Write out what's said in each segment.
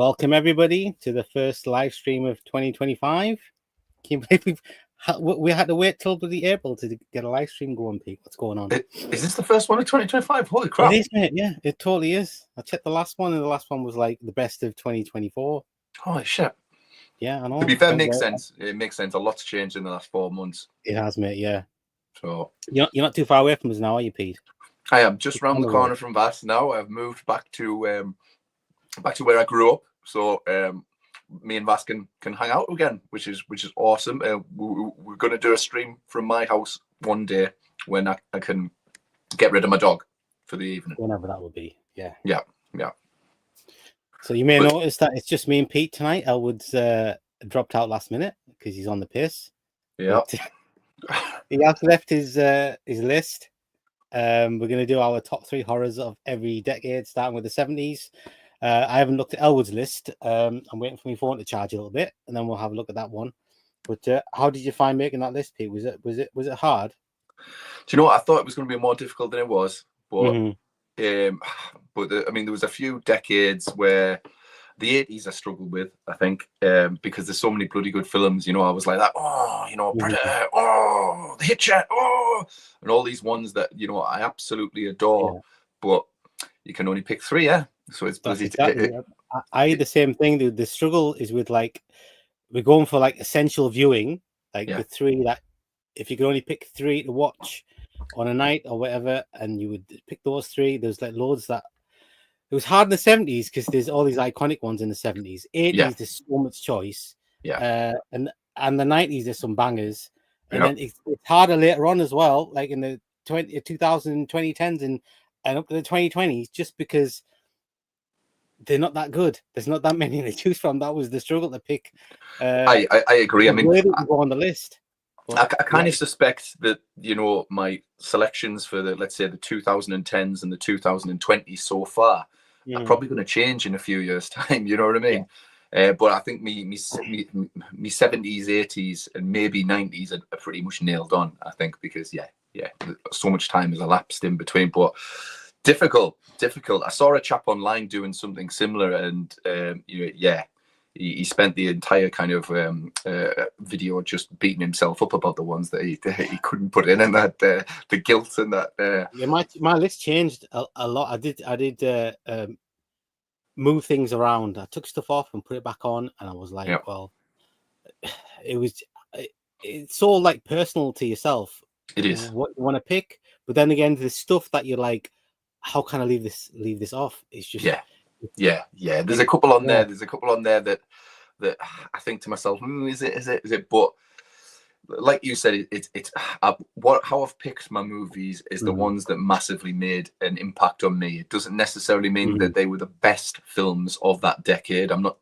Welcome everybody to the first live stream of 2025. Can you believe we had to wait till the April to get a live stream going, Pete? What's going on? Is this the first one of 2025? Holy crap. It is, mate. Yeah, it totally is. I checked the last one, and the last one was like the best of 2024. Holy shit. Yeah, I know. To be fair, it makes sense. It makes sense. A lot's changed in the last 4 months. It has, mate, yeah. So you're not too far away from us now, are you, Pete? I am just round the corner from that now. I've moved back to where I grew up. So me and Vas can hang out again, which is awesome. We're going to do a stream from my house one day when I can get rid of my dog for the evening. Whenever that will be, yeah. Yeah. So you may notice that it's just me and Pete tonight. Elwood's dropped out last minute because he's on the piss. Yeah. He has left his list. We're going to do our top 3 horrors of every decade, starting with the 70s. I haven't looked at Elwood's list. I'm waiting for my phone to charge a little bit, and then we'll have a look at that one. But how did you find making that list, Pete? Was it hard? Do you know what? I thought it was going to be more difficult than it was, but there was a few decades where the 80s I struggled with, I think, because there's so many bloody good films. You know, I was like that. Predator. Oh, The Hitcher. Oh, and all these ones that I absolutely adore, but you can only pick 3. Yeah. So it's bloody. I had the same thing. The struggle is with we're going for essential viewing, the 3 that if you could only pick 3 to watch on a night or whatever, and you would pick those 3. There's loads that it was hard in the 70s because there's all these iconic ones in the 70s. 80s there's so much choice. Yeah. And the 90s there's some bangers, and then it's harder later on as well, like in the 2010s and up to the 2020s, just because they're not that good. There's not that many to choose from. That was the struggle to pick. I agree. I mean, where did you go on the list? But, I kind of suspect that my selections for let's say the 2010s and the 2020s so far are probably going to change in a few years' time. You know what I mean? Yeah. But I think me 70s, 80s, and maybe 90s are pretty much nailed on. I think because so much time has elapsed in between, but. Difficult. I saw a chap online doing something similar, and he spent the entire kind of video just beating himself up about the ones that he couldn't put in, and that the guilt and that. Yeah, my list changed a lot. I did move things around. I took stuff off and put it back on, and I was like, well, it's all personal to yourself. It is what you want to pick, but then again, there's stuff that you're like, how can I leave this off? It's just There's a couple on there. There's a couple on there that I think to myself, is it? But like you said, how I've picked my movies is the ones that massively made an impact on me. It doesn't necessarily mean that they were the best films of that decade. I'm not.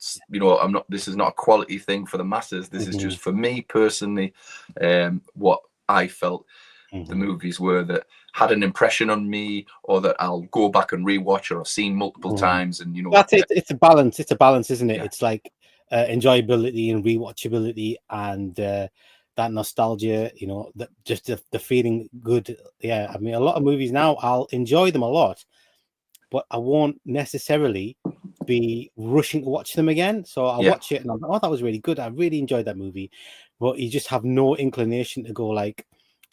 This is not a quality thing for the masses. This is just for me personally. What I felt the movies were that had an impression on me, or that I'll go back and rewatch, or I've seen multiple times. And that's it. It's a balance. It's a balance, isn't it? Yeah. It's like enjoyability and rewatchability, and that nostalgia. Just the feeling good. Yeah, I mean, a lot of movies now, I'll enjoy them a lot, but I won't necessarily be rushing to watch them again. So I'll watch it and I'm like, oh, that was really good. I really enjoyed that movie, but you just have no inclination to go like,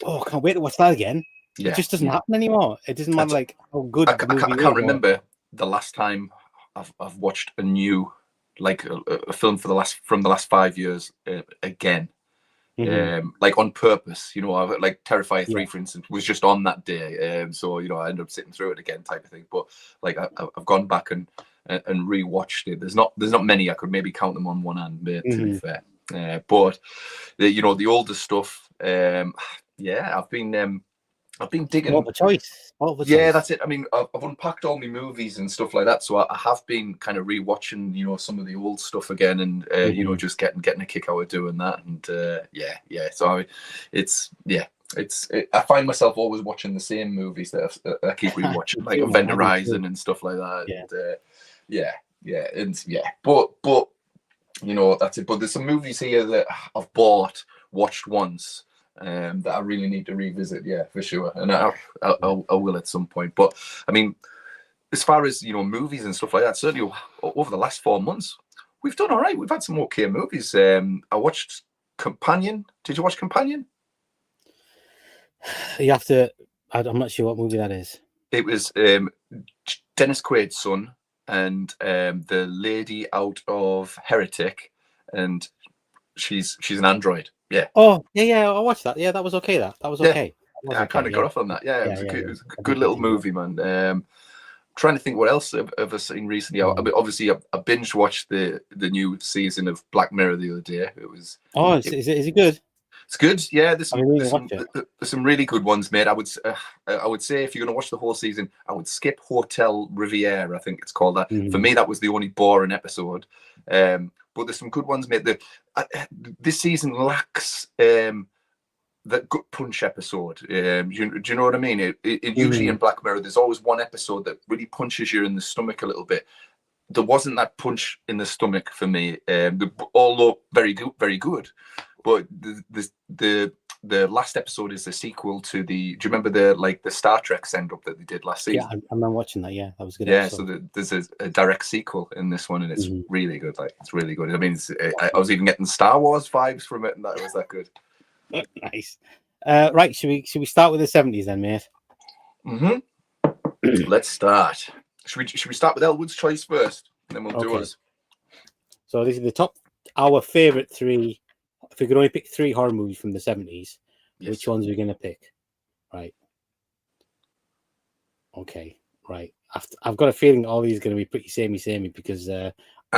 oh, I can't wait to watch that again. It just doesn't happen anymore. It doesn't matter how good the movie is. I can't remember the last time I've watched a new a film from the last 5 years again, on purpose. Terrifier 3, for instance, was just on that day, so I ended up sitting through it again, type of thing. But I've gone back and rewatched it. There's not many. I could maybe count them on one hand, to be fair. But the older stuff, I've been digging. What a choice. Yeah, that's it. I mean, I've unpacked all my movies and stuff like that, so I have been kind of rewatching, some of the old stuff again, and just getting a kick out of doing that, and So I find myself always watching the same movies that I keep rewatching, like Event Horizon and stuff like that. But that's it. But there's some movies here that I've watched once. That I really need to revisit, for sure, and I will at some point. But I mean, as far as movies and stuff like that, certainly over the last 4 months, we've done all right. We've had some okay movies. I watched Companion. Did you watch Companion? You have to. I'm not sure what movie that is. It was Dennis Quaid's son and the lady out of Heretic, and she's an android. Yeah. Oh yeah. I watched that. Yeah, that was okay. That was okay. I kind of got off on that. Yeah, it was a good little movie, man. Trying to think what else I've seen recently. I mean, obviously, I binge watched the new season of Black Mirror the other day. It was. Oh, is it good? It's good. Yeah, there's some really good ones, mate. I would say if you're going to watch the whole season, I would skip Hotel Riviera. I think it's called that. Mm-hmm. For me, that was the only boring episode. But there's some good ones, mate. This season lacks that gut punch episode. Do you know what I mean? Usually in Black Mirror, there's always one episode that really punches you in the stomach a little bit. There wasn't that punch in the stomach for me. Although very good, but the last episode is the sequel to the. Do you remember the Star Trek send up that they did last season? Yeah, I remember watching that. Yeah, that was good. Yeah, episode. So there's a direct sequel in this one, and it's really good. Like, it's really good. I mean, I was even getting Star Wars vibes from it, and that was that good. Nice. Right, should we start with the 70s then, mate? Let's start. Should we start with Elwood's choice first, and then we'll do ours. So this is our favorite 3. If we could only pick 3 horror movies from the 70s, which ones are we going to pick? Right. Okay. Right. I've got a feeling all these are going to be pretty samey because I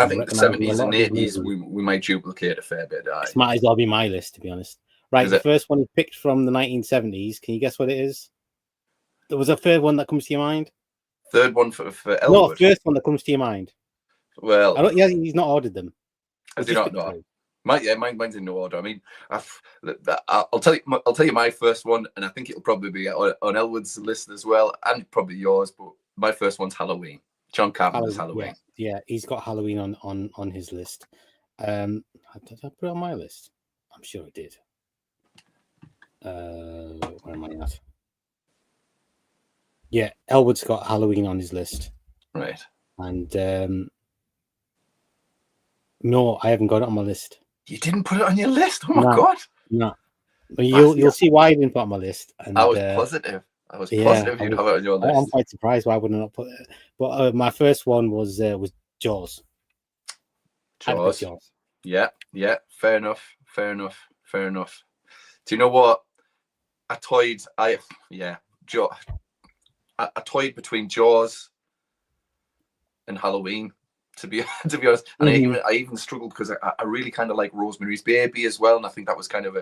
think the 70s and 80s we might duplicate a fair bit. This might as well be my list, to be honest. Right, the first one is picked from the 1970s. Can you guess what it is? There was a third one that comes to your mind? Third one for Elwood? No, first one that comes to your mind. Well... he's not ordered them. Has he not? No. Mine's in no order. I mean, I'll tell you my first one, and I think it'll probably be on Elwood's list as well, and probably yours, but my first one's Halloween. John Carpenter's Halloween. Yeah, he's got Halloween on his list. Did I put it on my list? I'm sure I did. Where am I at? Yeah, Elwood's got Halloween on his list. Right. And no, I haven't got it on my list. You didn't put it on your list? Oh my god. No. But you'll see why I didn't put it on my list. And, I was positive. Positive you'd have it on your list. I'm quite surprised why I wouldn't have put it. But my first one was Jaws. Jaws. Yeah. Fair enough. Do you know what? I toyed between Jaws and Halloween, to be honest. And I even struggled because I really kind of like Rosemary's Baby as well, and I think that was kind of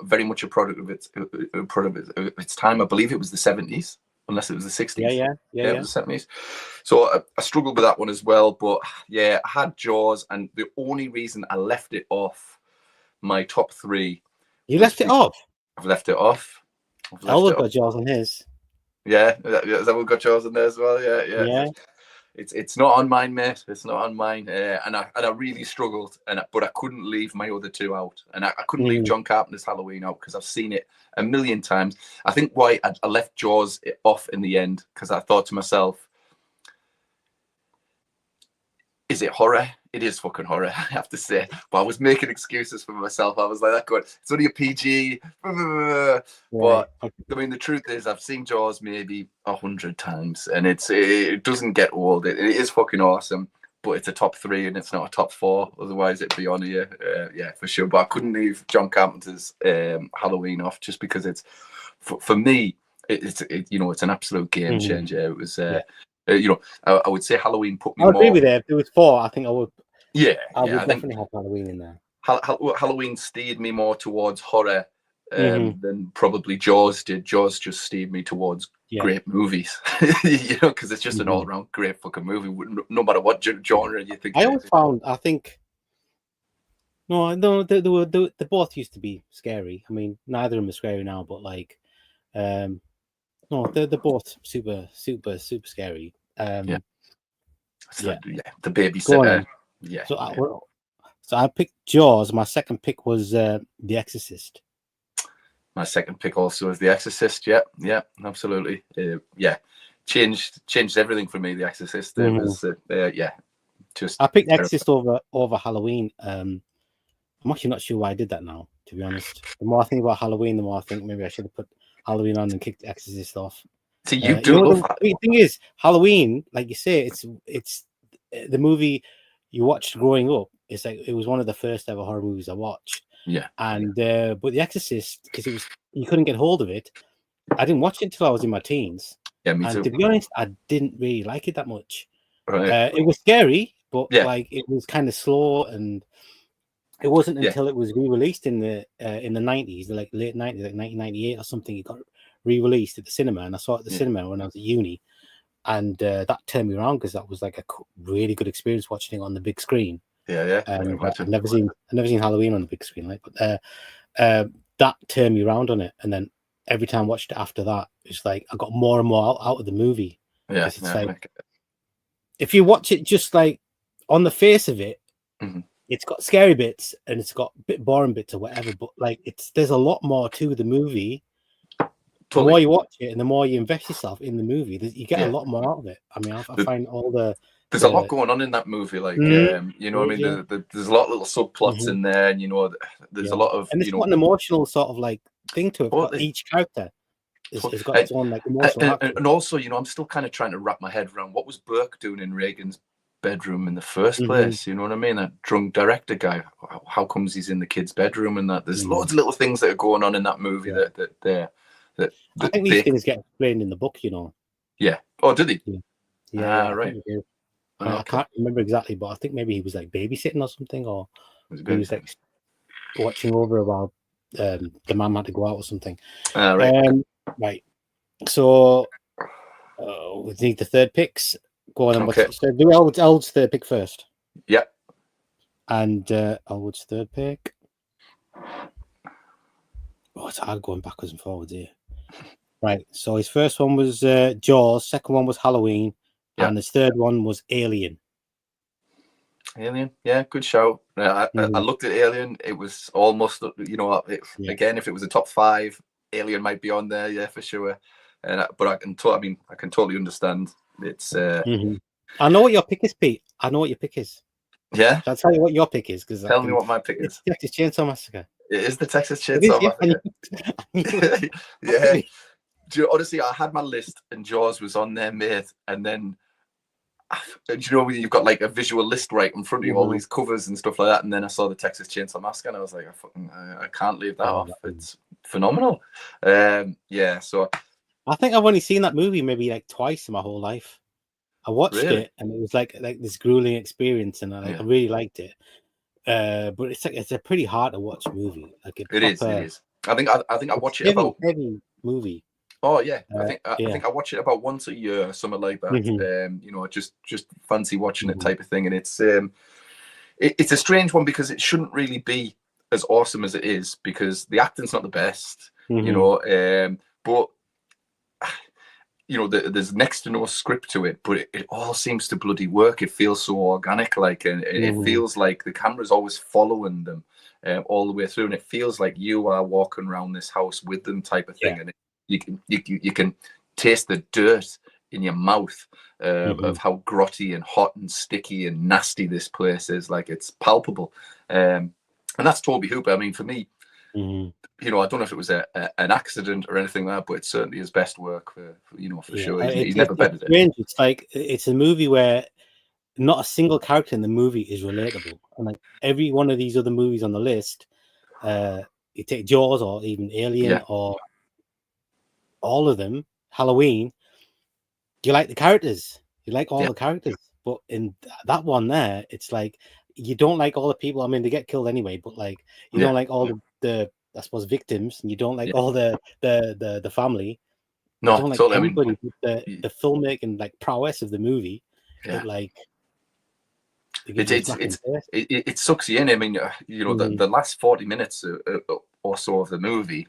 very much a product of its time. I believe it was the 70s, unless it was the 60s. Yeah, it was the 70s. So I struggled with that one as well. But yeah, I had Jaws, and the only reason I left it off my top 3. You left it off? I've left it off. Elwood got Jaws on his. Yeah, has Elwood got Jaws on there as well? Yeah. It's not on mine, mate. It's not on mine. And I really struggled, but I couldn't leave my other 2 out, and I couldn't leave John Carpenter's Halloween out because I've seen it a million times. I think why I left Jaws off in the end because I thought to myself, is it horror? It is fucking horror, I have to say. But I was making excuses for myself. I was like, that good. It's only a PG. But I mean, the truth is, I've seen Jaws maybe 100 times, and it doesn't get old. It is fucking awesome. But it's a top 3, and it's not a top 4. Otherwise, it'd be on here. Yeah, for sure. But I couldn't leave John Carpenter's Halloween off just because it's for me. It's an absolute game changer. It was. I would say Halloween put me. I agree with it. If there was 4, I think I would. Yeah, I would definitely have Halloween in there. Halloween steered me more towards horror than probably Jaws did. Jaws just steered me towards great movies, because it's just an all-around great fucking movie, no matter what genre you think. I always found, they both used to be scary. I mean, neither of them are scary now, but they're both super scary. The babysitter. Yeah. So I picked Jaws. My second pick was The Exorcist. My second pick also is The Exorcist. Yeah, absolutely. changed everything for me. The Exorcist. It was just. I picked Exorcist over Halloween. I'm actually not sure why I did that now, to be honest. The more I think about Halloween, the more I think maybe I should have put Halloween on and kicked Exorcist off. So you do love the thing is, Halloween, like you say, it's the movie you watched growing up. It's like it was one of the first ever horror movies I watched. Yeah. And but The Exorcist, because you couldn't get hold of it, I didn't watch it until I was in my teens. Yeah, me too. And to be honest, I didn't really like it that much. Right. It was scary, but like it was kind of slow, and it wasn't until it was re-released in the 90s, like late 90s, like 1998 or something. It got re-released at the cinema, and I saw it at the cinema when I was at uni, and that turned me around because that was like a really good experience watching it on the big screen. I've never seen Halloween on the big screen, like, but that turned me around on it, and then every time I watched it after that, it's like I got more and more out of the movie. It's like if you watch it just like on the face of it, it's got scary bits and it's got a bit boring bits or whatever, but like there's a lot more to the movie. The more you watch it and the more you invest yourself in the movie, you get a lot more out of it. I mean, I find all there's a lot going on in that movie, like you know, I mean, there's a lot of little subplots in there, and you know, there's a lot of, and it's got an emotional sort of like thing to it. But each character has got its own like emotional and also, you know, I'm still kind of trying to wrap my head around what was Burke doing in Reagan's bedroom in the first place. You know what I mean? That drunk director guy. How comes he's in the kid's bedroom and that? There's loads of little things that are going on in that movie that I think these things get explained in the book, you know. Yeah. Oh, did he? Yeah. Right. I can't remember exactly, but I think maybe he was like babysitting or something, or he was like watching over while the mum had to go out or something. Right. So we need the third picks. Go on. Okay. So do Elwood's third pick first. Yeah. And Elwood's third pick. Oh, it's hard going backwards and forwards here. Right. So his first one was Jaws. Second one was Halloween. And his third one was Alien. Alien, yeah, good show. I looked at Alien. It was almost, you know, again, if it was a top 5, Alien might be on there, yeah, for sure. But I can totally understand. It's. I know what your pick is, Pete. I know what your pick is. Yeah. I'll tell you what your pick is, because tell me what my pick is. Texas Chainsaw Massacre. It is the Texas Chainsaw Massacre. Yeah. Honestly, I had my list and Jaws was on there, mate, and then. Do you know when you've got like a visual list right in front of you, all these covers and stuff like that, and then I saw the Texas Chainsaw Massacre and I was like, I can't leave that off. It's phenomenal. So I think I've only seen that movie maybe like twice in my whole life. I watched it and it was like this grueling experience, and I really liked it. But it's a pretty hard to watch movie. Like it is. I think I watch it about heavy movie. Oh yeah, I think I watch it about once a year, something like that. You know, just fancy watching it type of thing, and it's a strange one because it shouldn't really be as awesome as it is because the acting's not the best, you know. But you know, there's next to no script to it, but it all seems to bloody work. It feels so organic, like, and it feels like the camera's always following them all the way through, and it feels like you are walking around this house with them, type of thing, and you can taste the dirt in your mouth of how grotty and hot and sticky and nasty this place is. Like, it's palpable, and that's Toby Hooper. I mean, for me, you know, I don't know if it was an accident or anything like that, but it's certainly his best work for sure. He's never bettered it. It's like it's a movie where not a single character in the movie is relatable, and like every one of these other movies on the list, you take Jaws or even Alien or all of them, Halloween, you like the characters, you like all the characters, but in that one there, it's like you don't like all the people. I mean, they get killed anyway, but like you don't like all the I suppose victims, and you don't like all the family. No, you don't like totally. anybody. The filmmaking like prowess of the movie, it sucks you in. I mean, you know, the last 40 minutes or so of the movie.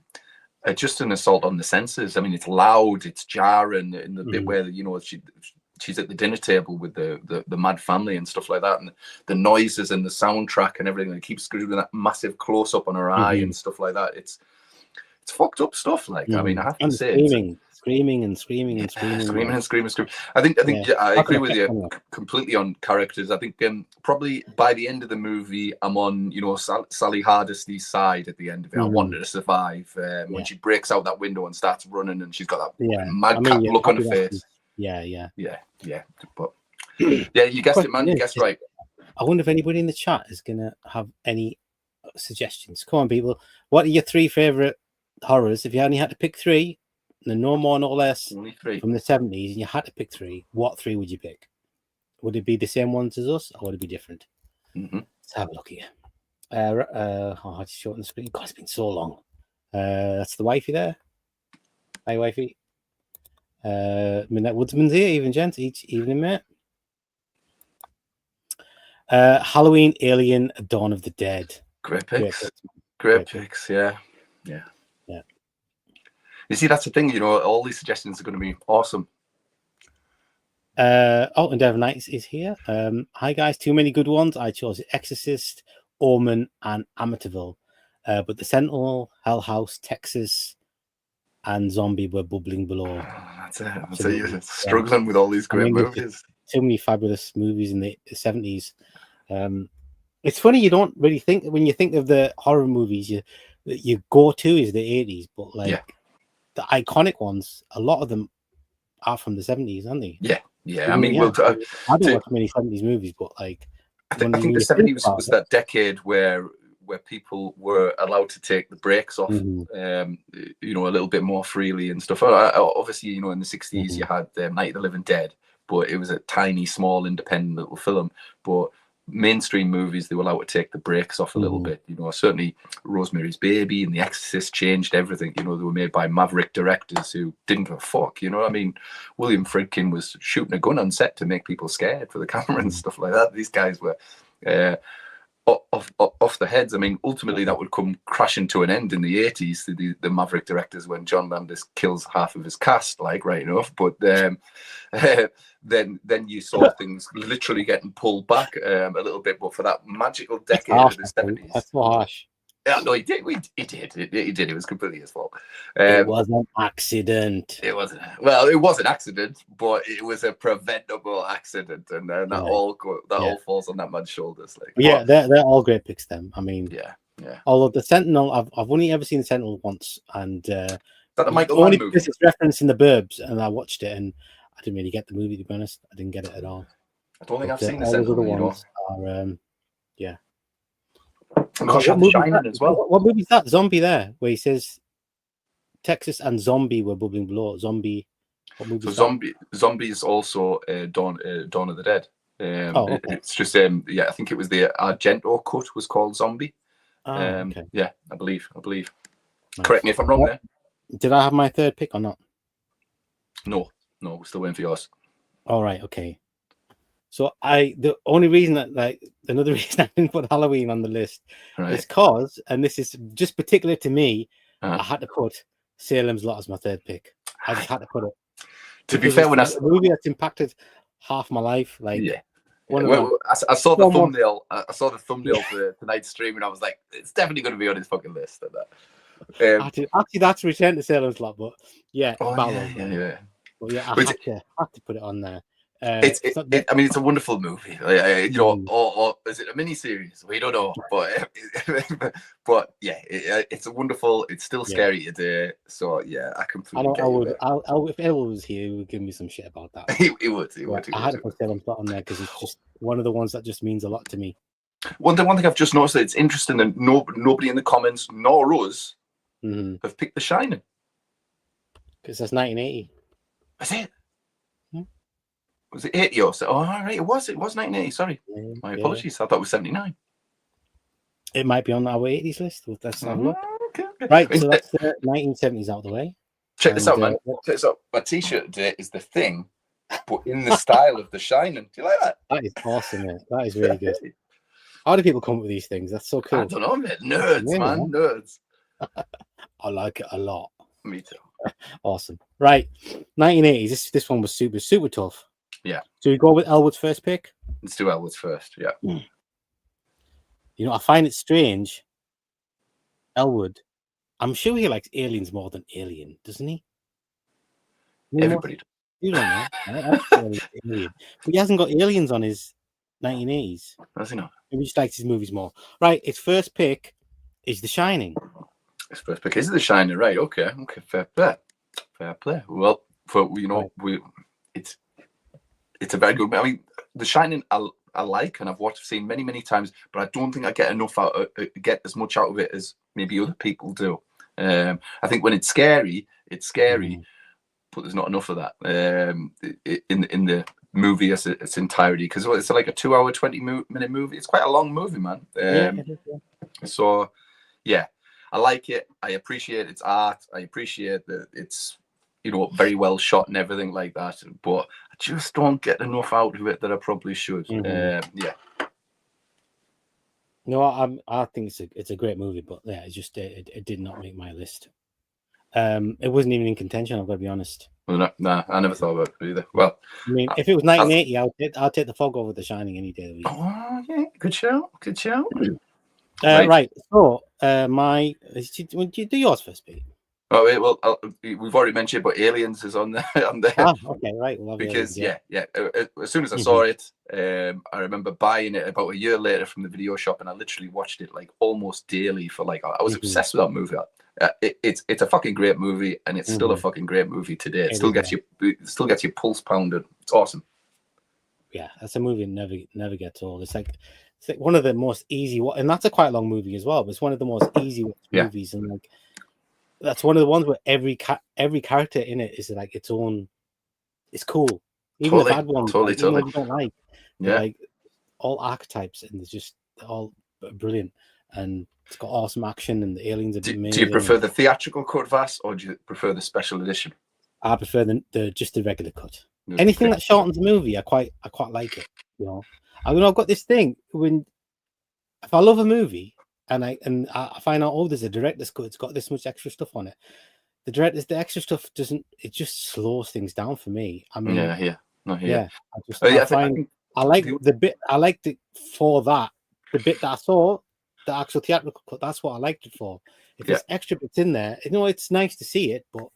Just an assault on the senses. I mean, it's loud, it's jarring, in the bit where, you know, she's at the dinner table with the mad family and stuff like that, and the noises and the soundtrack and everything. It keeps doing that massive close up on her eye and stuff like that. It's fucked up stuff. Like, I mean, I have to say, screaming and screaming and screaming. Screaming and screaming and screaming. I think yeah, I agree with you completely on characters. I think probably by the end of the movie, I'm on, Sally Hardisty's side at the end of it. I want her to survive. When she breaks out that window and starts running and she's got that madcap look on her face. Yeah. But yeah, you guessed it, man. You guessed right. I wonder if anybody in the chat is going to have any suggestions. Come on, people. What are your 3 favorite horrors? If you only had to pick 3, no more, no less, only 3 from the 70s, and you had to pick 3, what 3 would you pick? Would it be the same ones as us, or would it be different? Let's have a look here. I had to shorten the screen. God, it's been so long. That's the wifey there. Hi, wifey. Minette Woodsman's here, even gents, each evening, mate. Halloween, Alien, Dawn of the Dead. Great picks. Yeah. You see, that's the thing, all these suggestions are going to be awesome. And Devon Knight is here. Hi guys, too many good ones. I chose Exorcist, Omen, and Amityville. But the Sentinel, Hell House, Texas, and Zombie were bubbling below. That's it. You're struggling with all these great movies. Too many fabulous movies in the 70s. It's funny, you don't really think, when you think of the horror movies, you go to is the 80s, but the iconic ones, a lot of them are from the 70s, aren't they? Yeah. I mean, I don't watch many 70s movies, but I think the 70s was that decade where people were allowed to take the brakes off, a little bit more freely and stuff. Obviously, in the 60s, you had Night of the Living Dead, but it was a tiny, small, independent little film. But mainstream movies, they were allowed to take the brakes off a little bit. Certainly Rosemary's Baby and The Exorcist changed everything. They were made by maverick directors who didn't give a fuck. I mean, William Friedkin was shooting a gun on set to make people scared for the camera and stuff like that. These guys were off the heads. I mean, ultimately that would come crashing to an end in the 80s, the maverick directors, when John Landis kills half of his cast, right enough. But then you saw things literally getting pulled back a little bit. But for that magical decade of the 70s, that's so harsh. Yeah, no, he did. He did. It was completely his fault. It was an accident. It wasn't. Well, it was an accident, but it was a preventable accident, and that all falls on that man's shoulders. They're all great picks. Them. I mean, yeah. Although the Sentinel, I've only ever seen the Sentinel once, and that the Michael Mann movie? Because it's referenced in The Burbs, and I watched it, and I didn't really get the movie. To be honest, I didn't get it at all. I don't think I've seen the Sentinel. Ones are, Gosh, I'm Shining as well. What movie is that? Zombie there, where he says Texas and Zombie were bubbling below. Zombie. What movie? So Zombie is also Dawn of the Dead. Okay. It's just I think it was the Argento cut was called Zombie. Okay. Yeah, I believe. Nice. Correct me if I'm wrong there. Did I have my 3rd pick or not? No, we're still waiting for yours. All right, okay. So another reason I didn't put Halloween on the list is because, and this is just particular to me, I had to put Salem's Lot as my 3rd pick. I just had to put it. To be fair, when a movie that's impacted half my life, I saw the thumbnail. I saw the thumbnail for tonight's stream, and I was like, it's definitely going to be on his fucking list. Actually, that's Return to Salem's Lot, but yeah. But I had to put it on there. It's a wonderful movie, or is it a miniseries? We don't know, but yeah, it's a wonderful. It's still scary today, so yeah, I completely. If Elwood was here, he would give me some shit about that. He would. I had to put Salem's Lot on there because it's just one of the ones that just means a lot to me. One thing I've just noticed that it's interesting that nobody in the comments nor us have picked The Shining. Because that's 1980. Is it? Was it 80 or so? Oh, all right. It was 1980. Sorry. My apologies. I thought it was 79. It might be on our 80s list. Let's have a look. Okay. Right. So that's the 1970s out of the way. Check this out, man. Check this out. My t-shirt today is The Thing, but in the style of The Shining. Do you like that? That is awesome, man. That is really good. How do people come up with these things? That's so cool. I don't know, man. Nerds, man. Nerds. I like it a lot. Me too. Awesome. Right. 1980s. This one was super, super tough. Yeah. So you go with Elwood's first pick? Let's do Elwood's first, yeah. I find it strange. Elwood, I'm sure he likes Aliens more than Alien, doesn't he? Everybody does. You don't know. Alien. But he hasn't got aliens on his 1980s. Does he not? Maybe he just likes his movies more. Right, its first pick is The Shining. His first pick is The Shining, right? Okay, fair play. Well, for it's a very good. I mean, The Shining, I like, and I've seen many times, but I don't think I get get as much out of it as maybe other people do. I think when it's scary, but there's not enough of that in the movie as its entirety, because it's like a 2 hour 20-minute movie. It's quite a long movie, man. So yeah, I like it. I appreciate its art. I appreciate that it's very well shot and everything like that, but I just don't get enough out of it that I probably should. No, I think it's a great movie, but yeah, it did not make my list. It wasn't even in contention, I've got to be honest. Well, no, I never thought about it either. Well, I mean, if it was 1980, I'll take The Fog over The Shining any day of the week. Oh yeah, good show. Right. So do you do yours first, Pete? Oh wait, well, we've already mentioned, but Aliens is on there. Okay, right. We'll because as soon as I saw it, I remember buying it about a year later from the video shop, and I literally watched it like almost daily for I was obsessed with that movie. It's a fucking great movie, and it's still a fucking great movie today. It still gets your pulse pounded. It's awesome. Yeah, that's a movie that never gets old. It's like one of the most easy, and that's a quite long movie as well. But it's one of the most easy movies, and that's one of the ones where every character in it is like its own. It's cool, even the bad ones. Totally. You don't like. Yeah, like all archetypes, and they're all brilliant, and it's got awesome action, and the aliens are amazing. Do you prefer the theatrical cut, Vass, or do you prefer the special edition? I prefer the regular cut. Anything that shortens the movie, I quite like it. I mean, I've got this thing if I love a movie and I find out there's a director's cut, it's got this much extra stuff on it. The extra stuff it just slows things down for me. I mean, I like the bit that I saw, the actual theatrical cut. That's what I liked it for. If there's extra bits in there, it's nice to see it, but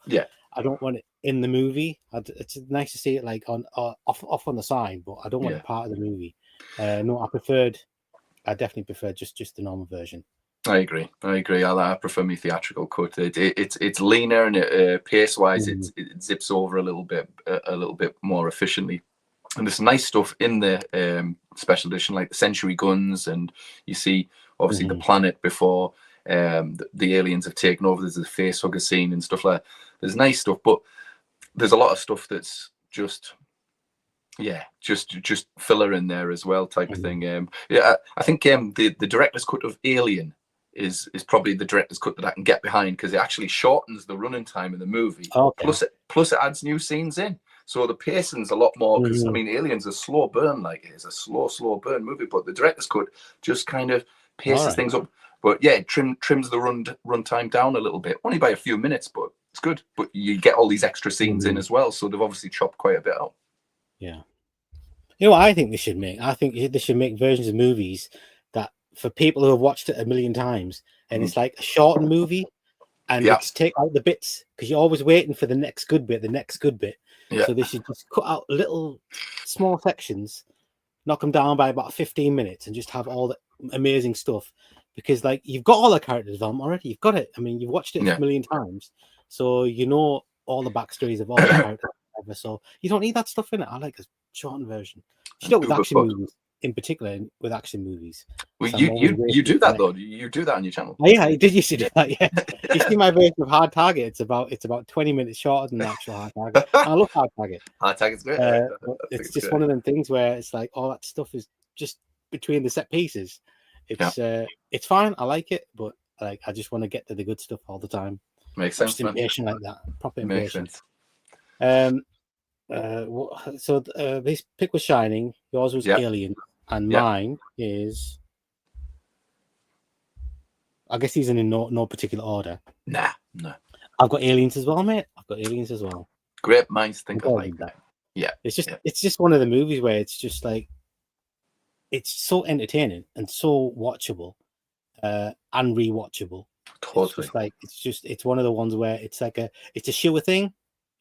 I don't want it in the movie. It's nice to see it like off on the side, but I don't want it part of the movie. No, I definitely prefer just the normal version. I agree. I prefer my theatrical cut. It's leaner, and pace wise, it zips over a little bit more efficiently. And there's nice stuff in the special edition, like the Century guns, and you see obviously the planet before the aliens have taken over. There's the facehugger scene and stuff like that. There's nice stuff, but there's a lot of stuff that's just filler in there as well, type of thing. I think the director's cut of Alien is probably the director's cut that I can get behind, because it actually shortens the running time of the movie. Plus it adds new scenes in, so the pacing's a lot more. Because I mean, Alien's a slow burn, it's a slow burn movie, but the director's cut just kind of paces things up. But yeah, it trims the run time down a little bit, only by a few minutes, but it's good. But you get all these extra scenes in as well, so they've obviously chopped quite a bit out. Yeah. You know what I think they should make? I think they should make versions of movies that for people who have watched it a million times, and it's like a shortened movie, and just take out the bits, because you're always waiting for the next good bit. So they should just cut out little small sections, knock them down by about 15 minutes, and just have all the amazing stuff. Because you've got all the character development already. You've got it. I mean, you've watched it a million times, so you know all the backstories of all the characters. So you don't need that stuff in it. I like a shortened version. With action movies, in particular, with action movies. Well, you do that though. You do that on your channel. Oh, yeah, I did used to do that. Yeah, you see my version of Hard Target. It's about 20 minutes shorter than the actual Hard Target. I love Hard Target. Hard Target's great. It's just one of them things where it's like all that stuff is just between the set pieces. It's fine. I like it, but I just want to get to the good stuff all the time. Makes sense. Just impatient like that. Proper impatient. So this pick was Shining. Yours was Alien, and mine is. I guess these are in no particular order. No. I've got Aliens as well, mate. Great minds think alike. Yeah, it's just one of the movies where it's just like, it's so entertaining and so watchable, and rewatchable. Totally. It's one of the ones where it's a sure thing.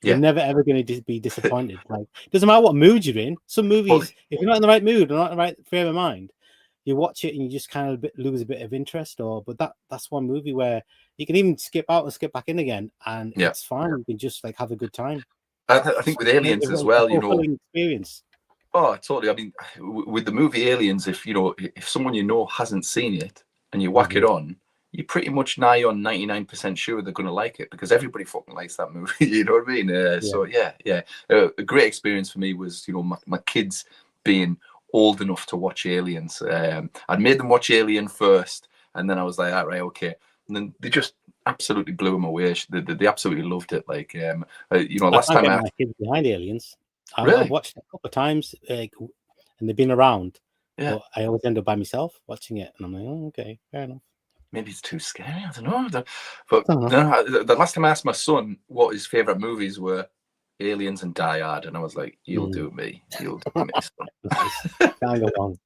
You're never ever going to be disappointed. Like, doesn't matter what mood you're in. Some movies, if you're not in the right mood or not in the right frame of mind, you watch it and you just kind of lose a bit of interest. But that's one movie where you can even skip out and skip back in again, and it's fine. You can just like have a good time. I think with Aliens as well, you know, experience. Oh, totally. I mean, with the movie Aliens, if someone you know hasn't seen it and you whack it on, you're pretty much nigh on 99% sure they're going to like it, because everybody fucking likes that movie. You know what I mean? So a great experience for me was, you know, my kids being old enough to watch Aliens. I'd made them watch Alien first, and then I was like, all right, okay. And then they just absolutely blew them away. They absolutely loved it. Like, you know, last time my kids behind Aliens. Really? I've watched it a couple of times, and they've been around. Yeah. But I always end up by myself watching it, and I'm like, oh, okay, fair enough. Maybe it's too scary. I don't know. But the last time I asked my son what his favorite movies were, Aliens and Die Hard, and I was like, "You'll do me. You'll do me." Can't go wrong.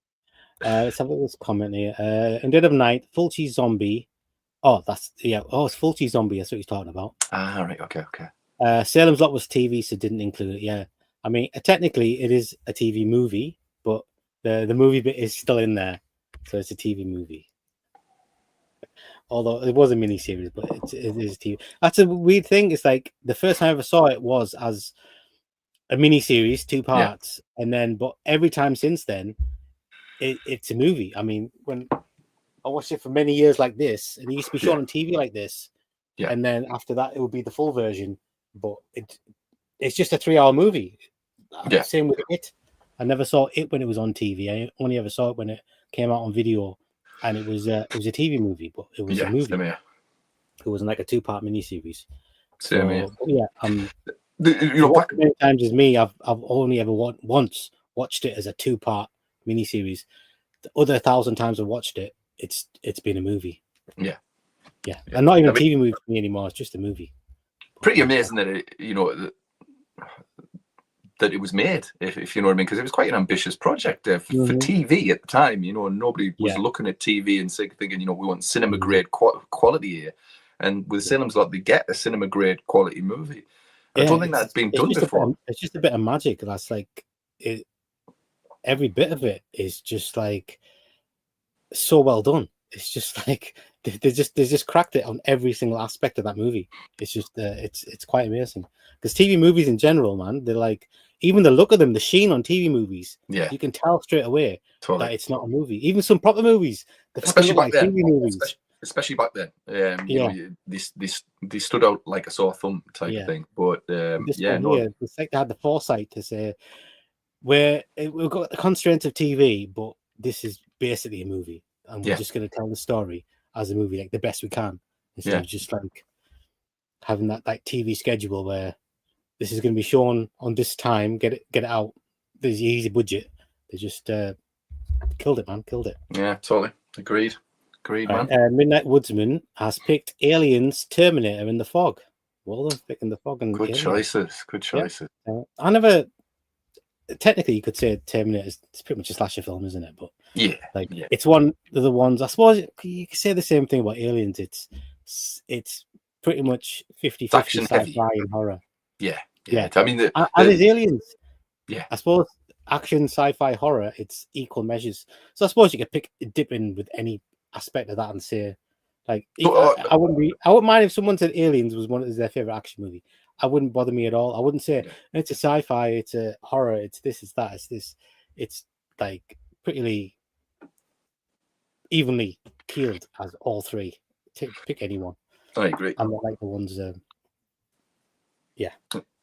Let's have a look at this comment here. In Dead of Night, Full Cheese Zombie. Oh, it's Full Cheese Zombie. That's what he's talking about. Ah, right. Okay. Salem's Lot was TV, so didn't include it. Yeah, I mean, technically, it is a TV movie, but the movie bit is still in there, so it's a TV movie. Although it was a mini series, but it is TV. That's a weird thing. It's like the first time I ever saw it was as a mini series, 2 parts, and then but every time since then, it's a movie. I mean, when I watched it for many years like this, and it used to be shown on TV like this, and then after that, it would be the full version. But it's just a 3-hour movie. Same with it. I never saw it when it was on TV. I only ever saw it when it came out on video. And it was a TV movie, but it was a movie. It wasn't like a 2-part miniseries. Same here. Many times as me, I've only ever once watched it as a 2-part miniseries. The other 1,000 times I've watched it, it's been a movie. Yeah. And not even a TV movie for me anymore. It's just a movie. Pretty amazing that that it was made, if you know what I mean, because it was quite an ambitious project for TV at the time. You know, and nobody was looking at TV and thinking, you know, we want cinema grade quality here. And with Salem's Lot, they get a cinema grade quality movie. I don't think that's been done before. It's just a bit of magic. That's like it. Every bit of it is just like so well done. It's just like they just cracked it on every single aspect of that movie. It's just it's quite amazing, because TV movies in general, man, they're like, even the look of them, the sheen on TV movies, you can tell straight away that it's not a movie. Even some proper movies, especially back then, TV movies. Especially back then, you know, they stood out like a sore thumb type of thing. But it's like they had the foresight to say, we've got the constraints of TV, but this is basically a movie, and we're just going to tell the story as a movie like the best we can, instead of just like having that like TV schedule where this is going to be shown on this time, get it out. There's easy budget. They just killed it, man. Killed it. Yeah, totally. Agreed, man. Midnight Woodsman has picked Aliens, Terminator, and The Fog. Well done, picking The Fog. And good choices. Yeah. I never. Technically, you could say Terminator is pretty much a slasher film, isn't it? But it's one of the ones. I suppose you could say the same thing about Aliens. It's pretty much 50-50 sci-fi and horror. Yeah. I mean, as is Aliens. Yeah, I suppose action, sci-fi, horror, it's equal measures. So I suppose you could dip in with any aspect of that and say, like, I wouldn't mind if someone said Aliens was their favorite action movie. I wouldn't bother me at all. I wouldn't say it's a sci-fi, it's a horror, it's this, it's that, it's this. It's like pretty evenly keeled as all three. Pick anyone. I agree. I'm not like the ones. I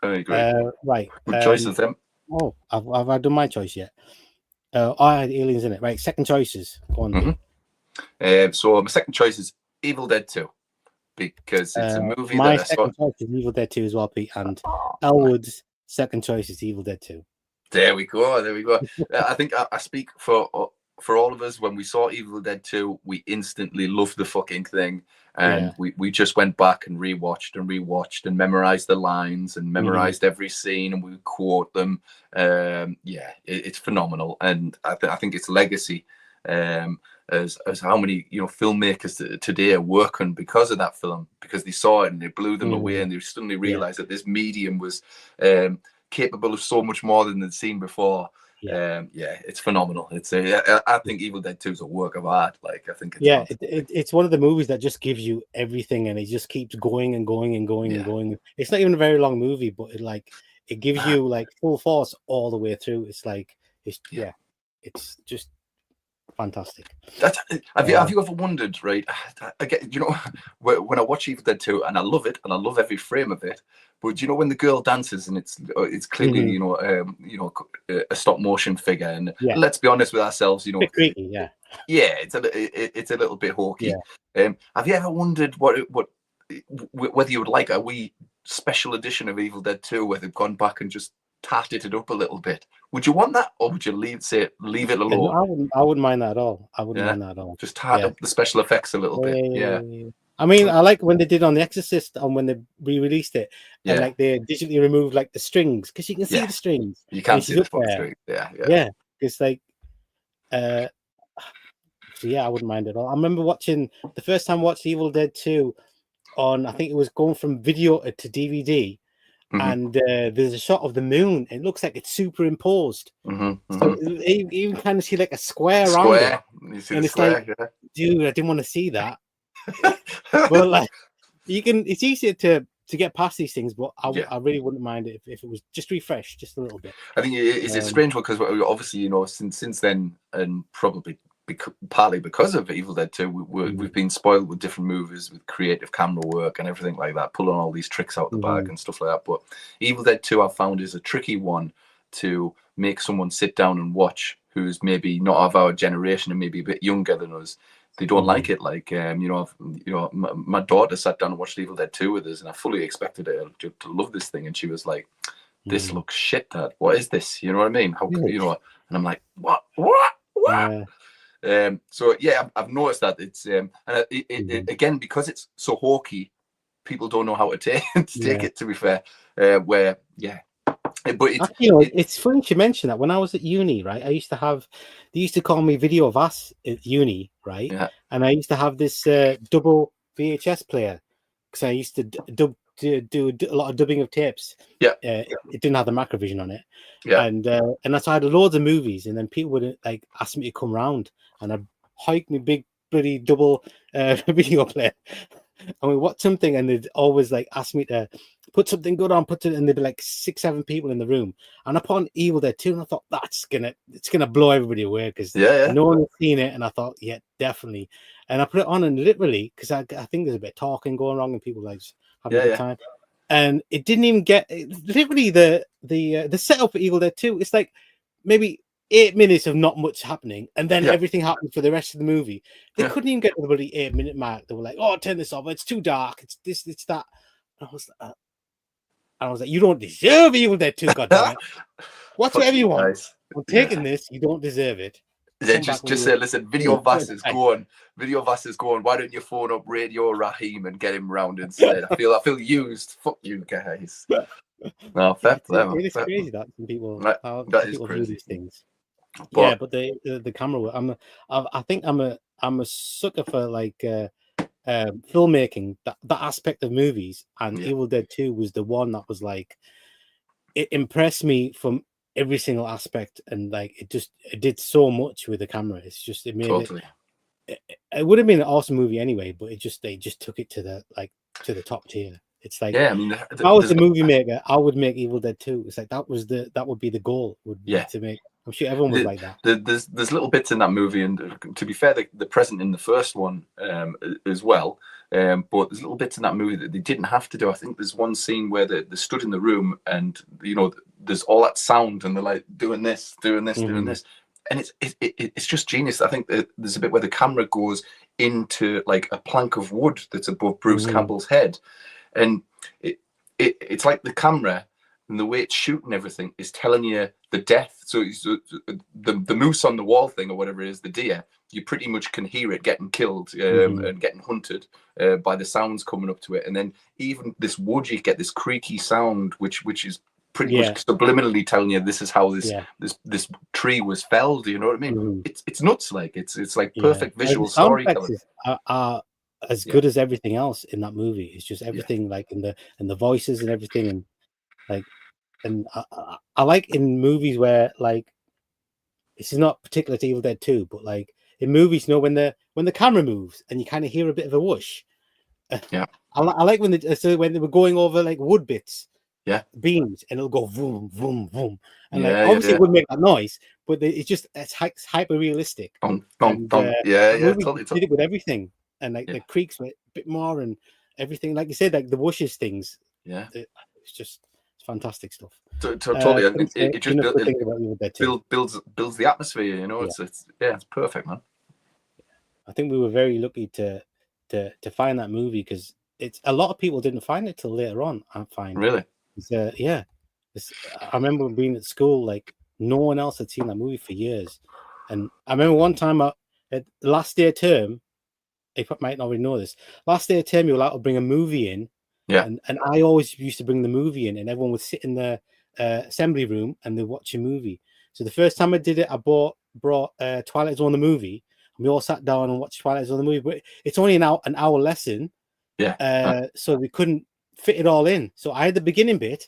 agree. Right. Good choices, then. Oh, have I done my choice yet? I had Aliens in it. Right. Second choices. Go on. So my second choice is Evil Dead 2, because it's a movie my second choice is Evil Dead 2 as well, Pete, and Elwood's second choice is Evil Dead 2. There we go. I think I speak for all of us. When we saw Evil Dead 2, we instantly loved the fucking thing, and we just went back and rewatched and memorized the lines and memorized every scene, and we would quote them. It's phenomenal, and I think its legacy as how many filmmakers today are working because of that film, because they saw it and it blew them away, and they suddenly realized that this medium was capable of so much more than they'd seen before. It's phenomenal. I think Evil Dead 2 is a work of art. Like, I think it's one of the movies that just gives you everything, and it just keeps going and going and going and going. It's not even a very long movie, but it gives you like full force all the way through. It's just fantastic. Have you ever wondered, right? Again, when I watch Evil Dead 2, and I love it, and I love every frame of it, but when the girl dances and it's clearly a stop motion figure, and let's be honest with ourselves, bit creepy, it's a little bit hokey. Have you ever wondered whether you would like a wee special edition of Evil Dead 2 where they've gone back and just tatted it up a little bit? Would you want that, or would you leave it alone? I wouldn't mind that at all. I wouldn't mind that at all. Just tat up the special effects a little bit. I mean, I like when they did on The Exorcist, and when they re-released it, and like they digitally removed like the strings, because you can see the strings. You can't see the strings. It's like, I wouldn't mind at all. I remember watching the first time I watched Evil Dead 2 on, I think it was going from video to DVD. And there's a shot of the moon. It looks like it's superimposed. So you even kind of see like a square around it. And it's like, dude, I didn't want to see that. But like, it's easier to get past these things, but I really wouldn't mind it if it was just refreshed just a little bit. I think it's a strange one, because obviously, since then, and probably partly because of Evil Dead 2, we've been spoiled with different movies, with creative camera work and everything like that, pulling all these tricks out the bag and stuff like that. But Evil Dead 2, I've found, is a tricky one to make someone sit down and watch who's maybe not of our generation and maybe a bit younger than us. They don't like it. Like, my daughter sat down and watched Evil Dead 2 with us, and I fully expected her to love this thing, and she was like, "This looks shit, Dad. What is this?" You know what I mean? How and I'm like, "What?" So I've noticed that it's again, because it's so hokey, people don't know how to take it. To be fair, but it's funny you mention that. When I was at uni, right, they used to call me Video Vass at uni, right? And I used to have this double VHS player, because I used to do a lot of dubbing of tapes. It didn't have the Macrovision on it. And so I had loads of movies, and then people would like ask me to come round, and I'd hike my big bloody double video player, and we watch something, and they'd always like ask me to put something good on, and there'd be like 6-7 people in the room, and I put on Evil Dead 2, and I thought it's gonna blow everybody away, because no one had seen it, and I thought definitely, and I put it on, and literally, because I think there's a bit of talking going wrong, and people like just having a good time, and it didn't even get literally the setup for Evil Dead 2. It's like maybe 8 minutes of not much happening, and then everything happened for the rest of the movie. They couldn't even get to the bloody 8-minute mark. They were like, "Oh, turn this off. It's too dark. It's this. It's that." And I was like, "You don't deserve Evil Dead 2, goddammit. Watch whatever you want. I'm taking this. You don't deserve it." Then just say, "Listen, Video Vass is going. Video Vass is going. Why don't you phone up Radio Raheem and get him round instead? I feel used. Fuck you guys." No, fair play. It is crazy that some people do these things. But the camera work. I think I'm a sucker for like filmmaking, that aspect of movies, and Evil Dead 2 was the one that was like, it impressed me from every single aspect, and like it did so much with the camera. It's just, it made it would have been an awesome movie anyway, but they just took it to the top tier. It's like, I mean, if I was a movie maker, I would make Evil Dead 2. It's like that would be the goal, to make. I'm sure everyone was like that. There's little bits in that movie, and to be fair, they're present in the first one as well. But there's little bits in that movie that they didn't have to do. I think there's one scene where they stood in the room, and there's all that sound, and they're like doing this, doing this, and it's just genius. I think that there's a bit where the camera goes into like a plank of wood that's above Bruce Campbell's head, and it's like the camera and the way it's shooting everything is telling you the death. So the moose on the wall thing, or whatever it is, the deer, you pretty much can hear it getting killed and getting hunted by the sounds coming up to it. And then even this wood, you get this creaky sound, which is pretty much subliminally telling you this is how this tree was felled. You know what I mean? It's nuts. Like it's like perfect visual storytelling. Are as good as everything else in that movie. It's just everything like in the voices and everything, and like, and I like in movies where like, this is not particular to Evil Dead 2, but like in movies, you know, when the camera moves and you kind of hear a bit of a whoosh. Yeah, I like when they were going over like wood bits, beams, and it'll go boom, boom, boom, and like obviously it wouldn't make that noise, but it's hyper realistic. Totally. Did it with everything, and like the creaks were a bit more, and everything, like you said, like the whooshes things. Yeah, it's fantastic stuff. Totally. It just builds the atmosphere. You know, it's perfect, man. I think we were very lucky to find that movie, because it's a lot of people didn't find it till later on. I find really, I remember being at school, like no one else had seen that movie for years, and I remember one time at last day of term, if I might not already know this, last day of term you were allowed to bring a movie in, and I always used to bring the movie in, and everyone would sit in the assembly room and they watch a movie. So the first time I did it, I brought Twilight Zone the movie. We all sat down and watched Twilight Zone the movie, but it's only an hour lesson. So we couldn't fit it all in. So I had the beginning bit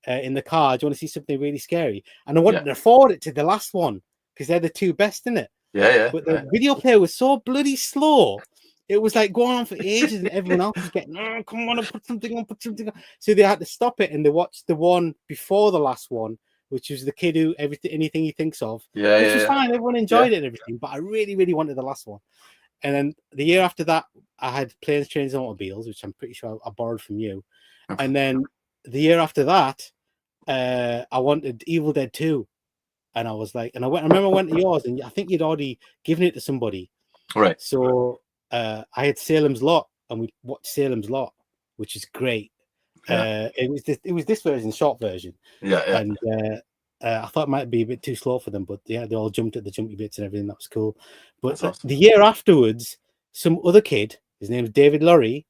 in the car. Do you want to see something really scary? And I wanted to forward it to the last one because they're the two best in it. But the video player was so bloody slow. It was like going on for ages, and everyone else was getting, oh, come on, put something on. So they had to stop it, and they watched the one before the last one, which was the kid who anything he thinks of. Which was fine. Everyone enjoyed it and everything, but I really, really wanted the last one. And then the year after that, I had Planes, Trains, and Automobiles, which I'm pretty sure I borrowed from you. Okay. And then the year after that, I wanted Evil Dead 2. And I was like, I remember I went to yours, and I think you'd already given it to somebody. Right. So I had Salem's Lot, and we watched Salem's Lot, which is great. It was this version, short version. And I thought it might be a bit too slow for them, but they all jumped at the jumpy bits and everything. That was cool. But awesome. The year afterwards, some other kid, his name is David Laurie,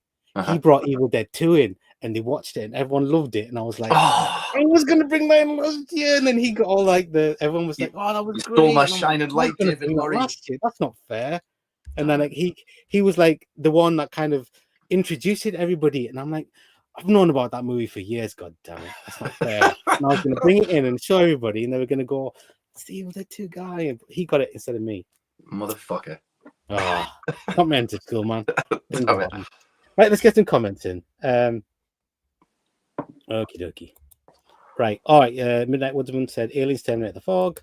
he brought Evil Dead 2 in, and they watched it, and everyone loved it. And I was like, I was going to bring mine last year, and then he got all like everyone was like, oh, that was great. Stole my shining light, David Laurie. That's not fair. And then like he was like the one that kind of introduced it to everybody, and I'm like, I've known about that movie for years. God damn it, that's not fair. And I was going to bring it in and show everybody, and they were going to go, "It's the Evil Dead 2 guy." And he got it instead of me. Motherfucker. Oh, not meant to school, man. Right, let's get some comments in. Okie dokie. Right, all right. Midnight Woodsman said, "Aliens terminate the fog."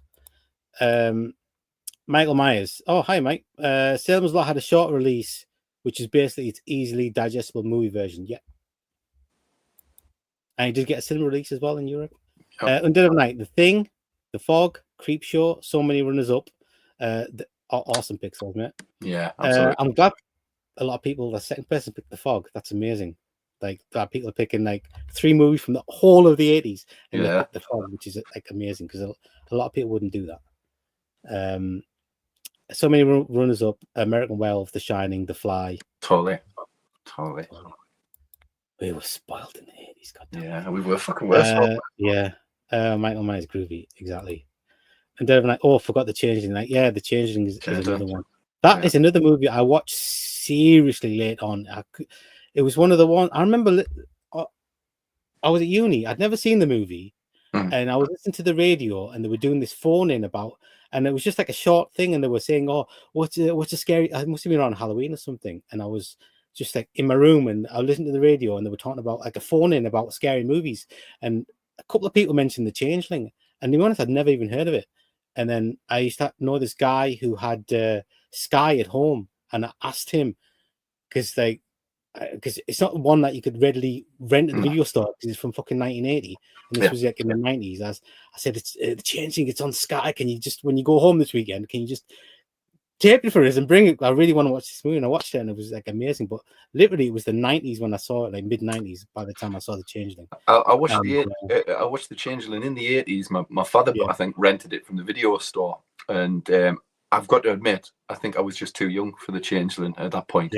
Michael Myers. Oh, hi, Mike. Salem's Lot had a short release, which is basically its easily digestible movie version. Yeah. And he did get a cinema release as well in Europe. Undead of Night, The Thing, The Fog, Creepshow, so many runners up. Awesome picks, wasn't it? Yeah, absolutely. I'm glad a lot of people, the second person picked The Fog. That's amazing. Like, that people are picking like 3 movies from the whole of the 80s and they picked The Fog, which is like amazing because a lot of people wouldn't do that. So many runners up: American Werewolf, The Shining, The Fly. Totally. We were spoiled in the 80s. Yeah, we were fucking worse. Michael Myers groovy, exactly. And then like, I forgot The Changeling. Like, The Changeling is another one. That is another movie I watched seriously late on. It was one of the ones I remember. I was at uni. I'd never seen the movie, and I was listening to the radio, and they were doing this phone in about. And it was just like a short thing, and they were saying, "Oh, what's a scary?" I must have been around Halloween or something. And I was just like in my room, and I listened to the radio, and they were talking about like a phone in about scary movies. And a couple of people mentioned The Changeling, and to be honest, I'd never even heard of it. And then I used to know this guy who had Sky at home, and I asked him because it's not one that you could readily rent at the video store because it's from fucking 1980, and this was like in the 90s. I said, "It's The Changing. It's on Sky. Can you just, when you go home this weekend, can you just tape it for us and bring it? I really want to watch this movie." And I watched it, and it was like amazing. But literally, it was the 90s when I saw it, like mid 90s. By the time I saw The Changeling, I watched I watched The Changeling in the 80s. My father, I think, rented it from the video store, and I've got to admit, I think I was just too young for The Changeling at that point.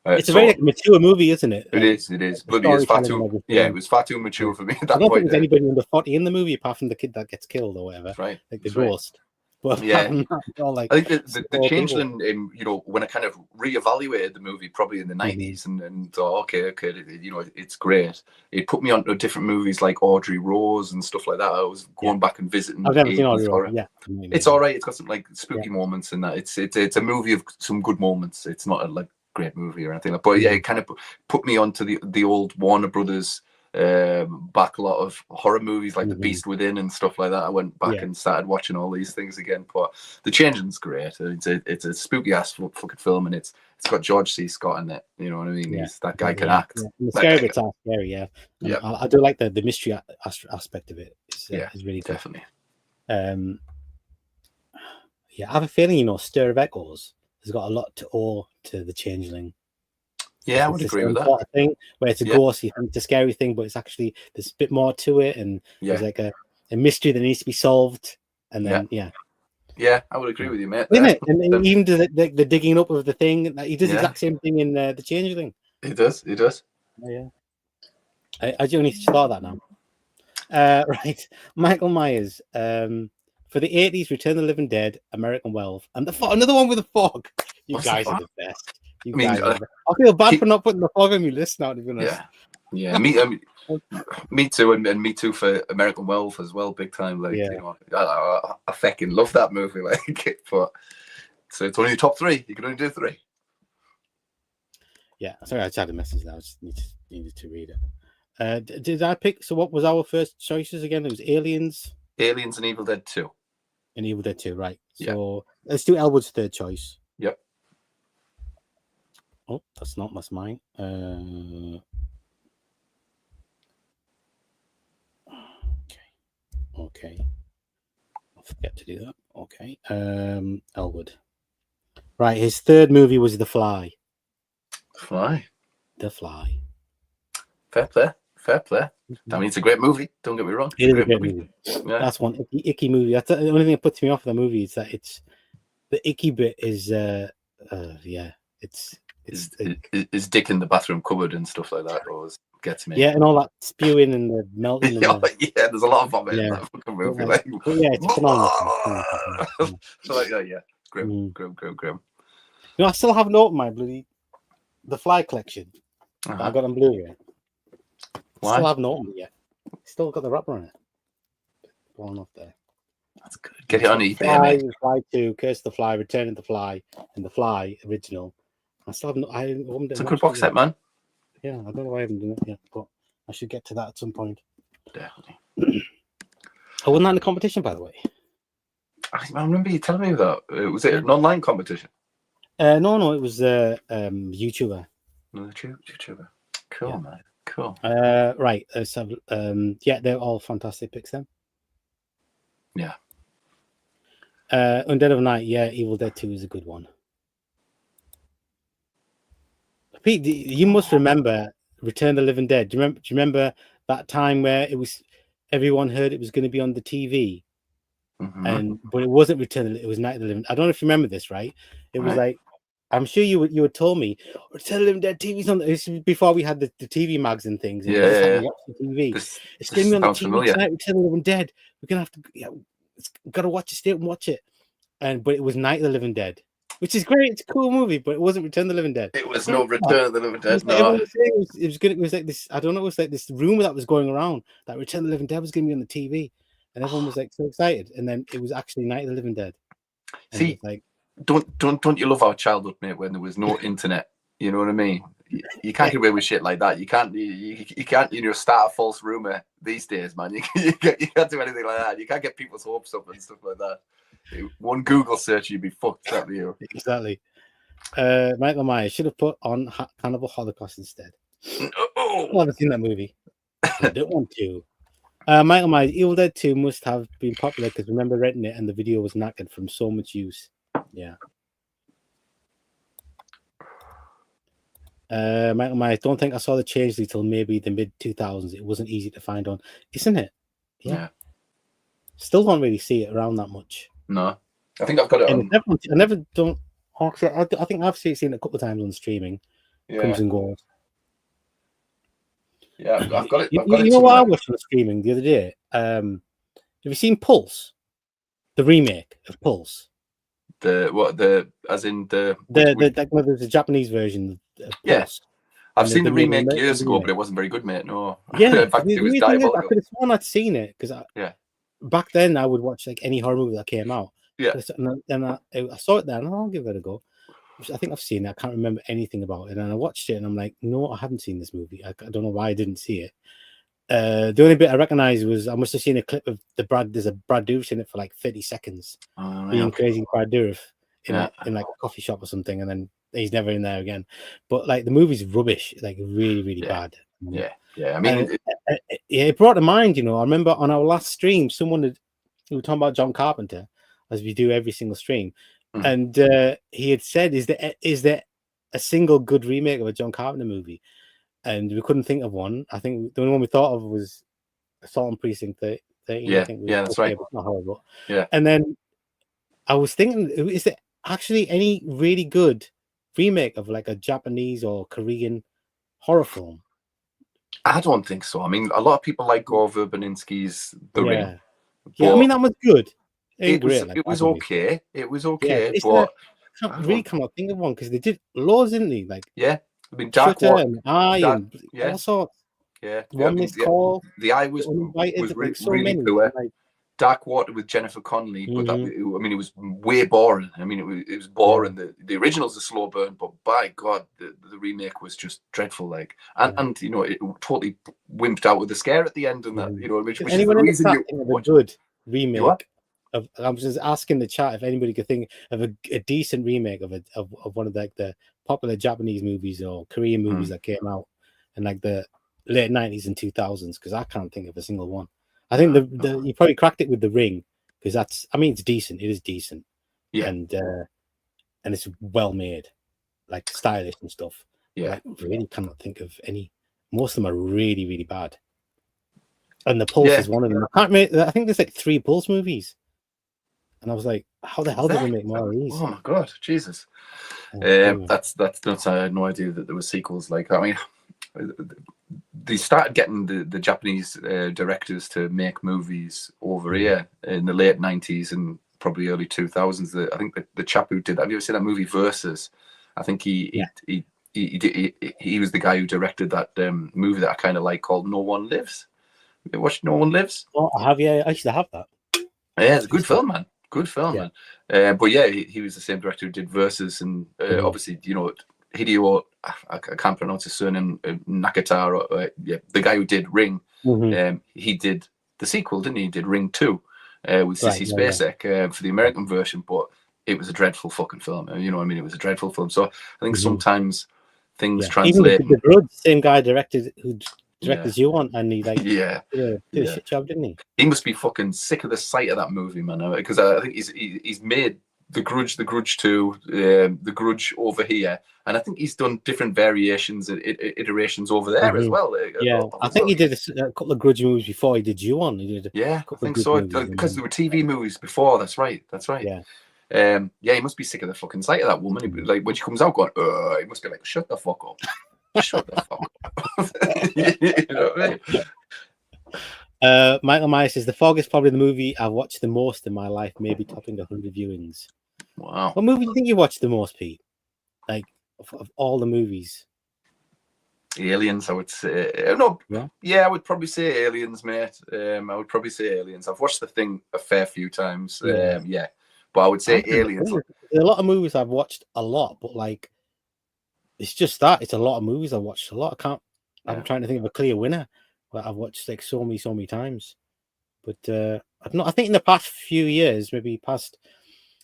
It's a very like, mature movie, isn't it? It is. Bloody is far too. Yeah, it was far too mature for me at that point. I don't think there's anybody under 40 in the movie apart from the kid that gets killed or whatever. That's right. Like the ghost. But yeah, like, I think the Changeling, you know, when I kind of reevaluated the movie, probably in the 90s, and thought, okay, you know, it's great. It put me onto different movies like Audrey Rose and stuff like that. I was going back and visiting. I've never seen Audrey Rose. Yeah, it's all right. It's got some like spooky moments in that. It's a movie of some good moments. It's not a like great movie or anything like that. But yeah, it kind of put me onto the old Warner Brothers back a lot of horror movies like The Beast Within and stuff like that. I went back and started watching all these things again. But The Changeling's great. It's a spooky ass fucking film, and it's got George C. Scott in it. You know what I mean? He's that guy can act. The scary bits are scary. Yeah. I do like the mystery aspect of it. It's really good. Definitely. Yeah, I have a feeling, you know, Stir of Echoes has got a lot to owe to The Changeling. Yeah, I would agree with that. Thing where it's a ghost, you think it's a scary thing, but it's actually there's a bit more to it, and there's like a mystery that needs to be solved. And then yeah, I would agree with you, mate. Isn't it? And even the digging up of the thing, he does the exact same thing in The Changeling. He does. Oh, yeah. I do need to start that now. Right, Michael Myers. For the 80s, Return of the Living Dead, American Werewolf, and another one with a fog. You guys are the best. I feel bad for not putting the fog on your list now, to be honest. Yeah. Me too, and me too for American Werewolf as well, big time. Like, you know, I fucking love that movie. Like, but so it's only your top 3. You can only do 3. Yeah, sorry, I just had a message now. I just needed to read it. Did I pick? So, what was our first choices again? It was Aliens, and Evil Dead 2. And Evil Dead 2, right? So let's do Elwood's third choice. Yep. Oh, that's mine. Okay. I'll forget to do that. Okay. Elwood. Right, his third movie was The Fly. The Fly. Fair play. I mean, it's a great movie. Don't get me wrong. It is a great movie. Yeah. That's one icky movie. That's the only thing that puts me off the movie is that it's the icky bit is Is dick in the bathroom cupboard and stuff like that always gets me. Yeah, and all that spewing and the melting. Yeah, there's a lot of vomit in that fucking movie. It's phenomenal. Grim. You know, I still haven't opened my bloody The Fly collection. I got on Blu-ray. Why? Still haven't opened it yet. Still got the wrapper on it. Going off there. That's good. Get it on eBay. Fly 2, Curse the Fly, Return of the Fly, and The Fly original. I still haven't. It's a good box set, man. Yeah, I don't know why I haven't done it yet, but I should get to that at some point. Definitely. I won that in the competition, by the way. I remember you telling me that. Was it an online competition? No, it was YouTuber. YouTuber. Cool, man. Cool. Right. So, they're all fantastic picks then. Yeah. Undead of Night. Yeah, Evil Dead 2 is a good one. Pete, you must remember Return of the Living Dead. Do you remember that time where everyone heard it was going to be on the TV, but it wasn't Return. It was Night of the Living. I don't know if you remember this, right? It was like, I'm sure you had told me Return of the Living Dead TV's on. This was before we had the TV mags and things. And watch the TV. It's going to be on the TV tonight. Return of the Living Dead. We're gonna have to. Got to watch it. Stay up and watch it. But it was Night of the Living Dead. Which is great. It's a cool movie, but it wasn't Return of the Living Dead. It was no Return of the Living Dead. No. It was good. It was like this. I don't know. It was like this rumor that was going around that Return of the Living Dead was going to be on the TV, and everyone was like so excited. And then it was actually Night of the Living Dead. And see, like, don't you love our childhood, mate? When there was no internet, you know what I mean. You can't get away with shit like that. You can't. Start a false rumor these days, man. You can't do anything like that. You can't get people's hopes up and stuff like that. One Google search, you'd be fucked up. Exactly. Michael Myers should have put on Cannibal Holocaust instead. I haven't seen that movie. I don't want to. Michael Myers, Evil Dead 2 must have been popular because remember renting it and the video was knackered from so much use. Yeah. Michael Myers, don't think I saw the change until maybe the mid 2000s. It wasn't easy to find on, isn't it? Yeah. Still don't really see it around that much. No, I think I've got it on. I never don't. Actually, I think I've seen it a couple of times on streaming. comes and goes. Yeah, I've got it. You know what I watched on streaming the other day? Have you seen Pulse? The remake of Pulse. There's a Japanese version of Pulse. Yeah. I've seen the remake years ago, but it wasn't very good, mate. No. Yeah, in fact, it was diabolical. I could have sworn I'd seen it because back then I would watch like any horror movie that came out. Yeah. And I saw it there and I'll give it a go. I think I've seen it. I can't remember anything about it. And I watched it and I'm like, no, I haven't seen this movie. I don't know why I didn't see it. The only bit I recognized was I must have seen a clip of there's a Brad Dourif in it for like 30 seconds being crazy Brad Dourif in like a coffee shop or something, and then he's never in there again. But like the movie's rubbish, like really bad. I mean, it brought to mind, I remember on our last stream, we were talking about John Carpenter, as we do every single stream, and he had said, "Is there a single good remake of a John Carpenter movie?" And we couldn't think of one. I think the only one we thought of was Assault on Precinct 13. Yeah, that's right. But not horrible. Yeah. And then I was thinking, is there actually any really good remake of like a Japanese or Korean horror film? I don't think so. I mean, a lot of people like Gore Verbinski's The Ring. Yeah, I mean, that was good. It was okay. It was okay, but I can't think of one because they did laws, didn't they? Like, yeah. I mean, Dark Water, all sorts. Yeah, One missed call. The Eye was really poor. Dark Water with Jennifer Connelly, but I mean, it was way boring. I mean, it was boring. The original's a slow burn, but by God, the remake was just dreadful. Like, and it totally wimped out with the scare at the end, and that which is the reason you watch a good remake. I was just asking the chat if anybody could think of a decent remake of one of like the popular Japanese movies or Korean movies that came out in like the late 90s and 2000s, because I can't think of a single one. I think you probably cracked it with The Ring, because it's decent. It is decent, and it's well made, like stylish and stuff. Yeah, I really cannot think of any. Most of them are really, really bad, and the Pulse is one of them. I think there's like 3 Pulse movies. And I was like, how the hell did they make more of these? Oh my God, Jesus. That's nuts. I had no idea that there were sequels like that. I mean, they started getting the Japanese directors to make movies over here in the late 90s and probably early 2000s. I think the chap who did that, have you ever seen that movie Versus? I think he was the guy who directed that movie that I kind of like called No One Lives. Have you watched No One Lives? Oh, I have, yeah. I used to have that. Yeah, it's a good film, man. Good film, man. But yeah, he was the same director who did Versus, and obviously, Hideo, I can't pronounce his surname, Nakatara, the guy who did Ring, he did the sequel, didn't he? He did Ring 2 with Sissy Spacek for the American version, but it was a dreadful fucking film. You know what I mean? It was a dreadful film. So I think sometimes things translate. Even the Grudge, same guy who directed you on, and he did a shit job, didn't he? He must be fucking sick of the sight of that movie, man. Because I think he's made The Grudge 2, The Grudge over here, and I think he's done different variations, iterations over there as well. I think he did a couple of Grudge movies before he did you on. He did I think so, because there were TV movies before. That's right. Yeah. He must be sick of the fucking sight of that woman. Like when she comes out, going, he must be like, shut the fuck up. Shut the fuck up. You know what I mean? Michael Myers says The Fog is probably the movie I've watched the most in my life, maybe topping 100 viewings. Wow. What movie do you think you watched the most, Pete? Like of all the movies? Aliens, I would say. I would probably say Aliens, mate. I would probably say Aliens. I've watched The Thing a fair few times. But I would say Aliens. There's a lot of movies I've watched a lot, but like it's just that it's a lot of movies I watched a lot. I'm trying to think of a clear winner that I've watched like so many times. But I've not. I think in the past few years,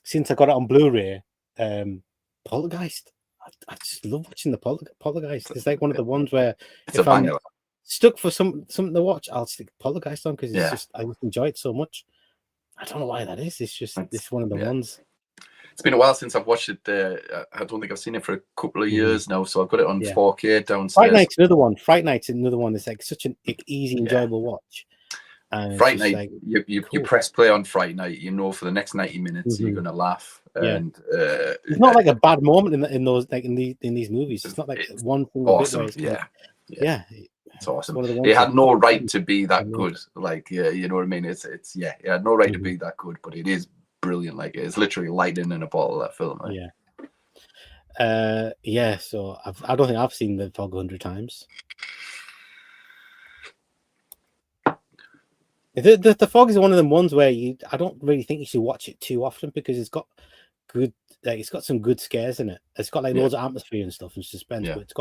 since I got it on Blu-ray, Poltergeist. I just love watching the Poltergeist. It's like one of the ones where if I'm stuck for something to watch, I'll stick Poltergeist on because I just enjoy it so much. I don't know why that is. It's just it's one of the ones. It's been a while since I've watched it. I don't think I've seen it for a couple of years now, so I've got it on 4K downstairs. Fright Night's another one. Fright Night's another one that's like such an easy, enjoyable watch. And Fright Night, like, you press play on Fright Night, you know for the next 90 minutes you're gonna laugh. And it's not like a bad moment in those like in these movies. It's not like one thing. Awesome. Bit where it's awesome. It had no right to be that good. Like, you know what I mean? It had no right to be that good, but it is brilliant. Like, it's literally lightning in a bottle, that film. Right? So I don't think I've seen The Fog 100 times. The Fog is one of them ones where I don't really think you should watch it too often because it's got some good scares in it. It's got like loads of atmosphere and stuff and suspense, but it's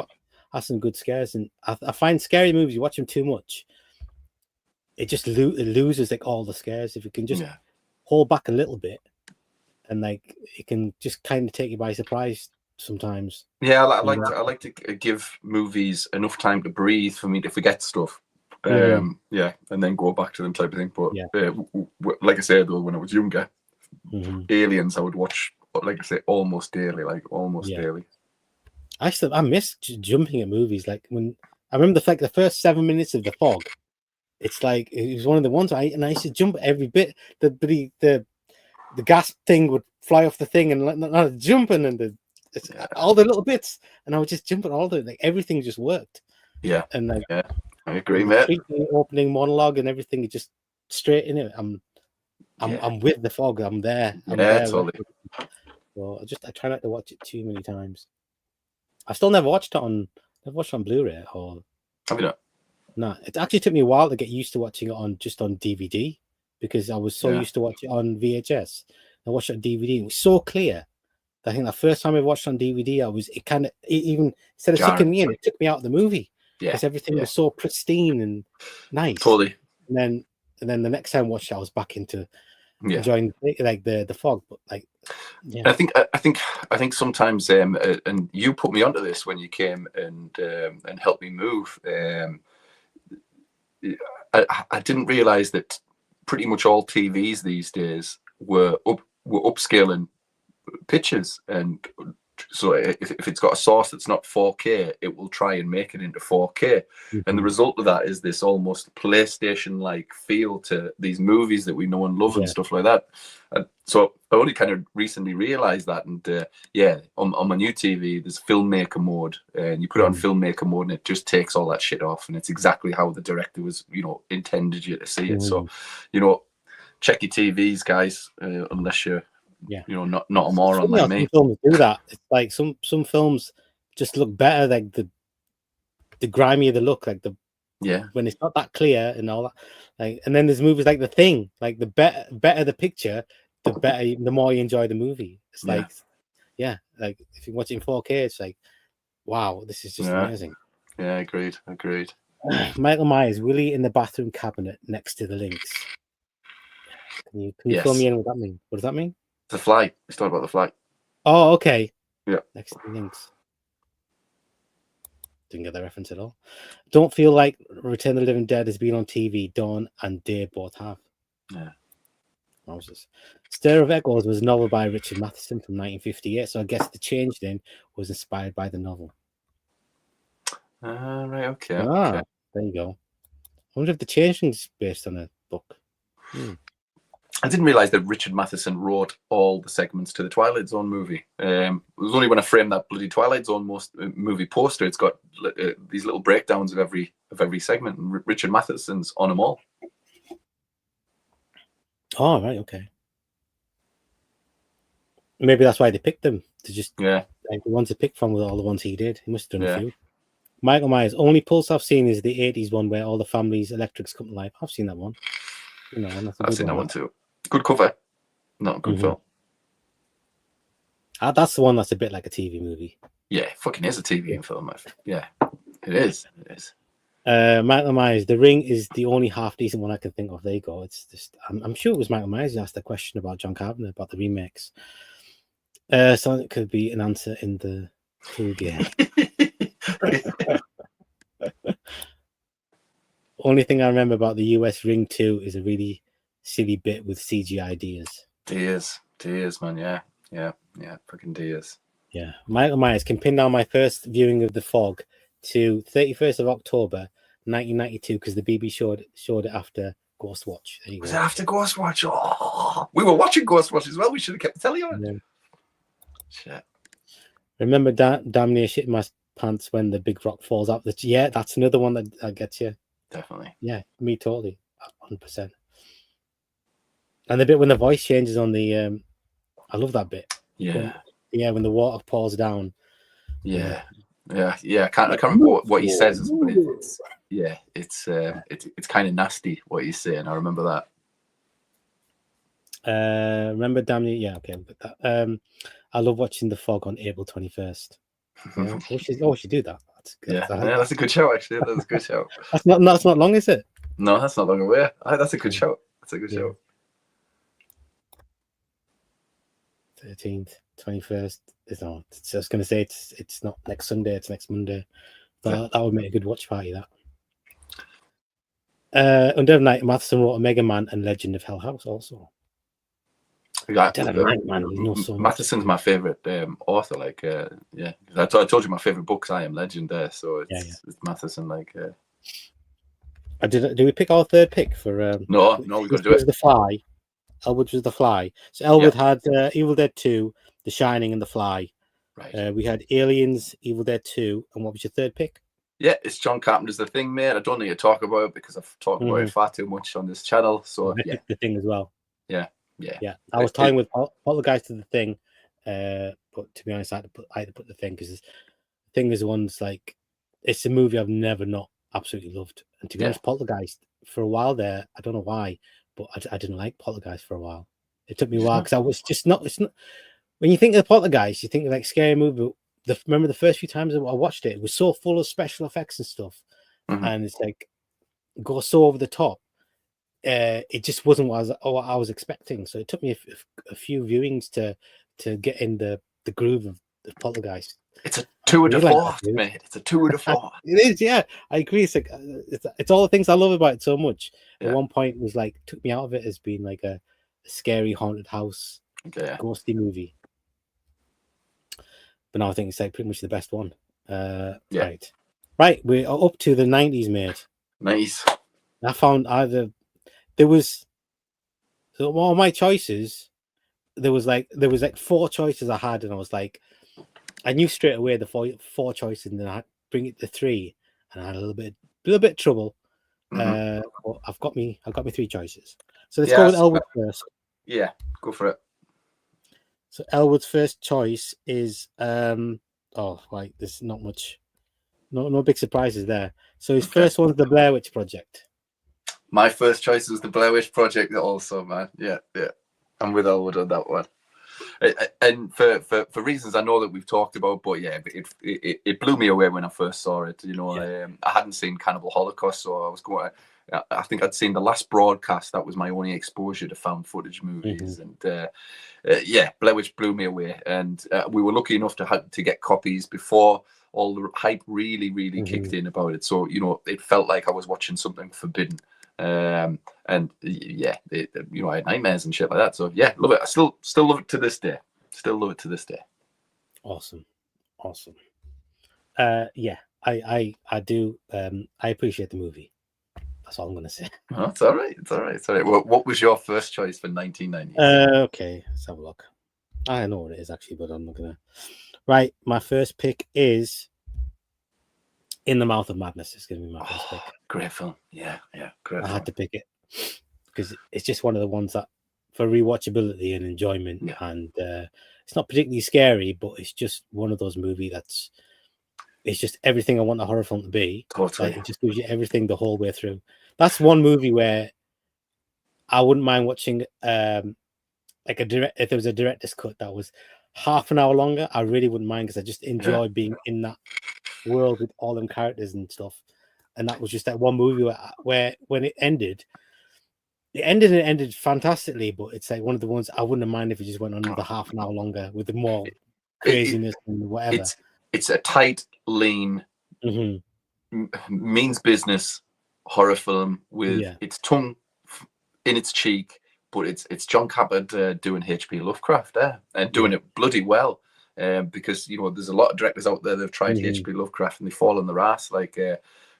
has some good scares. And I find scary movies, you watch them too much, it just loses like all the scares. If you can just hold back a little bit, and like it can just kind of take you by surprise sometimes. I like to give movies enough time to breathe for me to forget stuff. And then go back to them type of thing. But like I said though, when I was younger, Aliens I would watch, like I say, almost daily. Daily. I miss jumping at movies. Like when I remember the first 7 minutes of The Fog, it's like it was one of the ones I used to jump at every bit. The gas thing would fly off the thing and not jumping and all the little bits, and I would just jump at all the everything just worked. Yeah, and like I agree, mate. Opening monologue and everything is just straight in it. I'm with The Fog. I'm there. Totally. So I try not to watch it too many times. I still never watched it on Blu-ray or. Have you not? No, it actually took me a while to get used to watching it on DVD because I was so used to watching it on VHS. I watched it on DVD. It was so clear. I think the first time I watched it on DVD, even instead of sucking me in, it took me out of the movie. Because everything was so pristine and nice. Totally. And then the next time I watched it, I was back into enjoying like the Fog. But like, I think sometimes and you put me onto this when you came and helped me move. I didn't realize that pretty much all TVs these days were upscaling pictures, and so if it's got a source that's not 4K, it will try and make it into 4K. And the result of that is this almost PlayStation-like feel to these movies that we know and love and stuff like that. And so I only kind of recently realized that. And on my new TV, there's filmmaker mode, and you put it on filmmaker mode, and it just takes all that shit off, and it's exactly how the director was, intended you to see it. So, check your TVs, guys, unless you're not a moron like me. Some films do that. It's like some films just look better, like the grimier they look, like when it's not that clear and all that. Like, and then there's movies like The Thing, like the better the picture, the more you enjoy the movie. It's like if you watch it in 4K, it's like, wow, this is just amazing. Yeah, agreed. Michael Myers, Willie in the bathroom cabinet next to the Lynx. Can you fill me in what that mean? What does that mean? The Fly. Let's talk about The Fly. Oh, okay. Yeah. Next to the Lynx. Didn't get the reference at all. Don't feel like Return of the Living Dead has been on TV. Dawn and Day both have. Yeah. Moses. Stir of Echoes was a novel by Richard Matheson from 1958. So I guess the change then was inspired by the novel. Right. Okay. Okay. There you go. I wonder if the changing is based on a book. I didn't realize that Richard Matheson wrote all the segments to the Twilight Zone movie. It was only when I framed that bloody Twilight Zone movie poster, it's got these little breakdowns of every segment, and Richard Matheson's on them all. Oh, right, okay. Maybe that's why they picked them to just like the ones to pick from with all the ones he did. He must have done a few. Michael Myers, only Pulse I've seen is the 80s one where all the family's electrics come to life. I've seen that one. I've seen that one too. Good cover, not a good film. That's the one that's a bit like a TV movie. Yeah, fucking is a TV film. Yeah, it is. Michael Myers, The Ring is the only half decent one I can think of. There you go. It's just, I'm sure it was Michael Myers who asked a question about John Carpenter about the remakes. So it could be an answer in the clue game. Only thing I remember about the US Ring 2 is a really silly bit with CGI Diaz. Diaz, man, yeah, fucking Diaz. Yeah, Michael Myers can pin down my first viewing of The Fog to 31st of October 1992 because the BBC showed it after Ghost Watch. There you Was go. it after Ghost Watch? Oh, we were watching Ghost Watch as well. We should have kept the telly on. Yeah. Shit. Remember damn near shitting my pants when the big rock falls out. Yeah, that's another one that gets you. Definitely. Yeah, me totally, 100%. And the bit when the voice changes on the, I love that bit. Yeah. When the water pours down. Yeah. I can't remember what he says, but it's kind of nasty what he's saying. I remember that. Remember damn near, yeah, okay. But I love watching The Fog on April 21st. Yeah, we should do that. That's a good show, actually. That's a good show. That's not long, is it? No, that's not long away. That's a good show. That's a good show. 13th, 21st. I was going to say it's not next Sunday, it's next Monday. That would make a good watch party, that. Under Night, Matheson wrote a Mega Man and Legend of Hell House also. Matheson's my favorite author. Like, I told you my favorite books. I Am Legend there, so it's Matheson. Like, do we pick our third pick for? No, we got to do it. The Fly. Elwood was The Fly. So Elwood had Evil Dead 2, The Shining, and The Fly. Right. We had Aliens, Evil Dead 2, and what was your third pick? Yeah, it's John Carpenter's The Thing, mate. I don't need to talk about it because I've talked about it far too much on this channel. So The Thing as well. Yeah. I was tying with Poltergeist to The Thing, but to be honest, I had to put The Thing because The Thing is one's like, it's a movie I've never not absolutely loved. And to be honest, Poltergeist for a while there, I don't know why, but I didn't like Poltergeist for a while. It took me a while because I was just not. It's not. When you think of Poltergeist, you think of like scary movie. Remember the first few times I watched it, it was so full of special effects and stuff, and it's like go so over the top. It just wasn't what I was expecting. So it took me a few viewings to get in the groove of the Poltergeist. It's a tour de force, mate. It's a tour de force. It is, yeah. I agree. It's like it's all the things I love about it so much. At one point, it was like took me out of it as being like a scary haunted house, ghosty movie. But now I think it's like pretty much the best one. Right. We're up to the 90s, mate. Nice. I found there was all my choices. There was like 4 choices I had, and I was like, I knew straight away the four choices, and then I had to bring it to 3, and I had a little bit of trouble. But I've got me 3 choices. So let's go with Elwood first. Yeah, go for it. So Elwood's first choice is there's not much, no big surprises there. So his first one's the Blair Witch Project. My first choice was the Blair Witch Project also, man. Yeah. I'm with Elwood on that one. And for reasons I know that we've talked about, but yeah, it blew me away when I first saw it. You know, I hadn't seen Cannibal Holocaust, so I was going. I think I'd seen The Last Broadcast. That was my only exposure to found footage movies, and Blair Witch blew me away. And we were lucky enough to get copies before all the hype really kicked in about it. So you know, it felt like I was watching something forbidden. And I had nightmares and shit like that. So yeah, love it. I still love it to this day. Awesome. I do. I appreciate the movie. That's all I'm gonna say. Oh, it's all right. Well, what was your first choice for 1990? Okay, let's have a look. I know what it is actually, but I'm not gonna. Right, my first pick is In the Mouth of Madness. It's gonna be my first pick. Great film. Yeah, great. I had to pick it because it's just one of the ones that for rewatchability and enjoyment, and it's not particularly scary, but it's just one of those movies it's just everything I want a horror film to be. Totally. Like, it just gives you everything the whole way through. That's one movie where I wouldn't mind watching if there was a director's cut that was half an hour longer. I really wouldn't mind because I just enjoy being in that world with all them characters and stuff. And that was just that one movie where when it ended fantastically, but it's like one of the ones I wouldn't mind if it just went on another half an hour longer with the more craziness and whatever. It's a tight, lean, means business horror film with its tongue in its cheek, but it's John Carpenter doing H.P. Lovecraft and doing it bloody well. Because you know there's a lot of directors out there that have tried H.P. Lovecraft and they fall on their ass. Like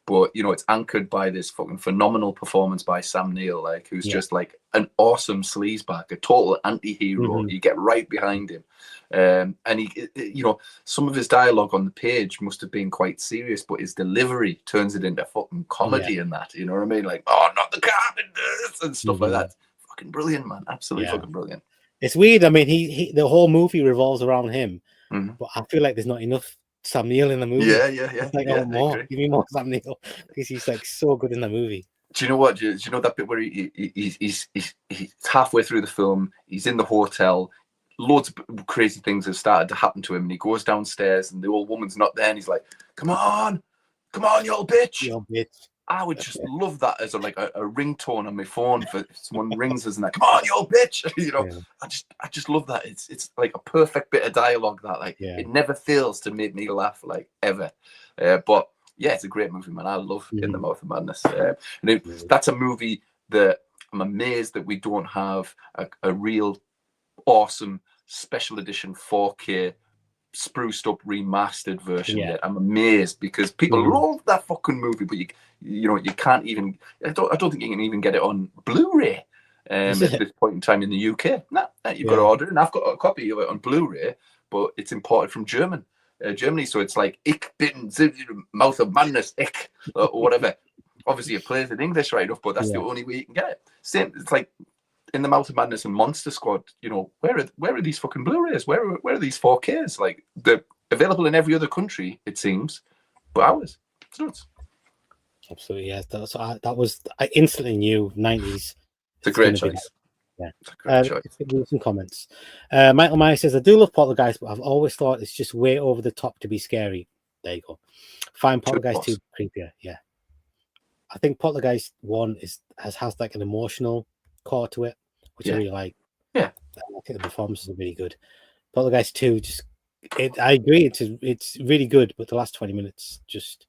but you know, it's anchored by this fucking phenomenal performance by Sam Neill, like who's just like an awesome sleazebag, a total anti-hero. You get right behind him. And he, you know, some of his dialogue on the page must have been quite serious, but his delivery turns it into fucking comedy and that, you know what I mean? Like, oh, not the carpenters and stuff like that. Fucking brilliant, man. Absolutely fucking brilliant. It's weird. I mean, he the whole movie revolves around him, but I feel like there's not enough Sam Neill in the movie. It's like, oh, more. Give me more Sam Neill, because he's like so good in the movie. Do you know what? Do you know that bit where he's halfway through the film, he's in the hotel, loads of crazy things have started to happen to him, and he goes downstairs and the old woman's not there, and he's like, come on, you old bitch. You old bitch. I would just love that as a ringtone on my phone for someone rings us and like, come on, you old bitch. You know, I just love that. It's like a perfect bit of dialogue that it never fails to make me laugh, like, ever. But yeah, it's a great movie, man. I love In the Mouth of Madness. And that's a movie that I'm amazed that we don't have a real awesome special edition 4K spruced up remastered version yet. I'm amazed, because people love that fucking movie, but you know, you can't even, I don't think you can even get it on Blu-ray at this point in time in the UK. Nah, you've got to order it, and I've got a copy of it on Blu-ray, but it's imported from Germany, so it's like Ich bin Mouth of Madness, Ich, or whatever. Obviously it plays in English right enough, but that's the only way you can get it. Same, it's like In the Mouth of Madness and Monster Squad, you know, where are these fucking Blu-rays? Where are these 4Ks? Like, they're available in every other country, it seems, but ours, it's nuts. Absolutely, yeah. I instantly knew 90s. It's a great choice. It's a great choice. Some comments. Michael Myers says, I do love Poltergeist, but I've always thought it's just way over the top to be scary. There you go. Find Poltergeist 2 creepier. Yeah. I think Poltergeist 1 has like an emotional core to it, which I really like. Yeah. I think the performances are really good. Poltergeist 2 I agree, it's really good, but the last 20 minutes just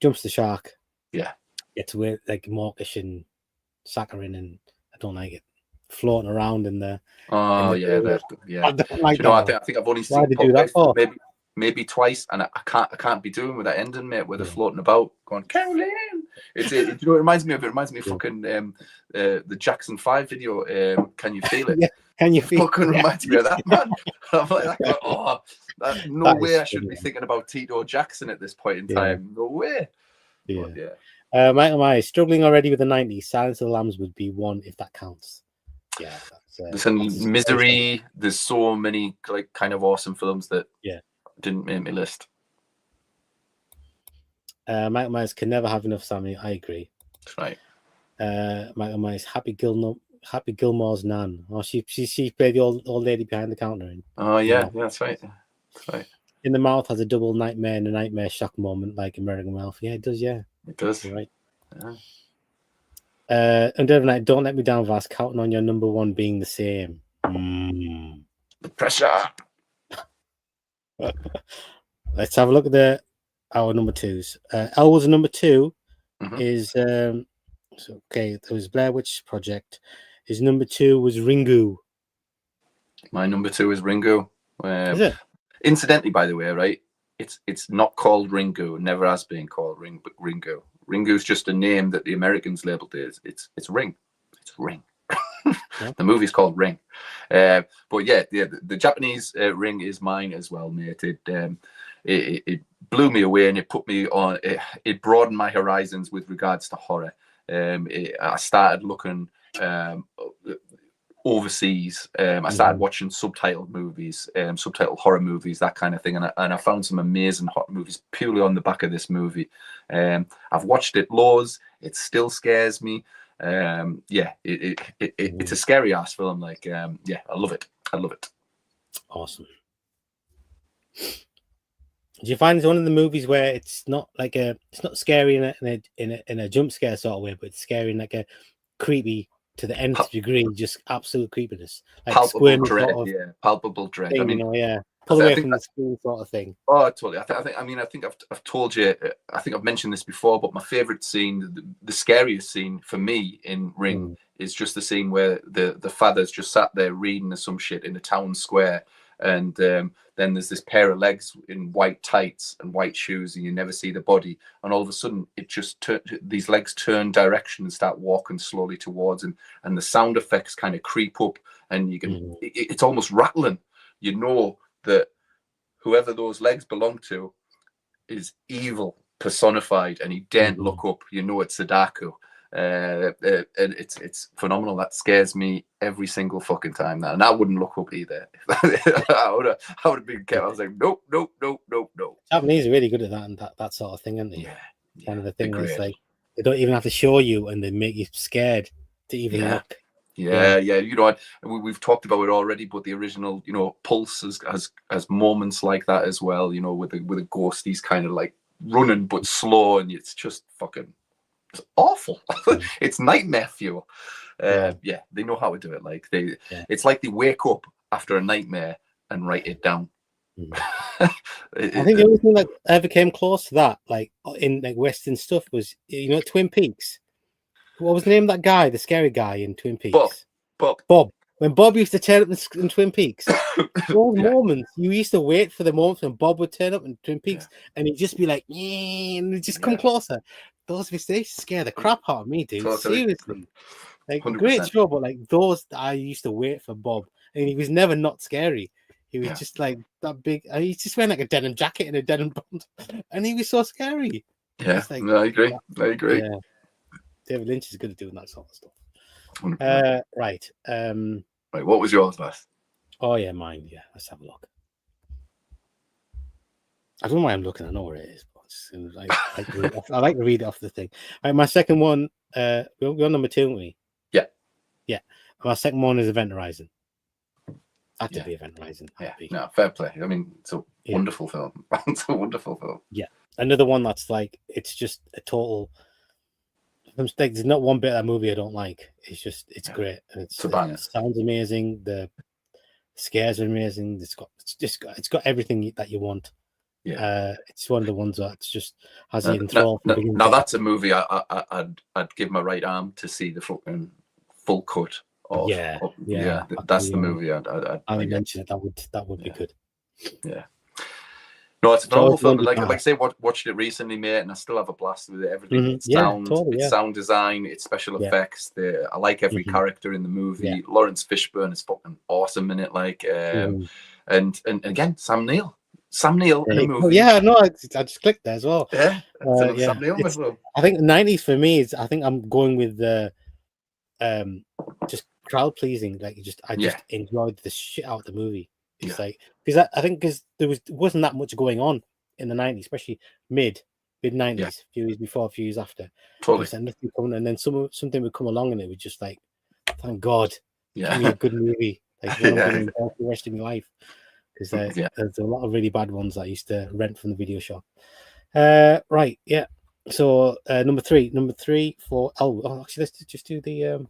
jumps the shark. Yeah. It's weird, like mawkish and saccharine, and I don't like it. Floating around in the I don't like, you know, I think I've only seen Poltergeist maybe twice, and I can't be doing with that ending, mate, where they're floating about going, Caroline. You know, it reminds me of fucking the Jackson 5 video, Can You Feel It? Can you feel it? Fucking reminds me of that, man. I'm like, no way I should be thinking about Tito Jackson at this point in time. No way. But, Michael Myers, struggling already with the 90s. Silence of the Lambs would be one, if that counts. Yeah. There's Misery. There's so many like kind of awesome films that didn't make my list. Michael Myers can never have enough Sammy. I agree. That's right. Michael Myers, Happy Gilmore's Nan. Oh, she played the old lady behind the counter. That's right. That's right. In the Mouth has a double nightmare and a nightmare shock moment like American Wealth. Yeah, it does. Yeah, it does. You're right. And Devon Knight, Don't Let Me Down, Vas, counting on your number one being the same. The pressure. Let's have a look at our number twos. Elwood's number two is there was Blair Witch Project. His number two was Ringu. My number two is Ringu. Is it? Incidentally, by the way, right? It's not called Ringu. Never has been called Ringu. Ringu's just a name that the Americans labeled it. It's Ring. It's Ring. The movie's called Ring. But the Japanese Ring is mine as well, mate. It blew me away, and it put me on. It broadened my horizons with regards to horror. I started looking overseas. I started watching subtitled movies, subtitled horror movies, that kind of thing, and I found some amazing horror movies purely on the back of this movie. I've watched it loads. It still scares me. It's a scary ass film. Like, I love it. I love it. Awesome. Do you find it's one of the movies where it's not like it's not scary in a jump scare sort of way, but it's scary in like a creepy to the nth degree, just absolute creepiness, like palpable dread, palpable dread. Thing, I mean, pull away from the screen sort of thing. Oh, totally. I think I've told you. I think I've mentioned this before, but my favorite scene, the scariest scene for me in Ring, is just the scene where the father's just sat there reading some shit in the town square, and then there's this pair of legs in white tights and white shoes, and you never see the body, and all of a sudden it just these legs turn direction and start walking slowly towards him, and the sound effects kind of creep up, and you can it's almost rattling. You know that whoever those legs belong to is evil personified, and he daren't look up. You know it's Sadako. And it's phenomenal. That scares me every single fucking time. That, and I wouldn't look up either. I would have been kept. I was like, nope. Japanese are really good at that and that sort of thing, aren't they? Yeah. Kind of the thing is like they don't even have to show you, and they make you scared to even look. Yeah. You know, we've talked about it already, but the original, you know, Pulse has moments like that as well. You know, with a ghost, he's kind of like running but slow, and it's just fucking. It's awful. It's nightmare fuel. They know how to do it. Like it's like they wake up after a nightmare and write it down. I think the only thing that ever came close to that, like in like Western stuff, was, you know, Twin Peaks. What was the name of that guy, the scary guy in Twin Peaks? Bob. When Bob used to turn up in Twin Peaks, those moments, you used to wait for the moments when Bob would turn up in Twin Peaks, and he'd just be like, and he'd just come closer. Those mistakes scare the crap out of me, dude. Totally. Seriously. Like, 100%. Great show, but like those, I used to wait for Bob, and he was never not scary. He was just like that big. He's just wearing like a denim jacket and a denim bond, and he was so scary. Yeah, like, no, I agree. Yeah. David Lynch is good at doing that sort of stuff. Right. Right. What was yours last? Oh yeah, mine. Yeah, let's have a look. I don't know why I'm looking. I know where it is, but I like to read it off the thing. All right, my second one. We're on number 2, aren't we? Yeah. My second one is Event Horizon. Had to be Event Horizon. Yeah. No, fair play. I mean, it's a wonderful film. It's a wonderful film. Yeah. Another one that's like, it's just a total. There's not one bit of that movie I don't like. It's great. And it sounds amazing. The scares are amazing. It's got everything that you want. Yeah. It's one of the ones that's just has you enthralled. Now that's a movie I'd give my right arm to see the fucking full cut of. That's the movie I mentioned it. That would be good. Yeah. No, it's a phenomenal film. Like I say, watched it recently, mate, and I still have a blast with it. Everything, it's sound design, it's special effects. I like every character in the movie. Yeah. Lawrence Fishburne is fucking awesome in it. Like, and again, Sam Neill in the movie. Oh, yeah, no, I just clicked there as well. Yeah, Sam Neill as well. I think the 90s for me is. I think I'm going with the just crowd pleasing. Like, I just enjoyed the shit out of the movie. It's like, because I think there wasn't that much going on in the 90s, especially mid 90s, a few years before, a few years after. Totally. Nothing coming, and then something would come along, and it was just like, thank God, give me a good movie. Like, I'm going to enjoy the rest of my life. Because there's a lot of really bad ones that I used to rent from the video shop. Right, yeah. So number three for actually, let's just do the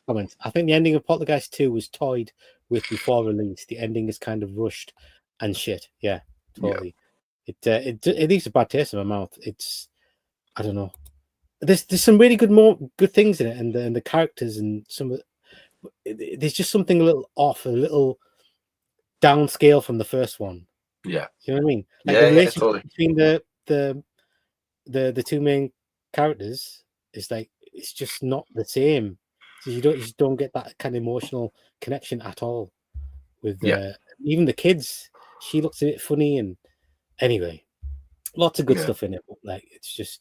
comments. I think the ending of Poltergeist 2 was toyed with before release. The ending is kind of rushed and shit. Yeah, totally. Yeah. It leaves a bad taste in my mouth. I don't know. There's some really good things in it, and the characters and there's just something a little off, a little downscale from the first one. Yeah, you know what I mean? Like the relationship between the two main characters is like, it's just not the same. So you just don't get that kind of emotional connection at all with even the kids. She looks a bit funny, and anyway, lots of good stuff in it, but like it's just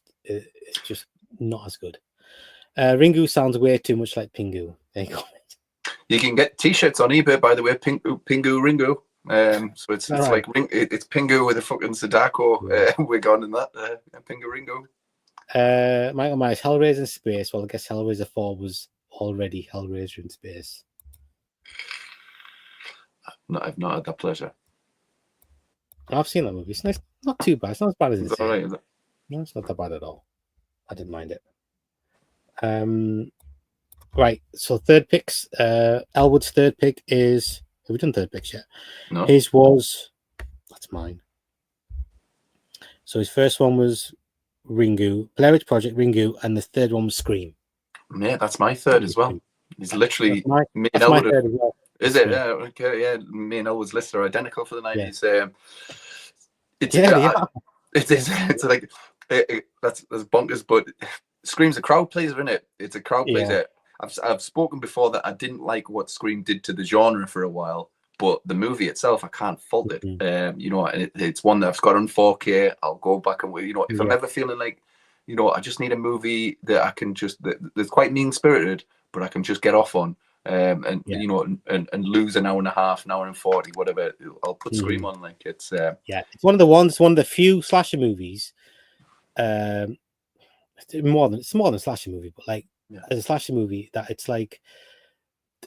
not as good. Ringu sounds way too much like Pingu. There you go. You can get t-shirts on eBay, by the way. Pingu Ringu. So it's like it's Pingu with a fucking Sadako wig on and that. Pingu Ringu. Michael Myers, Hellraiser in space. Well, I guess Hellraiser 4 was already Hellraiser in space. I've not had that pleasure. I've seen that movie. It's nice. Not too bad. It's not as bad as it's all right, is it? No, it's not that bad at all. I didn't mind it. Right. So third picks. Elwood's third pick is. Have we done third picks yet? No. His was. That's mine. So his first one was Ringu, Blair Witch Project, Ringu, and the third one was Scream. Yeah, that's my third as well. He's literally made Elwood Is it? Okay, yeah. Me and Elwood's list are identical for the 90s. It's it's like that's bonkers, but Scream's a crowd pleaser, isn't it? It's a crowd pleaser. I've spoken before that I didn't like what Scream did to the genre for a while, but the movie itself I can't fault it. You know, and it's one that I've got on 4K. I'll go back and, you know, if I'm ever feeling like, you know, I just need a movie that I can just that's quite mean spirited, but I can just get off on. You know, and lose an hour and a half, an hour and 40, whatever. I'll put Scream on. Like it's it's one of the few slasher movies. It's more than a slasher movie, but like as a slasher movie, that it's like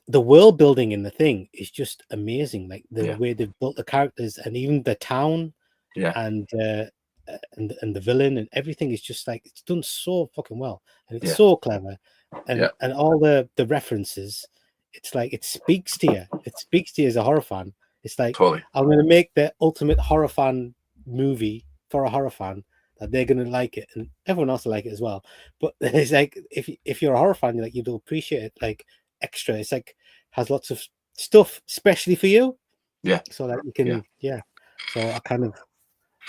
the world building in the thing is just amazing. Like the way they've built the characters and even the town, and the villain and everything is just like it's done so fucking well, and it's so clever, and all the references. It's like it speaks to you. It speaks to you as a horror fan. It's like I'm going to make the ultimate horror fan movie for a horror fan that they're going to like it, and everyone else will like it as well. But it's like if you're a horror fan, like you'll appreciate it like extra. It's like has lots of stuff especially for you. So that you can So I kind of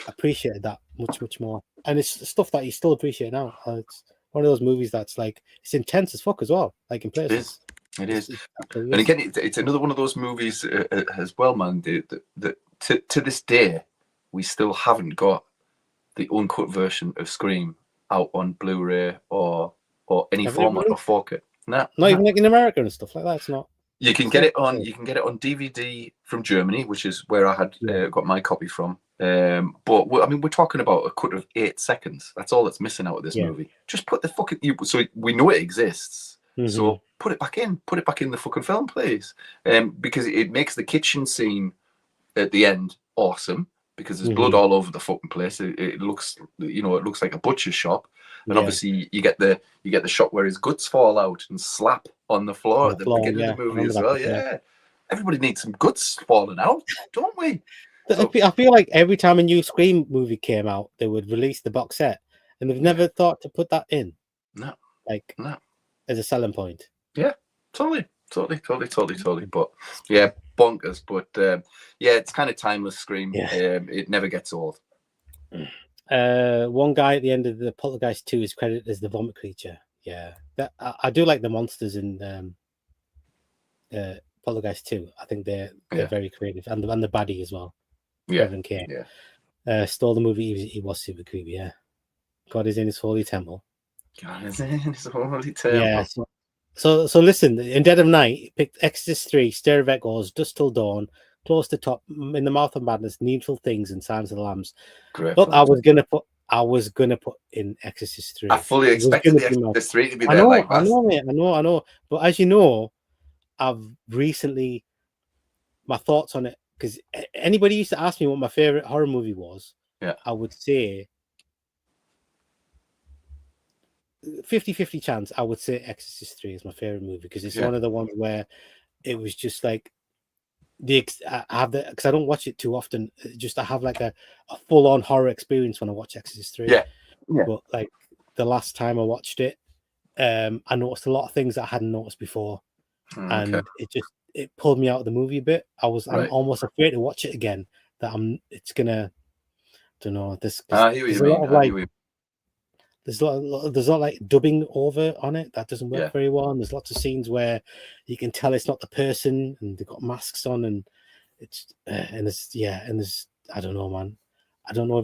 appreciated that much more, and it's stuff that you still appreciate now. It's one of those movies that's like it's intense as fuck as well. Like in places. It is. And again, it's another one of those movies as well, man. That to this day, we still haven't got the uncut version of Scream out on Blu-ray or any format or 4K. Not even like in America and stuff like that. It's not. You can get it on. You can get it on DVD from Germany, which is where I had got my copy from. But I mean, we're talking about a cut of 8 seconds. That's all that's missing out of this movie. Just put the fucking so we know it exists. So put it back in the fucking film, please. Because it makes the kitchen scene at the end awesome because there's blood all over the fucking place. It looks, you know, it looks like a butcher's shop. And obviously you get the shot where his guts fall out and slap on the floor at the beginning of the movie as well. Everybody needs some guts falling out, don't we? So, I feel like every time a new Scream movie came out, they would release the box set, and they've never thought to put that in. No. As a selling point. Yeah, totally. But yeah, bonkers. But it's kind of timeless Scream. It never gets old. One guy at the end of the Poltergeist 2 is credited as the vomit creature. Yeah, I do like the monsters in Poltergeist 2. I think they're very creative, and the baddie as well. Stole the movie. He was super creepy. Yeah, God is in his holy temple. Yeah. So listen, in Dead of Night, picked Exorcist 3, Stare of Echoes, Dust Till Dawn, Close to Top, In the Mouth of Madness, Needful Things, and Silence of the Lambs. Great. Look, I was gonna put in Exorcist 3. I fully expected the Exorcist 3 to be there. I know. But as you know, I've recently my thoughts on it, because anybody used to ask me what my favorite horror movie was. I would say 50-50 chance I would say Exorcist 3 is my favorite movie, because it's one of the ones where it was just like I have because I don't watch it too often. Just I have like a full-on horror experience when I watch Exorcist 3. But like the last time I watched it, I noticed a lot of things that I hadn't noticed before, and it pulled me out of the movie a bit. I'm almost afraid to watch it again. It's gonna, I don't know. There's a lot like dubbing over on it that doesn't work very well, and there's lots of scenes where you can tell it's not the person, and they've got masks on, and it's there's I don't know, man. I don't know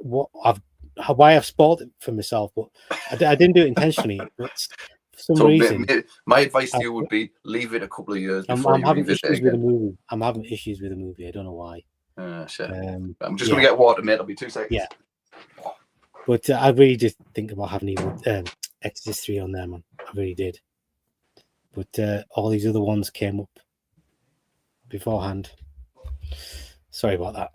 why I've spoiled it for myself, but I didn't do it intentionally. But for some reason, my advice to you would be leave it a couple of years before I'm having issues with the movie. I'm having issues with the movie. I don't know why. Shit. I'm just gonna get water, mate. I'll be 2 seconds. Yeah. But I really did think about having Exorcist 3 on there, man. I really did. But all these other ones came up beforehand. Sorry about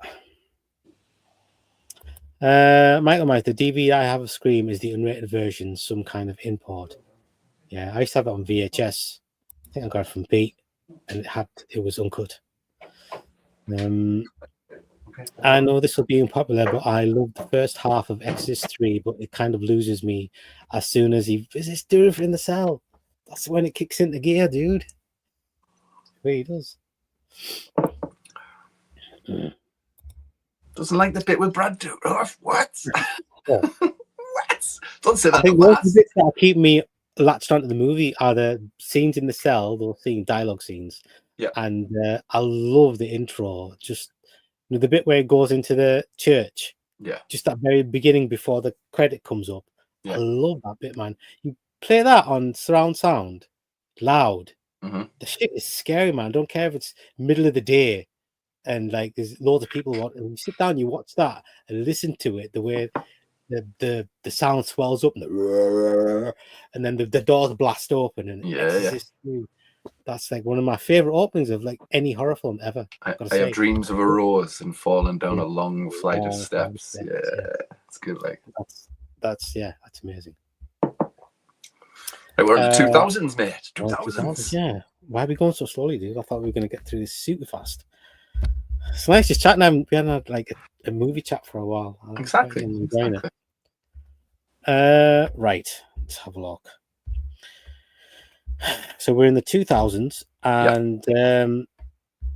that. Michael Myers, the DVD I have of Scream is the unrated version, some kind of import. Yeah, I used to have it on VHS. I think I got it from Pete, and it was uncut. I know this will be unpopular, but I love the first half of Exorcist 3, but it kind of loses me as soon as he visits Dorothy in the cell. That's when it kicks into gear, dude. He does. Doesn't like the bit with Brad Dourif. What? Oh. What? Don't say that. I think those are the bits that keep me latched onto the movie are the scenes in the cell, those dialogue scenes. Yeah. And I love the intro. Just the bit where it goes into the church. Yeah. Just that very beginning before the credit comes up. Yeah. I love that bit, man. You play that on surround sound, loud. Mm-hmm. The shit is scary, man. I don't care if it's middle of the day and like there's loads of people watching. You sit down, you watch that and listen to it. The way the sound swells up and then the doors blast open and that's like one of my favorite openings of like any horror film ever. I have dreams of a rose and falling down a long flight of steps. Yeah, it's good. Like that's amazing. Right, we're in the 2000s, mate. 2000s. Yeah. Why are we going so slowly, dude? I thought we were going to get through this super fast. It's nice just chatting. We haven't had like a movie chat for a while. Exactly. Right. Let's have a look. So we're in the 2000s, and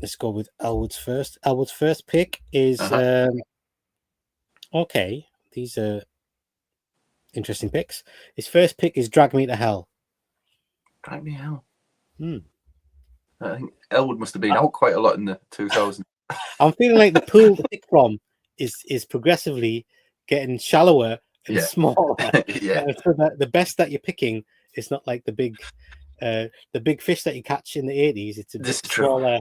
let's go with Elwood's first. Elwood's first pick is okay. These are interesting picks. His first pick is Drag Me to Hell. Drag Me to Hell. I think Elwood must have been out quite a lot in the 2000s. I'm feeling like the pool to pick from is progressively getting shallower and smaller. So that the best that you're picking is not like the big fish that you catch in the 80s. It's a bit smaller.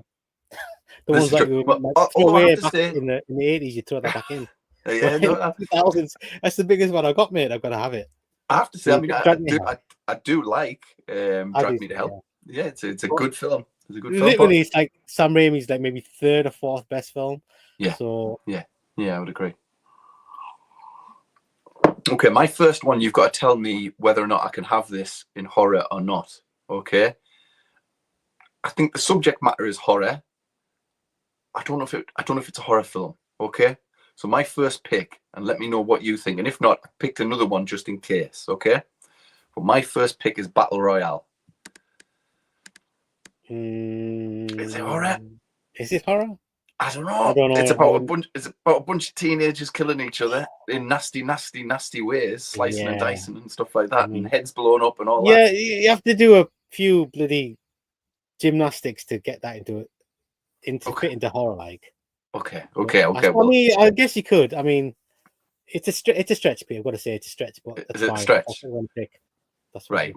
The ones that you throw away back in the 80s, you throw that back in. Yeah, no, 2000s. That's the biggest one I got, mate. I've got to have it. I have to say, I mean, I do like Drag Me to Hell. Yeah, it's a good film. It's a good film. Literally, it's like Sam Raimi's like maybe third or fourth best film. Yeah. So yeah, I would agree. Okay, my first one. You've got to tell me whether or not I can have this in horror or not. Okay. I think the subject matter is horror. I don't know if it's a horror film. Okay. So my first pick, and let me know what you think. And if not, I picked another one just in case. Okay. But my first pick is Battle Royale. Is it horror? Is it horror? I don't know. It's about a bunch of teenagers killing each other in nasty ways, slicing and dicing and stuff like that, and heads blown up and all that. Yeah, you have to do a few bloody gymnastics to get that fit into horror, like. Okay. I mean, I guess you could. I mean, it's a stretch, Pete. I've got to say it's a stretch, but that's is it fine. a stretch? That's what I'm gonna pick. That's right.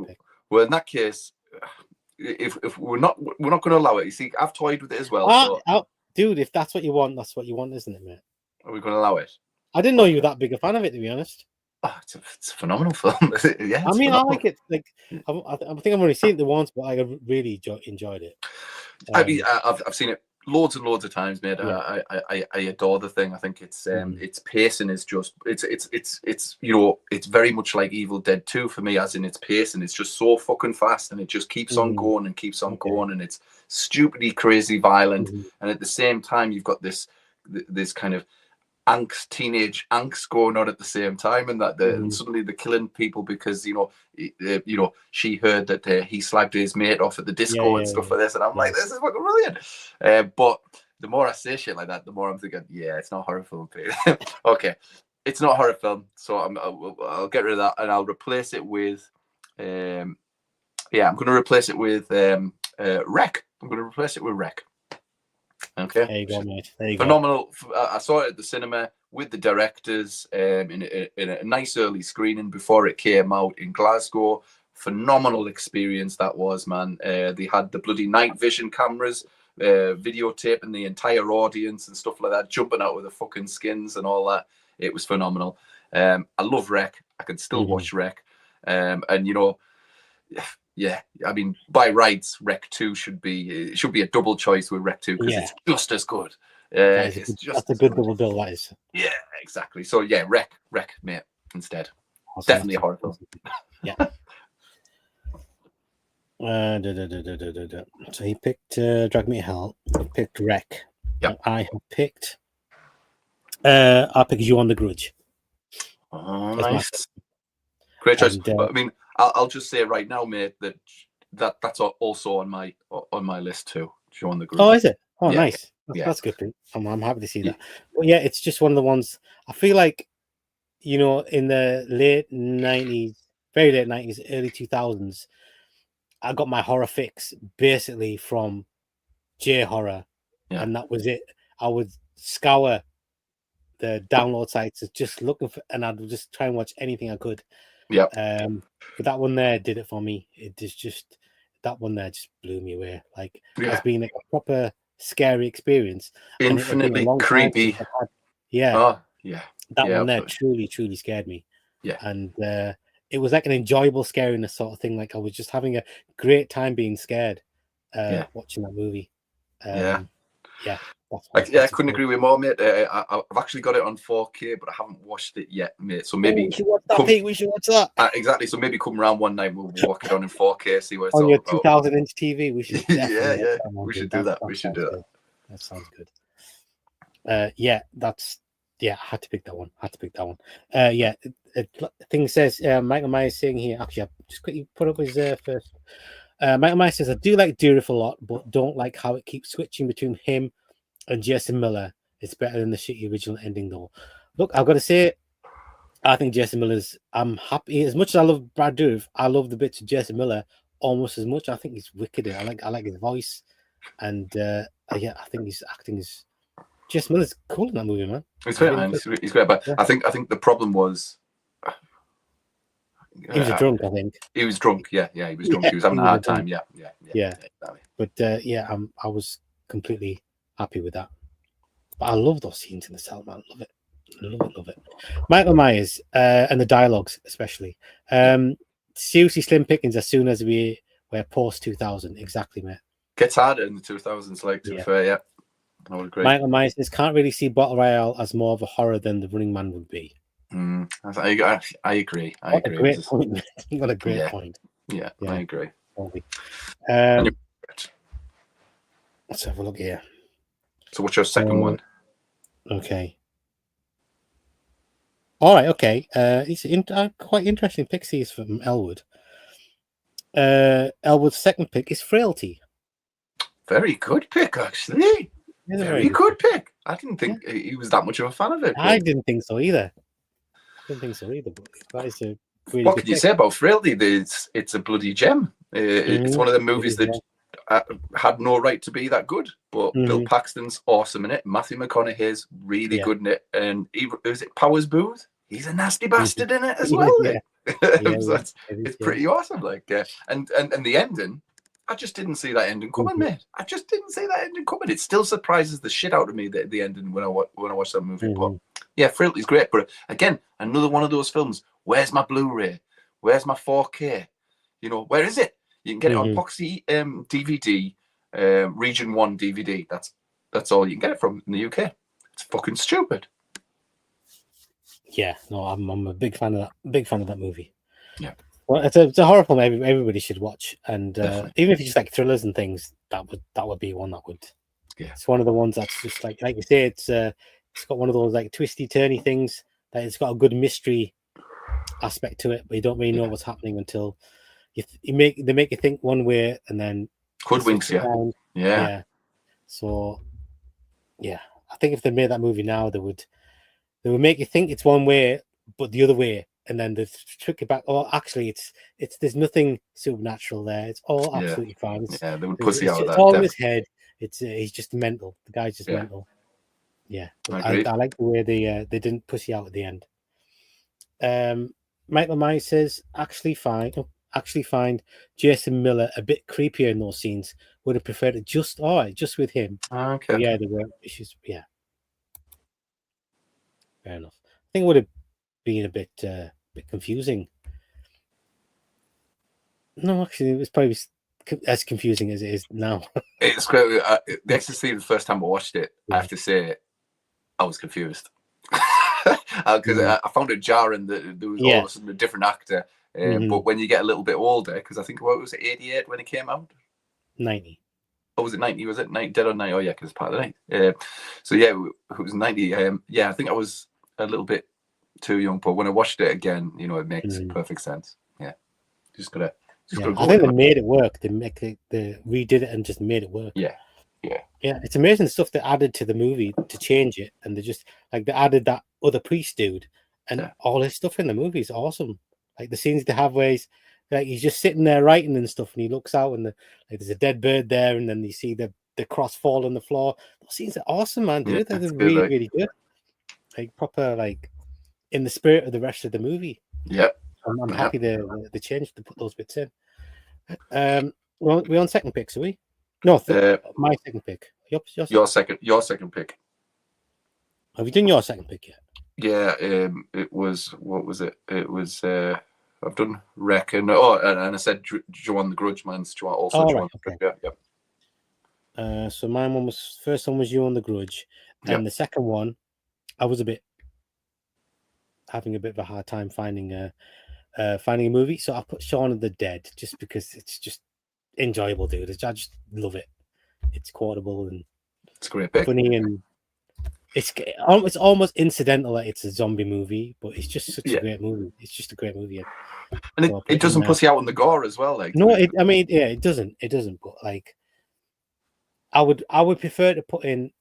Well, in that case, if we're not going to allow it. You see, I've toyed with it as well. Dude, if that's what you want, that's what you want, isn't it, mate? Are we going to allow it? I didn't know you were that big a fan of it, to be honst. Oh, it's a phenomenal film. Yeah, I mean, phenomenal. I like it. Like, I think I've only seen it once, but I really enjoyed it. I mean, I've seen it loads and loads of times, mate. Yeah. I adore the thing. I think its pacing is just it's it's very much like Evil Dead 2 for me, as in its pacing. It's just so fucking fast, and it just keeps on going and keeps on going, and it's stupidly crazy violent. And at the same time, you've got this kind of teenage angst going on at the same time, and that and suddenly they're killing people because she heard that he slagged his mate off at the disco and stuff like this, and I'm like, this is fucking brilliant. But the more I say shit like that, the more I'm thinking, it's not a horror film. Okay, it's not a horror film, so I'll get rid of that and I'll replace it with I'm going to replace it with Wreck. I'm going to replace it with Wreck. Okay. There you go, mate. There you Phenomenal. I saw it at the cinema with the directors in a nice early screening before it came out in Glasgow. Phenomenal experience that was, man. They had the bloody night vision cameras videotaping the entire audience and stuff like that, jumping out with the fucking skins and all that. It was phenomenal. I love Wreck. I can still watch Wreck. And yeah, I mean, by rights, Wreck 2 should be a double choice with Wreck 2 because it's just as good. That's a good double bill, that is. Yeah, exactly. So yeah, Wreck, mate, instead. Awesome. Definitely a horror film. Yeah. So he picked Drag Me to Hell. He picked Wreck. Yep. I have picked. I picked You on the Grudge. Oh, nice. Great choice. I mean, I'll just say right now, mate, that's also on my list too. showing the group. Oh, is it? Oh, Yeah. nice. That's good. I'm happy to see that. But yeah, it's just one of the ones. I feel like, you know, in the late 90s, very late 90s, early 2000s, I got my horror fix basically from J horror, and that was it. I would scour the download sites just looking for, and I'd just try and watch anything I could. Yeah. But that one there did it for me. It just that one there just blew me away. Like as being like a proper scary experience. Infinitely creepy. Yeah. Oh, yeah. That one there truly scared me. Yeah. And it was like an enjoyable scariness sort of thing. Like I was just having a great time being scared watching that movie. Yeah. I couldn't agree with more, mate. I've actually got it on 4K, but I haven't watched it yet, mate. So maybe we should watch that, Pete. We should watch that. Exactly. So maybe come around one night, we'll walk it on in 4K, see what it's on all your about. 2000-inch TV. We should. Yeah. We should do that. We should do that. That sounds good. I had to pick that one. Thing says Michael Myers saying here. Actually, I'll just quickly put up his first. Michael Myers says, I do like Dourif a lot, but don't like how it keeps switching between him and Jason Miller. It's better than the shitty original ending, though. Look, I've got to say, I think Jason Miller's. I'm happy as much as I love Brad Dourif. I love the bits of Jason Miller almost as much. I think he's wicked. I like his voice, and I think his acting is. Jason Miller's cool in that movie, man. He's great, man. He's great, but I think the problem was. He was drunk, I think. He was drunk. Yeah, he was drunk. He was having a hard time. Yeah. Exactly. But I was completely happy with that. But I love those scenes in the cell, man. Love it. Michael Myers and the dialogues, especially. Seriously, slim pickings as soon as we're post 2000. Exactly, mate. Gets harder in the 2000s, like to be fair. Yeah, I would agree. Michael Myers says can't really see Battle Royale as more of a horror than The Running Man would be. I agree. What a great point. What a great point. Yeah, I agree. Let's have a look here. So what's your second one? Okay. All right, okay. It's quite interesting picks from Elwood. Elwood's second pick is Frailty. Very good pick, actually. Very good pick. I didn't think he was that much of a fan of it. I didn't think so either. But that is a really what could you say about Frailty? It's a bloody gem. It's one of the movies that had no right to be that good, but Bill Paxton's awesome in it. Matthew McConaughey's really good in it, and is it Powers Booth? He's a nasty bastard in it as well. It's pretty awesome. Like, and the ending, I just didn't see that ending coming, mate. I just didn't see that ending coming. It still surprises the shit out of me the ending when I watch that movie. But yeah, Frailty's great. But again, another one of those films. Where's my Blu-ray? Where's my 4K? You know, where is it? You can get it on Poxy DVD, Region 1 DVD. That's all you can get it from in the UK. It's fucking stupid. Yeah, no, I'm a big fan of that. Big fan of that movie. Yeah. Well, it's a horror film everybody should watch, and even if you just like thrillers and things, that would be one that would. Yeah. It's one of the ones that's just like you say, it's got one of those like twisty turny things that it's got a good mystery aspect to it, but you don't really know what's happening until they make you think one way and then hoodwinks you. Yeah. So yeah, I think if they made that movie now, they would make you think it's one way, but the other way, and then they trick it back. Oh, actually, it's there's nothing supernatural there. It's all absolutely fine. They would pussy out of that. It's all in his head. He's just mental. The guy's just mental. Yeah, I like the way they didn't pussy out at the end. Michael Myers says actually find Jason Miller a bit creepier in those scenes. Would have preferred it just with him. Okay. But yeah, there were issues. Yeah. Fair enough. I think it would have been a bit confusing. No, actually, it was probably as confusing as it is now. It's great. The Exorcist, the first time I watched it, I have to say, I was confused because I found it jarring that there was all of a sudden a different actor. But when you get a little bit older, because I think what was it, 88 when it came out? 90. Oh, was it 90? Was it 90? Dead on 90? Oh, yeah, because it's part of the night. So, yeah, it was 90. I think I was a little bit too young, but when I watched it again, you know, it makes perfect sense. Yeah. Just gotta I think they made it work. They redid it and just made it work. Yeah. Yeah, it's amazing the stuff they added to the movie to change it, and they just like they added that other priest dude, and all his stuff in the movie is awesome. Like the scenes they have where he's just sitting there writing and stuff, and he looks out and like there's a dead bird there, and then you see the cross fall on the floor. Those scenes are awesome, man, dude. They're really, really good. Like proper, like in the spirit of the rest of the movie. Yeah, I'm happy they changed to put those bits in. Well, we're on second picks, are we? No, my second pick. Your second pick. Have you done your second pick yet? Yeah, it was, what was it? It was I've done Wreck and I said Joanne the Grudge. Mine's also Joanne the Grudge. Yeah. So mine first one was You on the Grudge, and the second one, I was having a bit of a hard time finding a movie, so I put Shaun of the Dead just because it's just enjoyable, dude. I just love it. It's quotable and it's a great pick. Funny, and it's almost incidental that it's a zombie movie, but it's just such a great movie. It's just a great movie, and it doesn't pussy out on the gore as well. Like no, it doesn't. But like, I would prefer to put in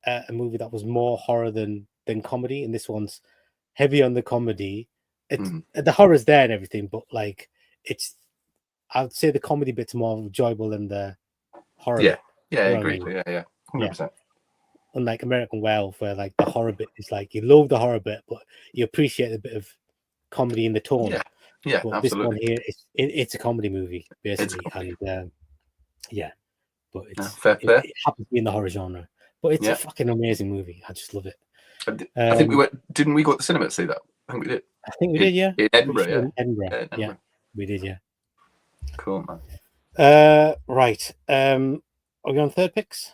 a movie that was more horror than comedy, and this one's heavy on the comedy. It's the horror's there and everything, but like I'd say the comedy bit's more enjoyable than the horror. Yeah, I agree. Yeah, 100%. Unlike American Werewolf, where like the horror bit is like you love the horror bit, but you appreciate a bit of comedy in the tone. Yeah, but absolutely. This one here, it's a comedy movie basically, and but it happens to be in the horror genre. But it's a fucking amazing movie. I just love it. I think didn't we go to the cinema to see that? I think we did. I think we did, yeah. In Edinburgh, In Edinburgh. Yeah, we did, yeah. Cool, man. Right. Are we on third picks?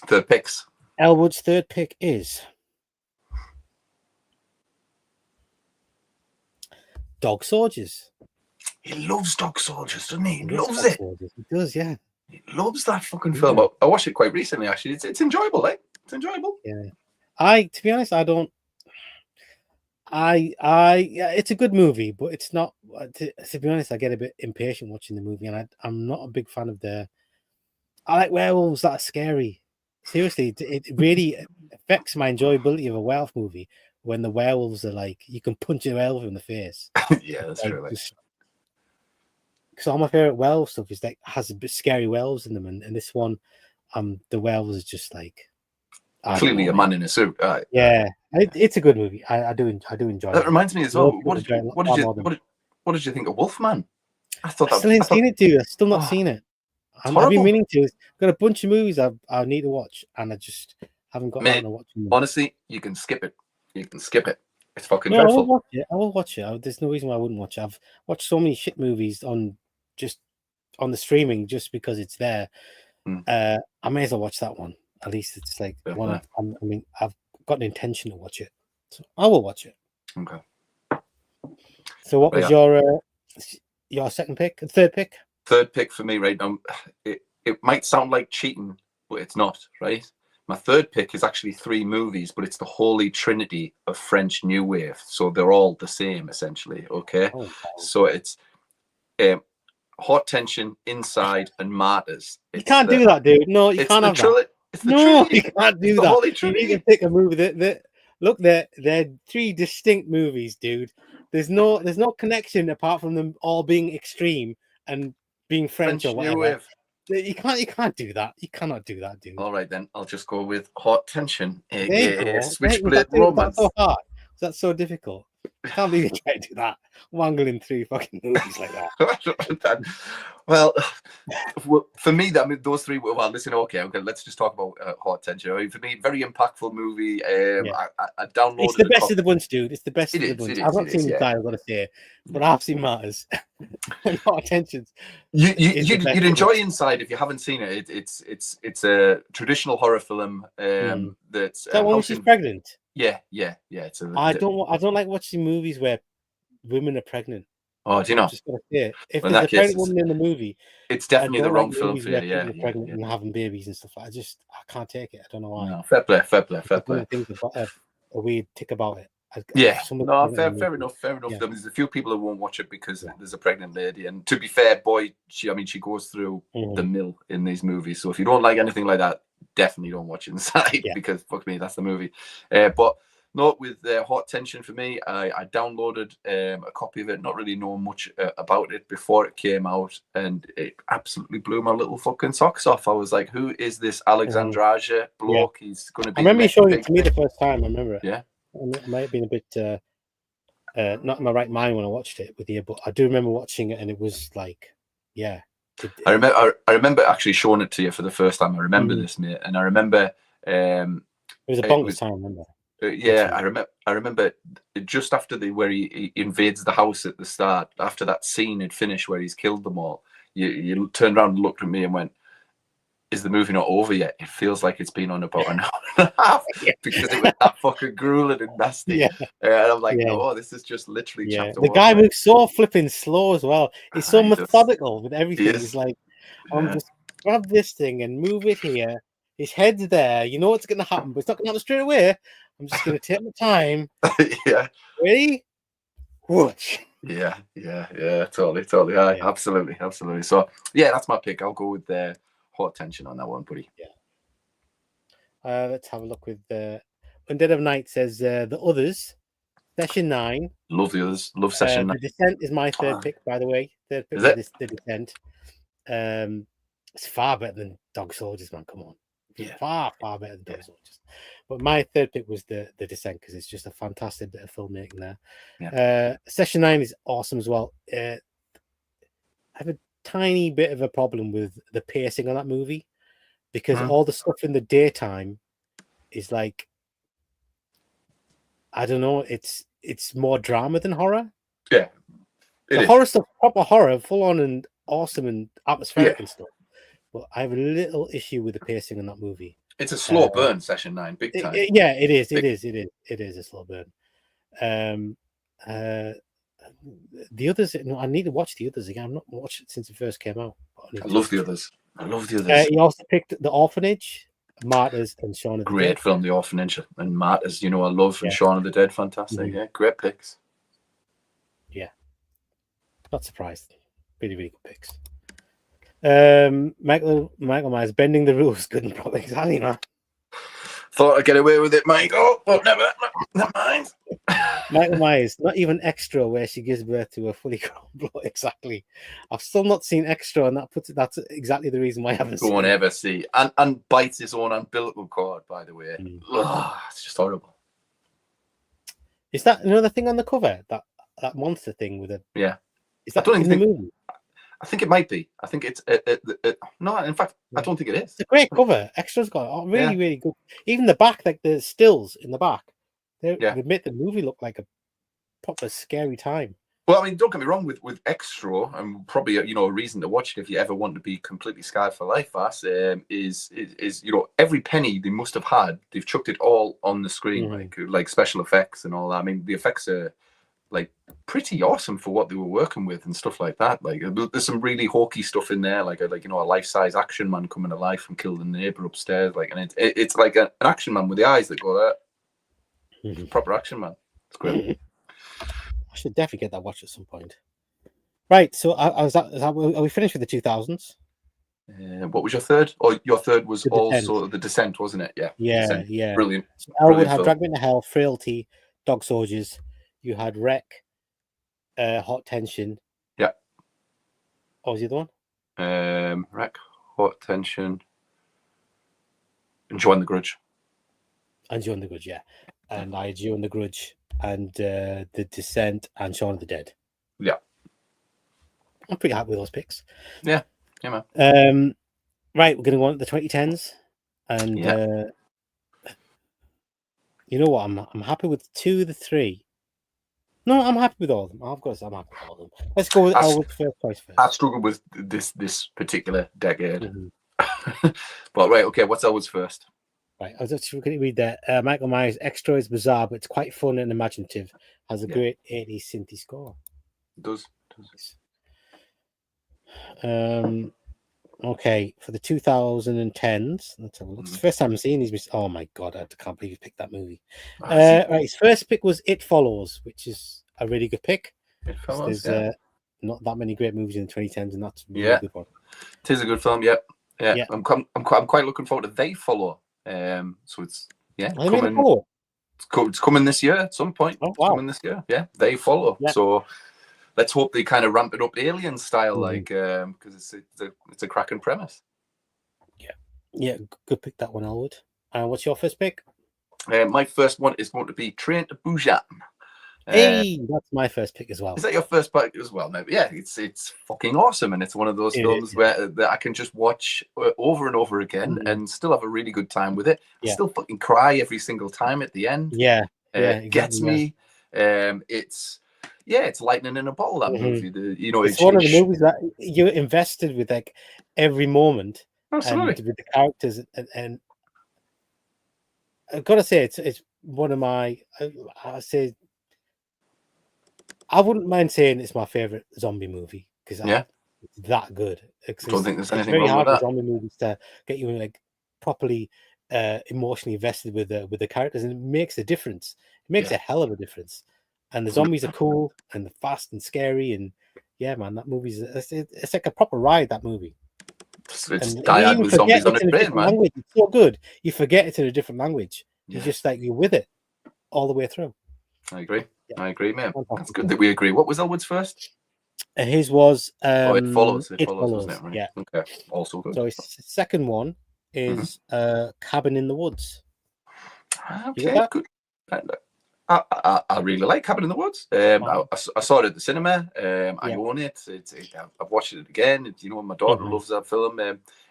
Third picks. Elwood's third pick is Dog Soldiers. He loves Dog Soldiers, doesn't he? He loves it. He does, yeah. He loves that fucking film. I watched it quite recently, actually. It's enjoyable, like it's enjoyable. Yeah. To be honest, I don't. It's a good movie, but it's not. To be honest, I get a bit impatient watching the movie, and I'm not a big fan of I like werewolves that are scary. Seriously, it really affects my enjoyability of a werewolf movie when the werewolves are like you can punch a werewolf in the face. Yeah, that's true. Because all my favorite werewolf stuff is like has a bit scary werewolves in them, and this one, the werewolves is just like clearly a man in a suit. It's a good movie. I do enjoy it. That reminds me as well. What did you think of Wolfman? I thought I still ain't seen it, dude. I've still not seen it. I've been meaning to. I've got a bunch of movies I need to watch, and I just haven't got around to watching them. Honestly, you can skip it. It's fucking dreadful. I will watch it. There's no reason why I wouldn't watch it. I've watched so many shit movies on the streaming just because it's there. I may as well watch that one. At least it's like one. I've got an intention to watch it, so I will watch it. Okay. So, what was your second pick? Third pick? Third pick for me, right now. It might sound like cheating, but it's not, right? My third pick is actually 3 movies, but it's the holy trinity of French New Wave. So they're all the same, essentially. Okay. Oh, wow. So it's Hot Tension, Inside, and Martyrs. You can't do that, dude. No, you can't have that. No, you can't do that. You need to pick a movie look, they're 3 distinct movies, dude. There's no connection apart from them all being extreme and being French or whatever. New Wave. You can't do that. You cannot do that, dude. All right, then I'll just go with Hot Tension. Switchblade romance. So hard? Was that so difficult? I can't believe you tried to do that. Wangling 3 fucking movies like that. Well, for me, those 3. Well, listen, okay. Let's just talk about Hot Tension. I mean, for me, very impactful movie. I downloaded. It's the best of the bunch, dude. It's the best of the bunch. I've not seen Inside, I've got to say, but I've seen Martyrs. Hot Tensions. You'd enjoy Inside if you haven't seen it. It's a traditional horror film. That's that one where she's pregnant. Yeah. I don't like watching movies where women are pregnant. Oh, do you know? Just gotta say, if there's a pregnant woman in the movie, it's definitely the wrong film for you. Yeah, pregnant and having babies and stuff. I can't take it. I don't know why. No, fair play. Things a weird tick about it. Fair enough. Yeah. There's a few people who won't watch it because there's a pregnant lady, and to be fair, boy, she goes through the mill in these movies. So if you don't like anything like that, definitely don't watch Inside because fuck me, that's the movie. But no, with Hot Tension for me, I downloaded a copy of it, not really knowing much about it before it came out, and it absolutely blew my little fucking socks off. I was like, who is this Alexandre Aja bloke? He's going to be. I remember you showing it to me the first time. I remember it. Yeah. I might have been a bit not in my right mind when I watched it with you, but I do remember watching it, and it was like, yeah. I remember actually showing it to you for the first time. I remember this, mate, and I remember it was a bonkers time. I remember. I remember just after where he invades the house at the start. After that scene had finished, where he's killed them all, you turned around and looked at me and went, "Is the movie not over yet? It feels like it's been on about an hour and a half because it was that fucking grueling and nasty." And I'm like, "Oh, this is just literally chapter one." The guy moves so flipping slow as well. He's so methodical with everything. He's like, "I'm just grab this thing and move it here." His head's there. You know what's going to happen, but it's not going to happen straight away. I'm just going to take my time. Ready? Whoosh. Yeah, totally. Absolutely. So, that's my pick. I'll go with Hot Tension on that one, buddy. Yeah. Let's have a look with When Dead of Night says The Others, Session 9. Love The Others. Love Session 9. The Descent is my third pick, by the way. Third pick is The Descent. It's far better than Dog Soldiers, man. Come on. Yeah. Far better than Dog Soldiers. But my third pick was the Descent because it's just a fantastic bit of filmmaking there. Yeah. Session 9 is awesome as well. I have a tiny bit of a problem with the pacing on that movie because all the stuff in the daytime is like, I don't know, it's more drama than horror. Yeah. The horror stuff, proper horror, full on and awesome and atmospheric and stuff. But I have a little issue with the pacing in that movie. It's a slow burn, Session 9, big time. It is. It is a slow burn. The Others, I need to watch The Others again. I've not watched it since it first came out. I love The Others. He also picked The Orphanage, Martyrs, and Shaun of the Dead. Great film, The Orphanage and Martyrs. You know, I love and Shaun of the Dead. Fantastic. Yeah, great picks. Yeah, not surprised. Really, really good picks. Michael Myers, Bending the Rules, good and proper. Exactly, man. Thought I'd get away with it, Michael, but never mind. Michael Myers, not even Extra, where she gives birth to a fully grown boy. Exactly. I've still not seen Extra, and that's exactly the reason why I haven't seen it. Don't ever see. And bites his own umbilical cord, by the way. Ugh, it's just horrible. Is that another thing on the cover? That monster thing with a Is that in the movie? I think it might be. I think it's no. In fact, I don't think it is. It's a great cover. Extra's got really, really good. Even the back, like the stills in the back, they make the movie look like a proper scary time. Well, I mean, don't get me wrong. With Extra, and probably a reason to watch it if you ever want to be completely scarred for life. Is every penny they must have had, they've chucked it all on the screen, like special effects and all that. I mean, the effects are like pretty awesome for what they were working with and stuff like that. Like there's some really hokey stuff in there, like a life-size action man coming to life and killing the neighbor upstairs. Like, and it's like an action man with the eyes that go there. Proper action man. It's great. I should definitely get that watch at some point. Right. So are we finished with the 2000s? What was your third? Oh, your third was also The Descent, wasn't it? Yeah. Descent. Yeah. Brilliant. I would have Drag Me to Hell, Frailty, Dog Soldiers. You had Wreck, Hot Tension. Yeah. What was the other one? Wreck, Hot Tension, and Join the Grudge. And Join the Grudge, yeah. And I had Join the Grudge and The Descent and Shaun of the Dead. Yeah. I'm pretty happy with those picks. Yeah, man. Right, we're going to go on to the 2010s. And you know what? I'm happy with 2 of the 3. No, I'm happy with all of them. Of course, I'm happy with all of them. Let's go with our first choice first. I struggled with this particular decade. But right, okay, what's ours first? Right, I was actually going to read that. Michael Myers' Extra is bizarre, but it's quite fun and imaginative. Has a great 80s synthy score. It does. Okay, for the 2010s, let's have a look. It's the first time I'm seeing these. Oh my god, I can't believe you picked that movie. Right, his first pick was It Follows, which is a really good pick. It Follows. There's not that many great movies in the 2010s, and that's a really good one. It is a good film, yeah. Yeah. I'm quite looking forward to They Follow. So it's it's coming this year at some point. Oh, wow. It's coming this year. Yeah, They Follow. Yeah. So let's hope they kind of ramp it up Alien style, like because it's a cracking premise. Yeah, good pick that one, Elwood. What's your first pick? My first one is going to be Train to Busan. Hey, that's my first pick as well. Is that your first pick as well? Maybe. Yeah, it's fucking awesome, and it's one of those films where that I can just watch over and over again and still have a really good time with it. I still fucking cry every single time at the end. Exactly, gets me. It's lightning in a bottle. That movie, it's one of the movies that you're invested with, like every moment. Absolutely. And with the characters, and I've got to say, it's one of my. I wouldn't mind saying it's my favorite zombie movie because it's that good. I don't think there's anything very wrong hard with that. Zombie movies to get you like properly emotionally invested with the characters, and it makes a difference. It makes a hell of a difference. And the zombies are cool and fast and scary, and yeah, man, that movie's it's like a proper ride. That movie. It's died with zombies on a train, man. Language. It's so good. You forget it's in a different language. You just like you're with it all the way through. I agree. I agree, man. That's good that we agree. What was Elwood's first? His was It follows. It follows, wasn't it? Right? Yeah. Okay. Also good. So his second one is Cabin in the Woods. Okay, good. I really like Cabin in the Woods. I saw it at the cinema. I own it. I've watched it again. My daughter loves that film.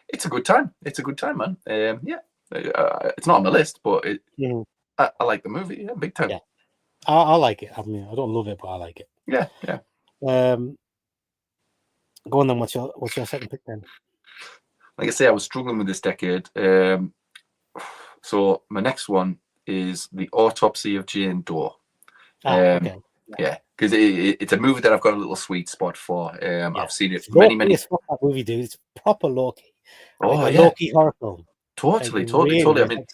It's a good time. It's a good time, man. It's not on my list, but I like the movie. Yeah, big time. Yeah, I like it. I mean, I don't love it, but I like it. Yeah. Go on then. What's your second pick then? Like I say, I was struggling with this decade. So my next one is The Autopsy of Jane Doe. Okay. Yeah, because it's a movie that I've got a little sweet spot for. I've seen it many. That movie, dude. It's proper low-key. Low-key horror film. Totally. I mean,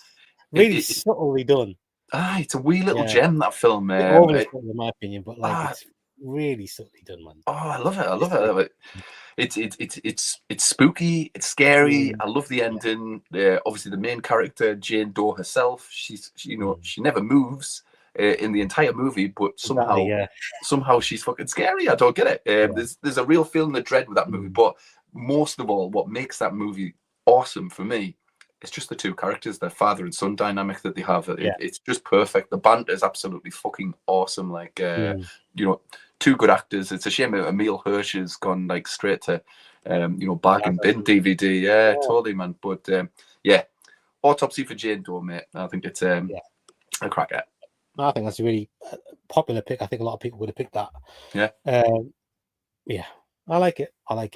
really subtly done. It's a wee little gem, that film. In my opinion, but it's really subtly done, man. Oh, I love it. It's spooky. It's scary. I love the ending. Obviously, the main character, Jane Doe herself, she never moves in the entire movie, but somehow she's fucking scary. I don't get it. There's a real feeling of dread with that movie, but most of all, what makes that movie awesome for me, it's just the two characters, the father and son dynamic that they have. It's just perfect. The banter is absolutely fucking awesome. Like, two good actors. It's a shame that Emile Hirsch has gone like straight to, bag and bin DVD. Yeah, totally, man. But Autopsy for Jane Doe, mate. I think it's a crack at. I think that's a really popular pick. I think a lot of people would have picked that. Yeah. I like it. I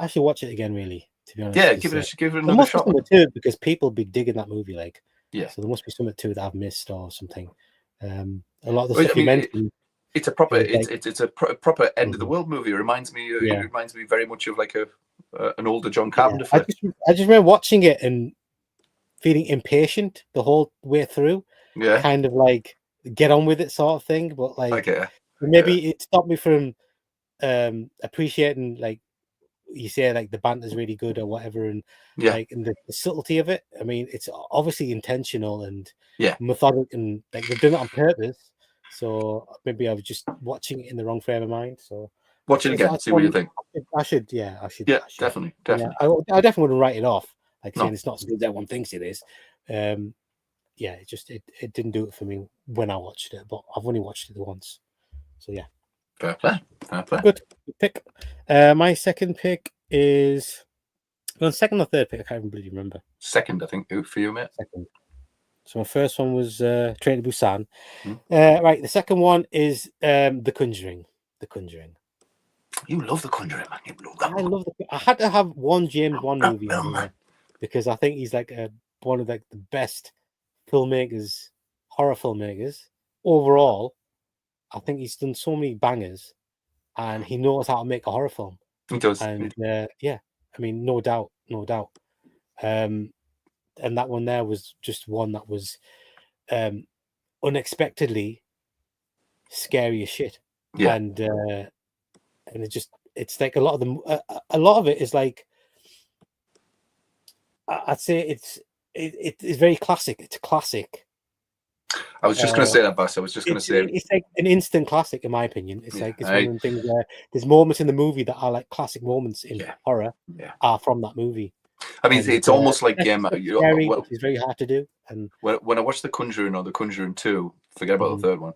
should watch it again, really. To be honest, give it another shot. Too, because people be digging that movie, like so there must be something to it that I've missed or something. A lot of the stuff you mentioned. It's a proper it's a proper end of the world movie. It reminds me very much of like an older John Carpenter film. I just remember watching it and feeling impatient the whole way through. Yeah, kind of like get on with it sort of thing. But maybe it stopped me from appreciating, like you say, like the banter's really good or whatever, and and the subtlety of it. I mean, it's obviously intentional and methodic, and like they've done it on purpose. So maybe I was just watching it in the wrong frame of mind. So watch it again, see what you think. I should. Yeah, definitely. Yeah, I definitely wouldn't write it off. Like saying it's not as good as everyone thinks it is. It didn't do it for me when I watched it, but I've only watched it once. So yeah. Fair play. Good pick. My second pick is second or third pick. I can't even really remember. Second, I think, for you, mate. Second. So my first one was Train to Busan. Right, the second one is The Conjuring. The Conjuring. You love The Conjuring, man. You love that. I had to have one James Wan movie on there because I think he's like one of the best filmmakers, horror filmmakers overall. I think he's done so many bangers, and he knows how to make a horror film. He does. And I mean, no doubt. And that one there was just one that was unexpectedly scary as shit. Yeah. And it's like a lot of it is like I'd say it's very classic. It's a classic. I was just going to say that, Bass. I was just going to say it's like an instant classic, in my opinion. It's like it's one of the things where there's moments in the movie that are like classic moments in horror are from that movie. I mean, it's almost like scary, which is very hard to do. And when I watched The Conjuring or The Conjuring 2, forget about the third one.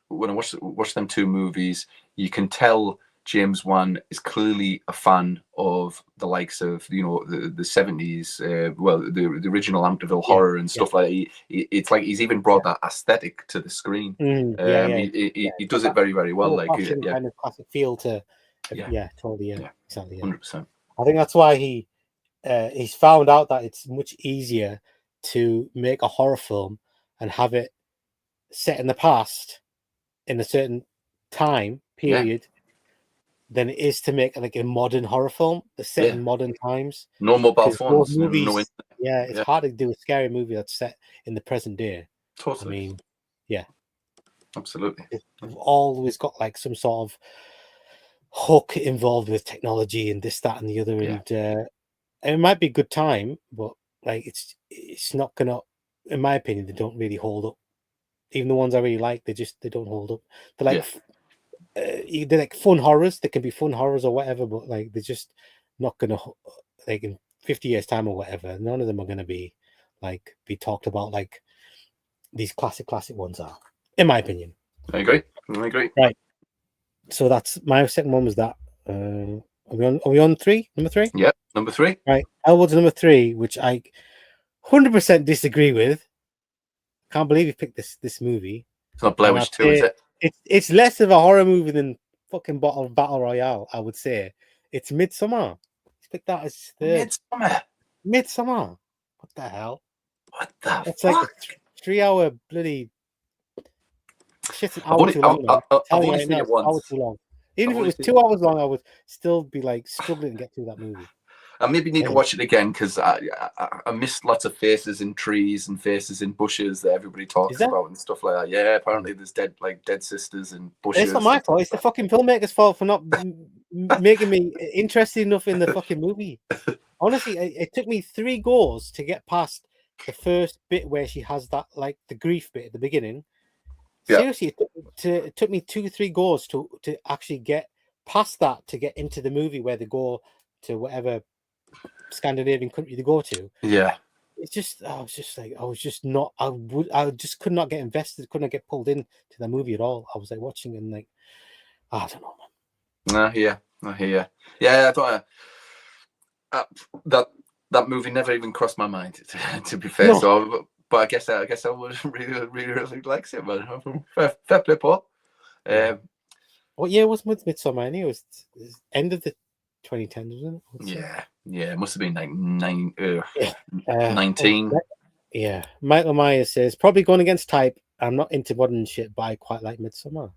When I watch them two movies, you can tell James Wan is clearly a fan of the likes of the 70s, the original Amityville horror and stuff like that. It's like he's even brought that aesthetic to the screen. He does it very, very well. Like kind of classic feel to totally, exactly, 100%. I think that's why he's found out that it's much easier to make a horror film and have it set in the past in a certain time period than it is to make like a modern horror film that's set in modern times. No mobile phones. Movies, it's hard to do a scary movie that's set in the present day. Totally. I mean, absolutely. We've always got like some sort of hook involved with technology and this, that, and the other, and it might be a good time, but like it's not gonna, in my opinion, they don't really hold up. Even the ones I really like, they don't hold up. They're like they're like fun horrors. They can be fun horrors or whatever, but like they're just not gonna, like, in 50 years time or whatever. None of them are gonna be talked about like these classic ones are, in my opinion. I agree. Right. So that's my second one. Was that? Are we on three? Number three? Yeah, number three. Right. Elwood's number three, which I 100% disagree with. Can't believe you picked this movie. It's not Blair Witch 2, is it? It's less of a horror movie than fucking Battle Royale, I would say. It's Midsommar. He's picked that as third. Midsommar. What the hell? What the It's fuck? like a 3-hour bloody shit's an I've hour only, too long. I've only seen it once. Hour too long. Even if it was 2 hours long, I would still be like struggling to get through that movie. I maybe need to watch it again because I missed lots of faces in trees and faces in bushes that everybody talks about and stuff like that. Yeah, apparently there's dead sisters in bushes. It's not my fault. It's the fucking filmmaker's fault for not making me interested enough in the fucking movie. Honestly, it took me 3 goes to get past the first bit where she has that, like, the grief bit at the beginning. Seriously, it took me 2-3 goes to actually get past that to get into the movie where they go to whatever Scandinavian country they go to. Yeah, it's just I just could not get invested, couldn't get pulled into the movie at all. I was like watching and like, I don't know, man. I hear. Yeah, I thought that movie never even crossed my mind. To be fair, so. But I guess I would really likes it, man. Fair play, Paul. What year was Midsommar? It was end of the 2010s, wasn't it? Yeah, it must have been like 19. Yeah, Michael Myers says probably going against type. I'm not into modern shit, but I quite like Midsommar.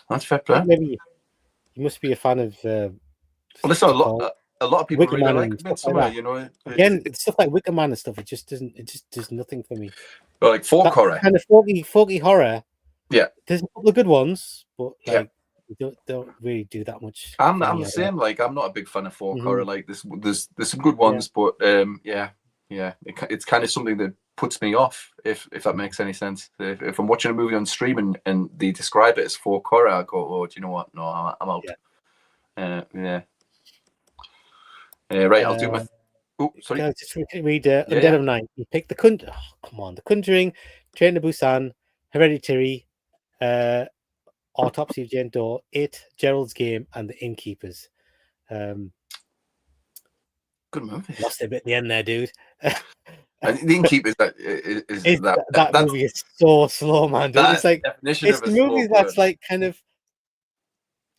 That's fair play. Maybe you must be a fan of. Well, there's a lot of people Wicker really Man like Midsommar, you know. Again, stuff like Wicker Man and stuff, it just does nothing for me. Well, like folk horror, kind of folky horror. Yeah, there's a couple of good ones, but like don't really do that much. I'm the same. Like, I'm not a big fan of folk horror. Like, there's some good ones, but it's kind of something that puts me off. If that makes any sense. If I'm watching a movie on streaming and they describe it as folk horror, I go, oh, do you know what? No, I'm out. Right, I'll do my. Oh, sorry. Just read Undead of Night. You pick The Conjuring, Train to Busan, Hereditary, Autopsy of Jane Doe, It, Gerald's Game, and The Innkeepers. Good movie. Lost a bit at the end there, dude. The Innkeepers that movie is so slow, man. Dude. It's like it's the movie that's like kind of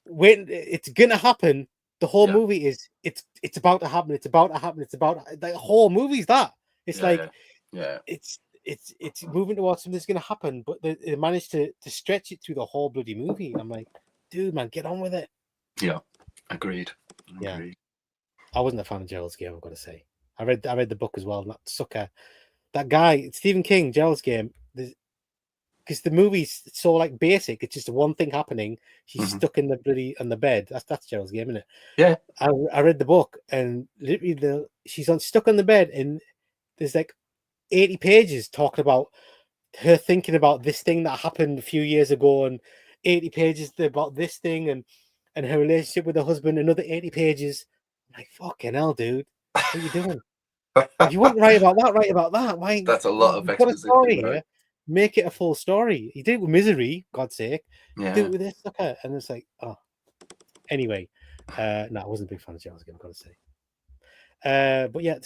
when it's gonna happen. The whole movie is it's about to happen. It's about to happen. It's about the whole movie's that. It's it's moving towards something that's going to happen, but they managed to stretch it through the whole bloody movie. I'm like, dude, man, get on with it. Yeah, agreed. I wasn't a fan of Gerald's Game, I've got to say. I read the book as well. That sucker, that guy, Stephen King, Gerald's Game. because the movie's so like basic. It's just one thing happening. She's stuck in the bloody on the bed. That's Gerald's Game, isn't it? Yeah. I read the book, and literally she's stuck on the bed, and there's like 80 pages talking about her thinking about this thing that happened a few years ago, and 80 pages about this thing, and her relationship with her husband. Another 80 pages. I'm like, fucking hell, dude, what are you doing? If you wouldn't write about that, write about that. Why? That's a lot of exposition. Got a story right? here. Make it a full story. You did it with Misery, God's sake. Yeah. Do it with this, okay? And it's like, oh. Anyway, no, I wasn't a big fan of Gerald's Game, I've got to say. But yeah,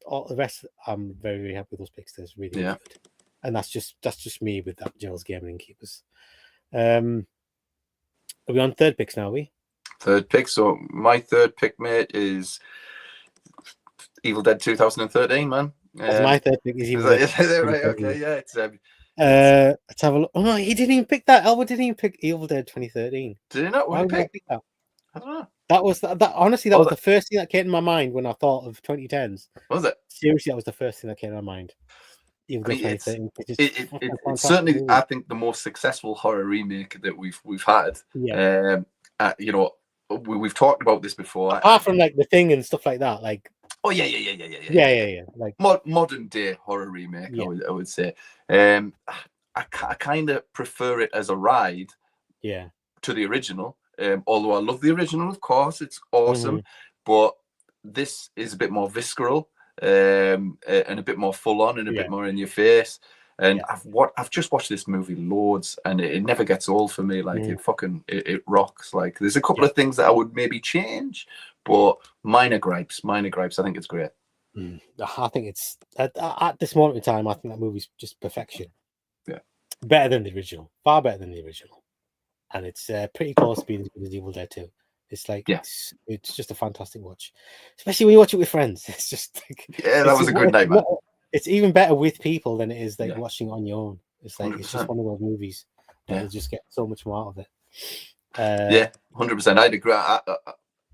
all the rest, I'm very, very happy with those picks. There's really, really good. And that's just me with that Gerald's Game and Keepers. Are we on third picks now? Are we? Third pick. So my third pick, mate, is Evil Dead 2013, man. My third pick is Evil Dead. Right, okay, yeah. Let's have a look. Oh no, he didn't even pick that. Albert didn't even pick Evil Dead 2013. Did he not? Why would I pick that? I don't know. That was honestly, that was the first thing that came to my mind when I thought of 2010s. Was it? Seriously, that was the first thing that came to my mind. Evil Dead 2013. It's certainly, movie. I think, the most successful horror remake that we've had. Yeah. You know, we've talked about this before. Apart from like The Thing and stuff like that, like. Oh yeah. Like modern day horror remake, I would say. I kind of prefer it as a ride. Yeah. To the original. Although I love the original, of course, it's awesome. But this is a bit more visceral, and a bit more full on, and a bit more in your face. And I've just watched this movie loads, and it never gets old for me. Like it rocks. Like there's a couple of things that I would maybe change, but minor gripes. I think it's great. I think it's at this moment in time, I think that movie's just perfection. Yeah, better than the original, far better than the original, and it's pretty close to being as good as Evil Dead 2. It's like it's just a fantastic watch, especially when you watch it with friends. It's just like that was a good night, man. It's even better with people than it is like watching it on your own. It's like 100%. It's just one of those movies that you just get so much more out of it. 100%. I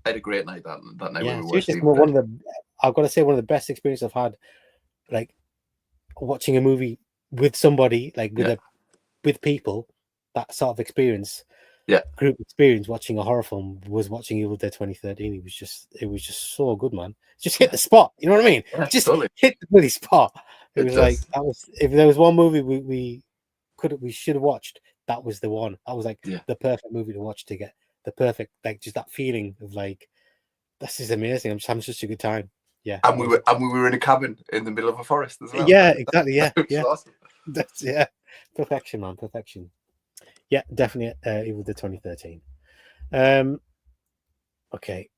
had a great night that night. Yeah, when we watched I've got to say, one of the best experiences I've had, like watching a movie with somebody, like with people. That sort of experience, group experience, watching a horror film was watching Evil Dead 2013. It was just so good, man. Just hit the spot. You know what I mean? Just hit the bloody spot. It was like that was. If there was one movie we should have watched, that was the one. That was like the perfect movie to watch to get the perfect, like, just that feeling of like, this is amazing. I'm just having such a good time. Yeah, and we were in a cabin in the middle of a forest as well. Yeah, exactly. Yeah, awesome. That's perfection, man. Perfection. Yeah, definitely Evil Dead 2013. Okay.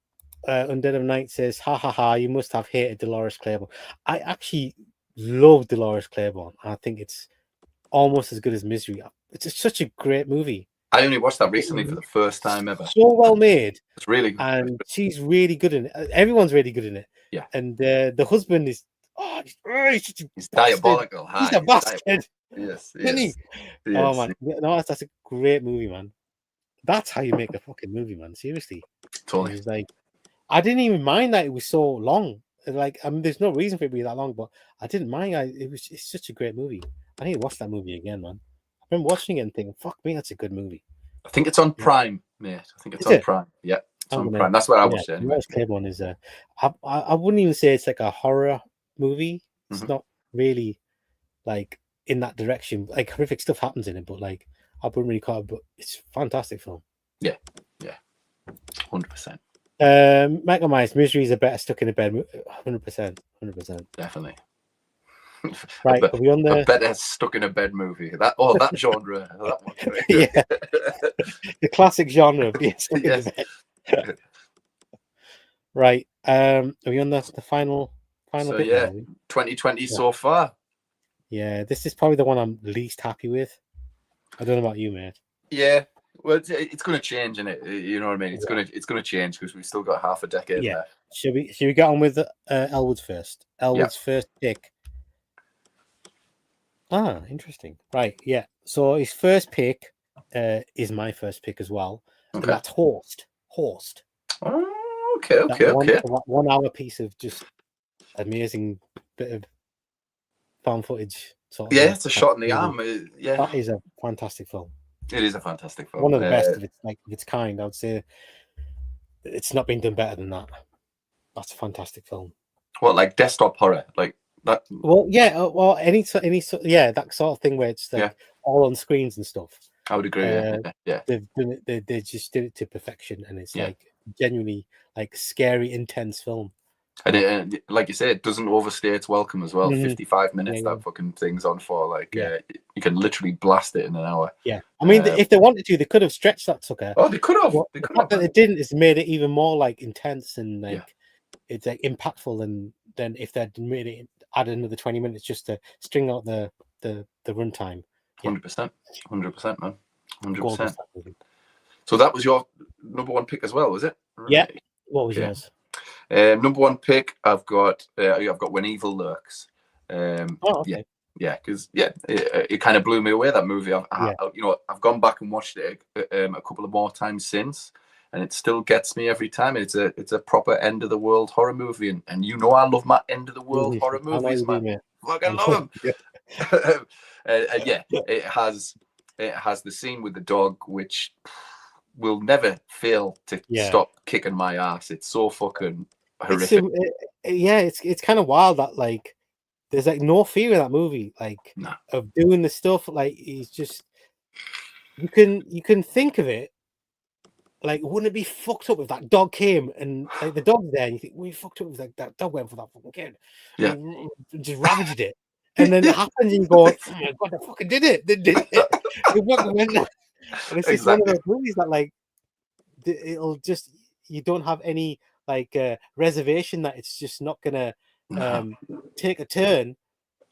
Undead of Night says, ha ha ha, you must have hated Dolores Claiborne. I actually love Dolores Claiborne. I think it's almost as good as Misery. It's such a great movie. I only watched that recently for the first time ever. So well made. It's really good. And she's really good in it. Everyone's really good in it. Yeah. And the husband is he's diabolical. He's a bastard. Yes. Oh man, no, that's a great movie, man. That's how you make a fucking movie, man. Seriously. Totally. It's like, I didn't even mind that it was so long. Like, I mean, there's no reason for it to be that long, but I didn't mind. It's such a great movie. I need to watch that movie again, man. I've been watching it and thinking, fuck me, that's a good movie. I think it's on Prime, mate. I think it's on Prime. Yeah, it's on Prime. That's where I watched it. Anyway. Claiborne is I wouldn't even say it's like a horror movie. It's not really like in that direction. Like, horrific stuff happens in it, but like, I wouldn't really call it, but it's a fantastic film. Yeah. 100%. Michael Myers, Misery is a better stuck in a bed. 100%. Definitely. Right, are we on the better stuck in a bed movie? That genre. That one. Yeah, the classic genre of being stuck in a bed. Right. Are we on the final so, bit? Yeah, 2020 so far. Yeah, this is probably the one I'm least happy with. I don't know about you, mate. Yeah, well, it's going to change, isn't it? You know what I mean? It's going to change because we've still got half a decade left. Should we get on with Elwood's first? Elwood's first pick. Ah, interesting. Right, yeah. So his first pick is my first pick as well. Okay. And that's Horst. Oh, okay. 1 hour piece of just amazing bit of found footage sort of. Yeah, it's a shot in the arm. That is a fantastic film. It is a fantastic film. One of the best of its kind. I would say it's not been done better than that. That's a fantastic film. What, like desktop horror, like that? Well, yeah. Well, any that sort of thing where it's like all on screens and stuff. I would agree. Yeah. They've done it. They just did it to perfection, and it's like genuinely like scary, intense film. And it, like you said, it doesn't overstay its welcome as well. 55 minutes that fucking thing's on for. Like, you can literally blast it in an hour. Yeah, I mean, if they wanted to, they could have stretched that sucker. Oh, they could have. The fact that they didn't has made it even more like intense and like it's like impactful. And then if they'd made it, add another 20 minutes just to string out the runtime. 100%, man, 100%. So that was your number one pick as well, was it? Right. Yeah. What was yours? Number one pick, I've got When Evil Lurks. Okay. Yeah, because it kind of blew me away, that movie. I've gone back and watched it a couple of more times since, and it still gets me every time. It's a proper end of the world horror movie, and I love my end of the world horror movies, man. Fucking love them. It has the scene with the dog, which will never fail to stop kicking my ass. It's so fucking horrific. It's kind of wild that like there's like no fear in that movie, like of doing the stuff. Like he's just you can think of it like, wouldn't it be fucked up if that dog came and like the dog's there and you think, well, you fucked up if like that dog went for that fucking kid, and just ravaged it, and then it happens and you go, oh my god, they fucking did it. And it's just one of those movies that like it'll just, you don't have any like reservation that it's just not gonna take a turn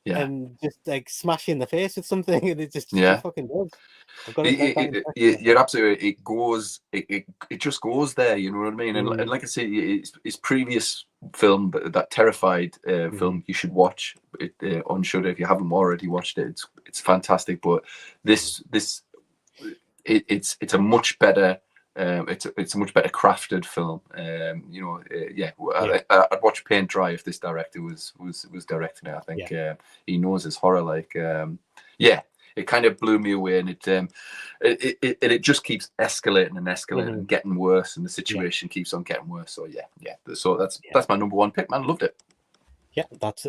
and just like smash you in the face with something, and it just fucking does. You're absolutely. It just goes there. You know what I mean? And like I say, his previous film, that Terrified film, you should watch it on Shudder if you haven't already watched it. It's fantastic. But it's a much better. It's a much better crafted film. I'd watch paint dry if this director was directing it. I think he knows his horror. Like, it kind of blew me away, and it just keeps escalating and getting worse, and the situation keeps on getting worse. So so that's my number one pick, man. Loved it. Yeah, that's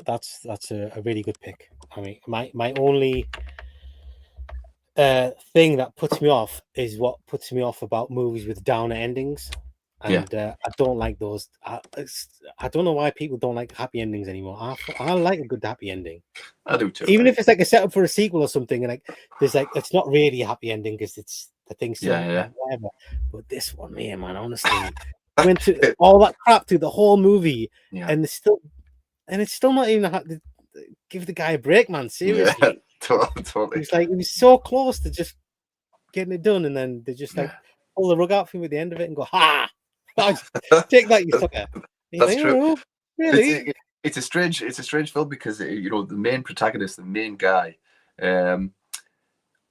a really good pick. I mean, my only thing that puts me off is what puts me off about movies with downer endings, and I don't like those. I don't know why people don't like happy endings anymore. I like a good happy ending. I do too. Even if it's like a setup for a sequel or something, and like there's like, it's not really a happy ending because it's the thing still whatever. But this one, man, honestly, I went to all that crap through the whole movie, and it's still not even give the guy a break, man. Seriously. Yeah. Totally. It's like, it was so close to just getting it done, and then they just like pull the rug out for him at the end of it and go, "Ha! Take that, you sucker." That's true. Oh, really? It's a strange film because the main protagonist, the main guy,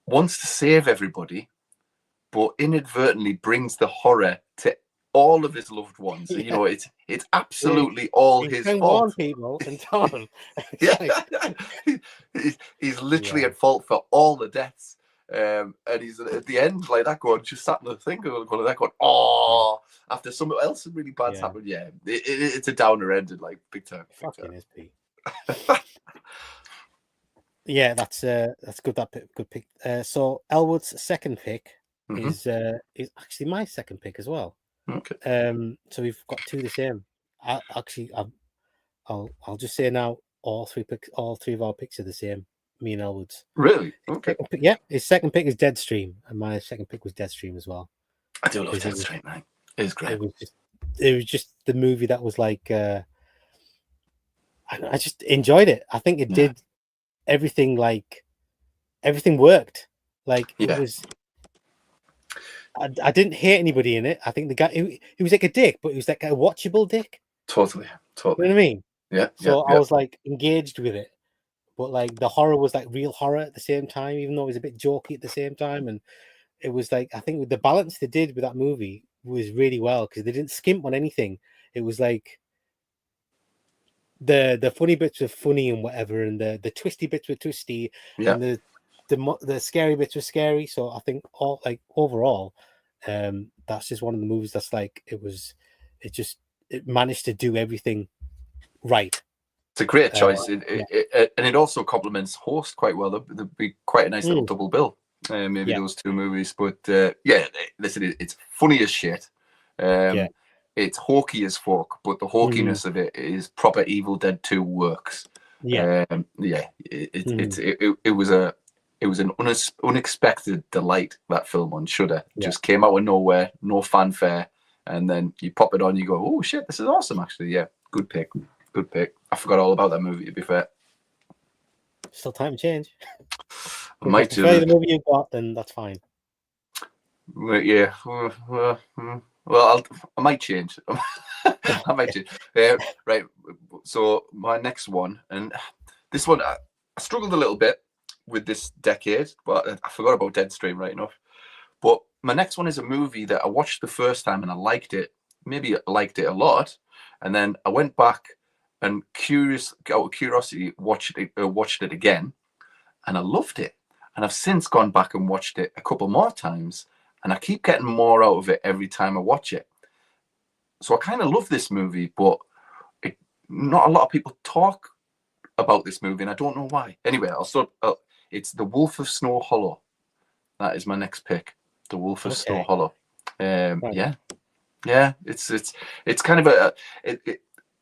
wants to save everybody, but inadvertently brings the horror to all of his loved ones. It's absolutely all his fault. People and tell them. He's literally at fault for all the deaths, and he's at the end like that going, just sat in the thing going like that going, oh, after something else really bad's happened. It's a downer ending, like big time. Fucking is, Pete. Yeah, that's good. Good pick. So Elwood's second pick is actually my second pick as well. Okay. So we've got two the same. I'll just say now, all three of our picks are the same. Me and Elwood's. Really? Okay. His second pick is Deadstream, and my second pick was Deadstream as well. I do love Deadstream, man. It is great. It was just the movie that was like, I just enjoyed it. I think it did everything. Like everything worked. Like it was. I didn't hate anybody in it. I think the guy, he was like a dick, but he was like a watchable dick. Totally. You know what I mean? Yeah. So I was like engaged with it, but like the horror was like real horror at the same time, even though it was a bit jokey at the same time. And it was like, I think with the balance they did with that movie was really well, because they didn't skimp on anything. It was like, the funny bits were funny and whatever, and the twisty bits were twisty, and the scary bits were scary. So I think overall, that's just one of the movies that's like it managed to do everything right. It's a great choice, and it also complements Host quite well. There'd be quite a nice little double bill, maybe those two movies. But listen, it's funny as shit. It's hokey as fuck, but the hokiness of it is proper Evil Dead 2 works. It was an unexpected delight, that film on Shudder. Just came out of nowhere, no fanfare, and then you pop it on, you go, oh shit, this is awesome. Actually, good pick. I forgot all about that movie, to be fair. Still time to change. I might do the movie you got, then that's fine. Yeah. Well, I might change. I might change. Right. So my next one, and this one, I struggled a little bit with this decade, but I forgot about Deadstream right enough. But my next one is a movie that I watched the first time and I liked it. Maybe I liked it a lot, and then I went back and out of curiosity watched it again, and I loved it. And I've since gone back and watched it a couple more times, and I keep getting more out of it every time I watch it. So I kind of love this movie, but not a lot of people talk about this movie, and I don't know why. Anyway, it's The Wolf of Snow Hollow. That is my next pick. The Wolf of Snow Hollow. It's kind of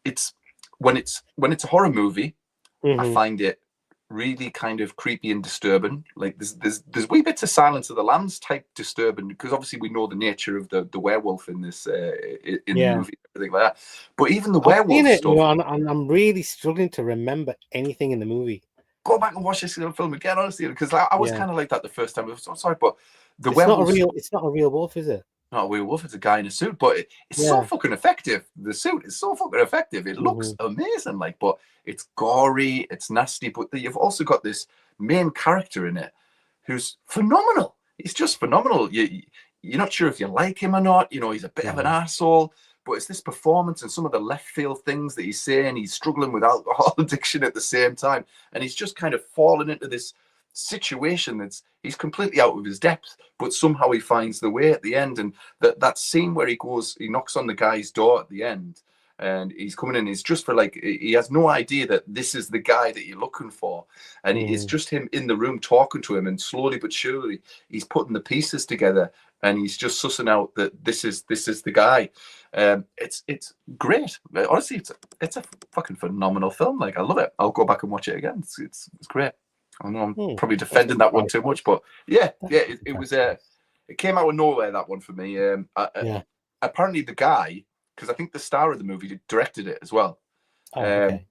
it's when it's a horror movie, I find it really kind of creepy and disturbing. Like there's wee bits of Silence of the Lambs type disturbing, because obviously we know the nature of the werewolf in this the movie, everything like that. But even the werewolf stuff, I'm really struggling to remember anything in the movie. Go back and watch this film again, honestly, because I was kind of like that the first time. I'm sorry, but it's not a real wolf, is it? Not a werewolf, it's a guy in a suit, but it's so fucking effective. The suit is so fucking effective. It looks amazing, but it's gory, it's nasty, but you've also got this main character in it who's phenomenal. He's just phenomenal. You're not sure if you like him or not. He's a bit of an asshole, but it's this performance and some of the left field things that he's saying. He's struggling with alcohol addiction at the same time, and he's just kind of fallen into this situation he's completely out of his depth, but somehow he finds the way at the end. And that scene where he knocks on the guy's door at the end, and he's coming in, it's just for he has no idea that this is the guy that you're looking for, and it's just him in the room talking to him, and slowly but surely he's putting the pieces together, and he's just sussing out that this is the guy. It's great. Honestly, it's a fucking phenomenal film. I love it. I'll go back and watch it again. It's great. I know I'm probably defending that one too much, but it was it came out of nowhere, that one, for me. Apparently the guy, because I think the star of the movie directed it as well, and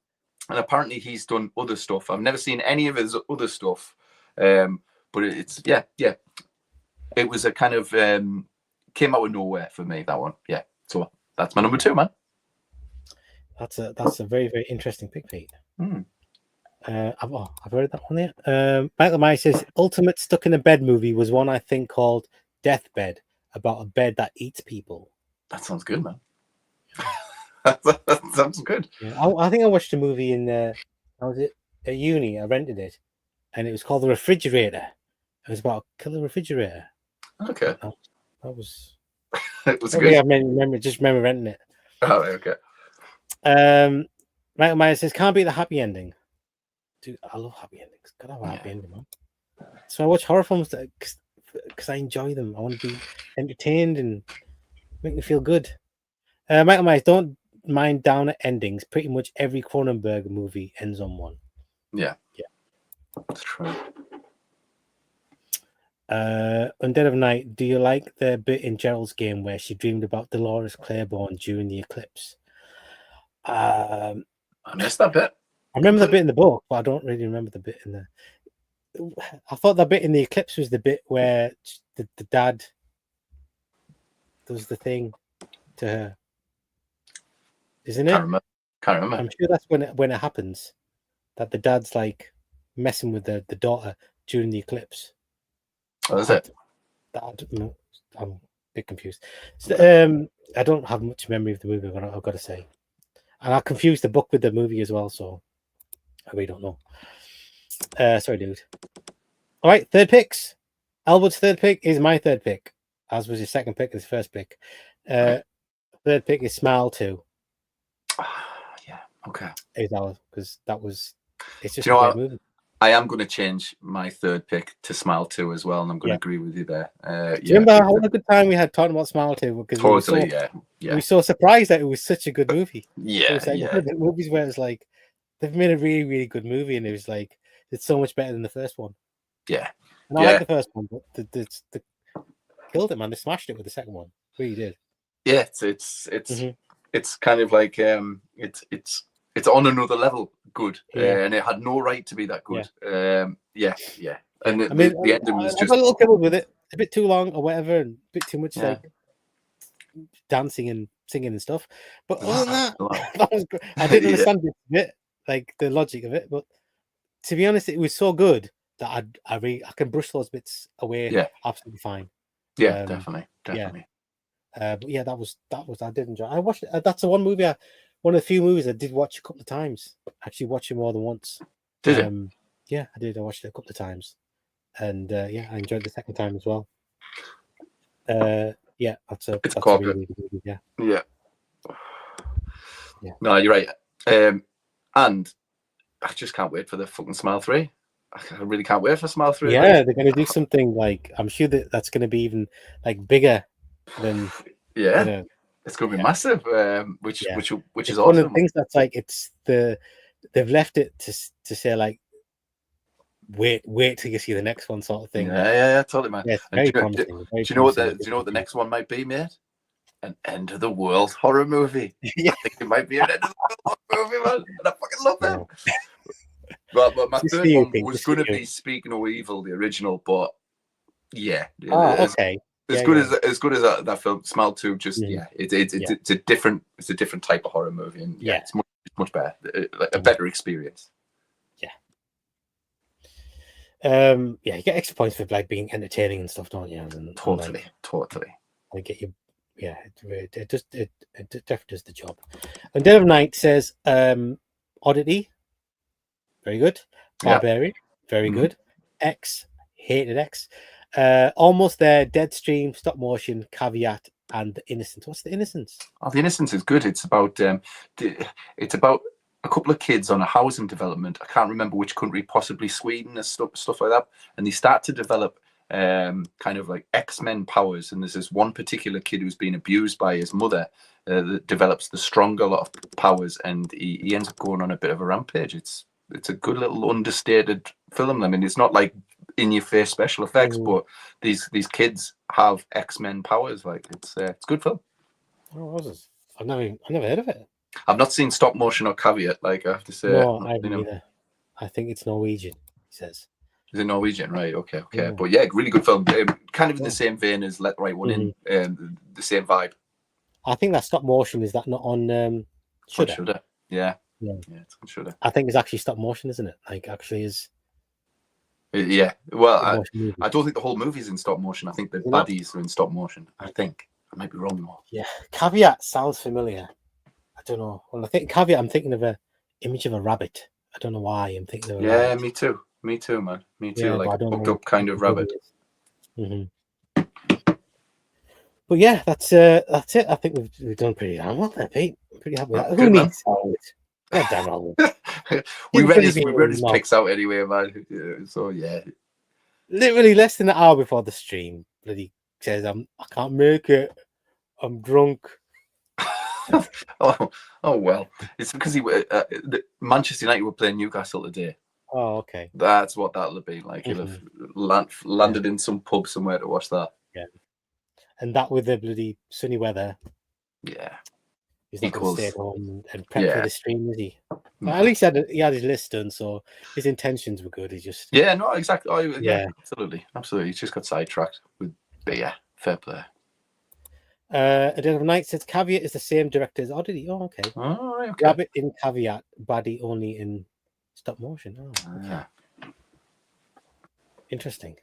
apparently he's done other stuff. I've never seen any of his other stuff, but it's it was a kind of came out of nowhere for me, that one. So that's my number 2, man. That's a very, very interesting pick, Pete. I've heard that one there. Michael Myers says ultimate stuck in a bed movie was one I think called Deathbed, about a bed that eats people. That sounds good, man. That sounds good. I think I watched a movie in how was it, at uni. I rented it, and it was called The Refrigerator. It was about a killer refrigerator. Okay. That was it was good. I just remember renting it. Oh, okay. Michael Myers says can't beat the happy ending. Dude, I love happy endings. Gotta have a happy ending, man. So I watch horror films because I enjoy them. I want to be entertained and make me feel good. Michael Myers, don't mind downer endings. Pretty much every Cronenberg movie ends on one. Yeah. That's true. Undead of Night, do you like the bit in Gerald's game where she dreamed about Dolores Claiborne during the eclipse? I missed that bit. I remember the bit in the book, but I don't really remember the bit in the. I thought the bit in the eclipse was the bit where the dad does the thing to her, isn't it? Can't remember. I'm sure that's when it happens, that the dad's messing with the daughter during the eclipse. Oh, is it? I'm a bit confused. So, I don't have much memory of the movie, I've got to say. And I confused the book with the movie as well, so I really don't know. Sorry, dude. All right, third picks. Albert's third pick is my third pick, as was his second pick, his first pick. Third pick is Smile 2. Yeah, okay. Because that was, it's just a great movie. I am going to change my third pick to Smile 2 as well, and I'm going to agree with you there. Do you remember what a good time we had talking about Smile 2? Because totally, we were so surprised that it was such a good movie. Yeah, it was like one of the movies where it's like they've made a really, really good movie, and it was like it's so much better than the first one. Yeah, and I like the first one, but the killed it, man. They smashed it with the second one. Really did. Yeah, it's kind of like it's on another level good, and it had no right to be that good. Yeah. And the ending was just a little trouble with it, a bit too long or whatever, and a bit too much like dancing and singing and stuff. But other than that, that was great. I didn't understand it, like the logic of it, but to be honest, it was so good that I can brush those bits away. Absolutely fine. Yeah, definitely. But yeah, that was I did enjoy. I watched it. That's the one movie one of the few movies I did watch a couple of times. Actually, watch it more than once. Did you? Yeah, I did. I watched it a couple of times, and I enjoyed the second time as well. Yeah, that's a corporate. Really good movie, yeah. No, you're right. And I just can't wait for the fucking Smile 3. I really can't wait for Smile 3. Yeah, they're going to do something like, I'm sure that's going to be even like bigger than. It's going to be massive. Which is it's awesome. One of the things that's like they've left it to say like wait till you see the next one sort of thing. Yeah, totally, man. Yeah, it's very promising. Do you know what the next one might be, mate? An end of the world horror movie. I think it might be an end of the world horror movie, man. And I fucking love them. But my third one was going to be Speak No Evil, the original, but okay. As good as that film, Smile 2, just it's a different type of horror movie, and it's much better, a better experience. You get extra points for like being entertaining and stuff, don't you? And, totally. I get you. Yeah, it definitely does the job. And Dead of Night says Oddity, very good. Barbarian, very good. X, hated X. Almost There, Deadstream, Stop Motion, Caveat, and The Innocents. What's The Innocents? Oh, The Innocents is good. It's about a couple of kids on a housing development. I can't remember which country, possibly Sweden, or stuff like that. And they start to develop kind of like X-Men powers. And there's this one particular kid who's been abused by his mother that develops the stronger lot of powers, and he ends up going on a bit of a rampage. It's a good little understated film. I mean, it's not like in your face special effects, but these kids have X-Men powers. Like it's good film. Oh, what was it? I've never heard of it. I've not seen Stop Motion or Caveat. Like I have to say, no, I haven't either. I think it's Norwegian. He says. Is it Norwegian? Right. Okay. Yeah. But yeah, really good film. Kind of in the same vein as Let the Right One In. The same vibe. I think that Stop Motion, is that not on Shudder? Shudder. Yeah, it's on Shudder. I think it's actually stop motion, isn't it? Like actually is. Yeah. Well, I don't think the whole movie is in stop motion. I think the baddies are in stop motion. I think I might be wrong though. Yeah. Caveat sounds familiar. I don't know. When I think Caveat, I'm thinking of a image of a rabbit. I don't know why I'm thinking of a rabbit. Me too. Me too, man. Me too. Like a fucked up kind of rabbit. But yeah, that's it. I think we've done pretty well there, Pete. I'm pretty happy with that. Who needs Howard? God damn Howard. we read his picks out anyway, man. So yeah. Literally less than an hour before the stream, bloody says I can't make it. I'm drunk. oh well. It's because Manchester United were playing Newcastle today. Oh, okay. That's what that'll be like. He'll have landed in some pub somewhere to watch that. Yeah. And that with the bloody sunny weather. Yeah. He's not going to stay at home and prep for the stream, is he? Well, at least he had his list done, so his intentions were good. He just... Yeah, no, exactly. Oh, yeah, absolutely. He just got sidetracked with beer. Fair play. A Dead of Night says Caveat is the same director as Oddity. Oh, okay. Oh, right, okay. Rabbit in Caveat, baddie only in stop motion. Oh, okay. Interesting.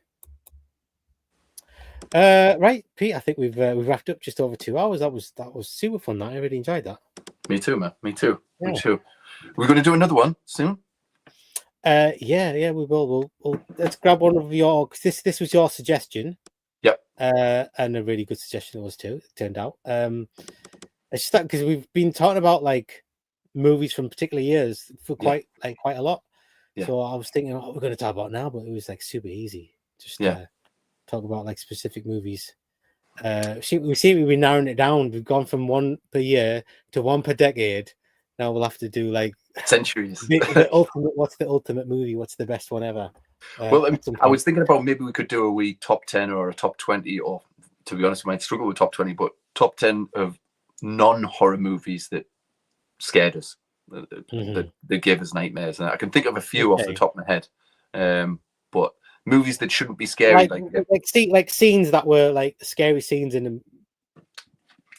Right, Pete. I think we've wrapped up just over 2 hours. That was super fun. I really enjoyed that. Me too, man. Me too. Me too. We're going to do another one soon. Yeah, we will. We'll let's grab one of your. Cause this was your suggestion. Yep. And a really good suggestion it was too. It turned out. It's just that because we've been talking about like movies from particular years for quite a lot. Yeah. So I was thinking, what we're going to talk about now, but it was like super easy. Just talk about like specific movies. We seem to be narrowing it down. We've gone from one per year to one per decade. Now we'll have to do like centuries. the ultimate. What's the ultimate movie? What's the best one ever? Well, I was thinking about maybe we could do a wee top 10 or a top 20, or to be honest, we might struggle with top 20, but top 10 of non-horror movies that scared us, that gave us nightmares. And I can think of a few off the top of my head, but movies that shouldn't be scary, like scenes that were like scary scenes in them.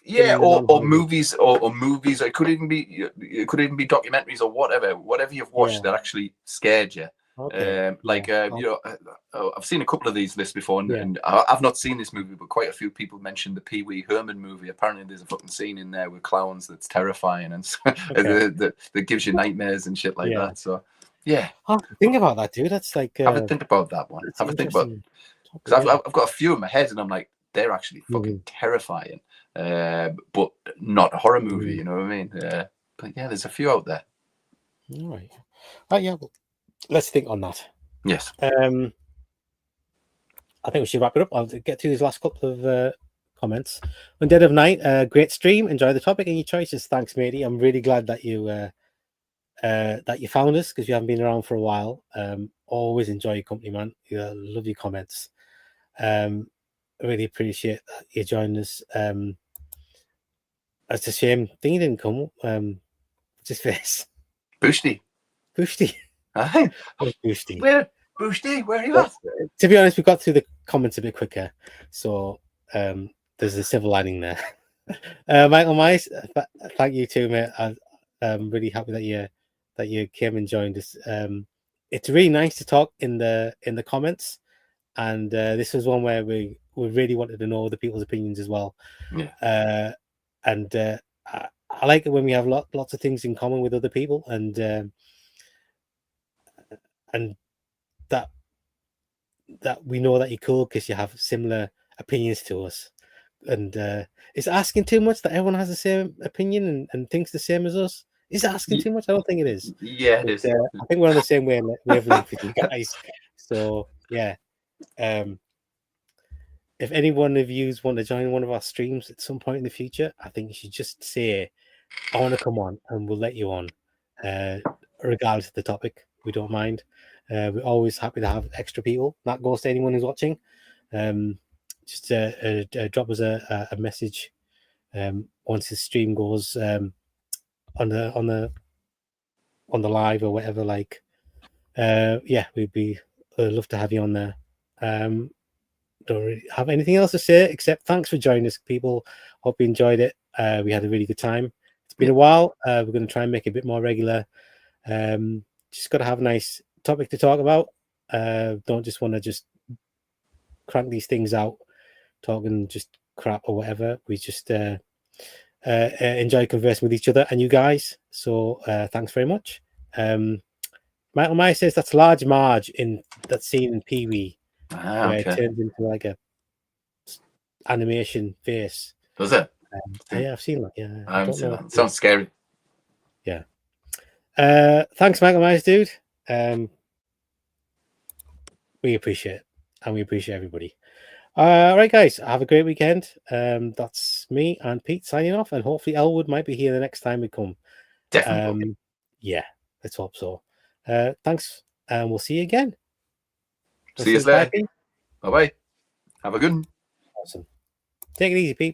Yeah, or movies, or movies. It could even be documentaries or whatever you've watched that actually scared you. Okay. I've seen a couple of these lists before, and I've not seen this movie, but quite a few people mentioned the Pee Wee Herman movie. Apparently, there's a fucking scene in there with clowns that's terrifying and that gives you nightmares and shit like that. So, yeah, I have to think about that, dude. That's like have a think about that one. Have a think about, because I've got a few in my head, and I'm like, they're actually fucking terrifying, but not a horror movie. You know what I mean? But yeah, there's a few out there. All right. Yeah. Well, let's think on that. Yes. I think we should wrap it up. I'll get to these last couple of comments. On Dead of Night, great stream. Enjoy the topic and your choices. Thanks, matey. I'm really glad that you found us, because you haven't been around for a while. Always enjoy your company, man. Love your comments. I really appreciate that you joined us. It's a shame Thingy didn't come. What's his face? Boosty. Aye. Boosty, where are you at? To be honest, we got through the comments a bit quicker, so there's a silver lining there. Michael Mice, thank you too, mate. I'm really happy that you came and joined us. It's really nice to talk in the comments, and this was one where we really wanted to know other people's opinions as well. Yeah. I like it when we have lots of things in common with other people, and that we know that you're cool because you have similar opinions to us. And is asking too much that everyone has the same opinion and thinks the same as us? Is asking too much? I don't think it is. Yeah, it is. I think we're on the same wavelength with you guys. So yeah. If any one of you want to join one of our streams at some point in the future, I think you should just say, I want to come on, and we'll let you on, regardless of the topic. We don't mind. We're always happy to have extra people. That goes to anyone who's watching. Just drop us a message once the stream goes on the live or whatever. Like, we'd be love to have you on there. Don't really have anything else to say except thanks for joining us, people. Hope you enjoyed it. We had a really good time. It's been a while. We're going to try and make it a bit more regular. Just got to have a nice topic to talk about. Don't just want to just crank these things out, talking just crap or whatever. We just enjoy conversing with each other and you guys. So thanks very much. Michael Meyer says that's Large Marge in that scene in Pee Wee. Where it turns into like a animation face. Does it? Yeah, I've seen that. Yeah, I haven't seen that. It sounds scary. Yeah. Thanks, Michael Myers, dude. We appreciate it, and we appreciate everybody. All right, guys, have a great weekend. That's me and Pete signing off, and hopefully Elwood might be here the next time we come. Definitely. Yeah, let's hope so. Thanks, and we'll see you again. See you later. Bye-bye. Have a good one. Awesome. Take it easy, peeps.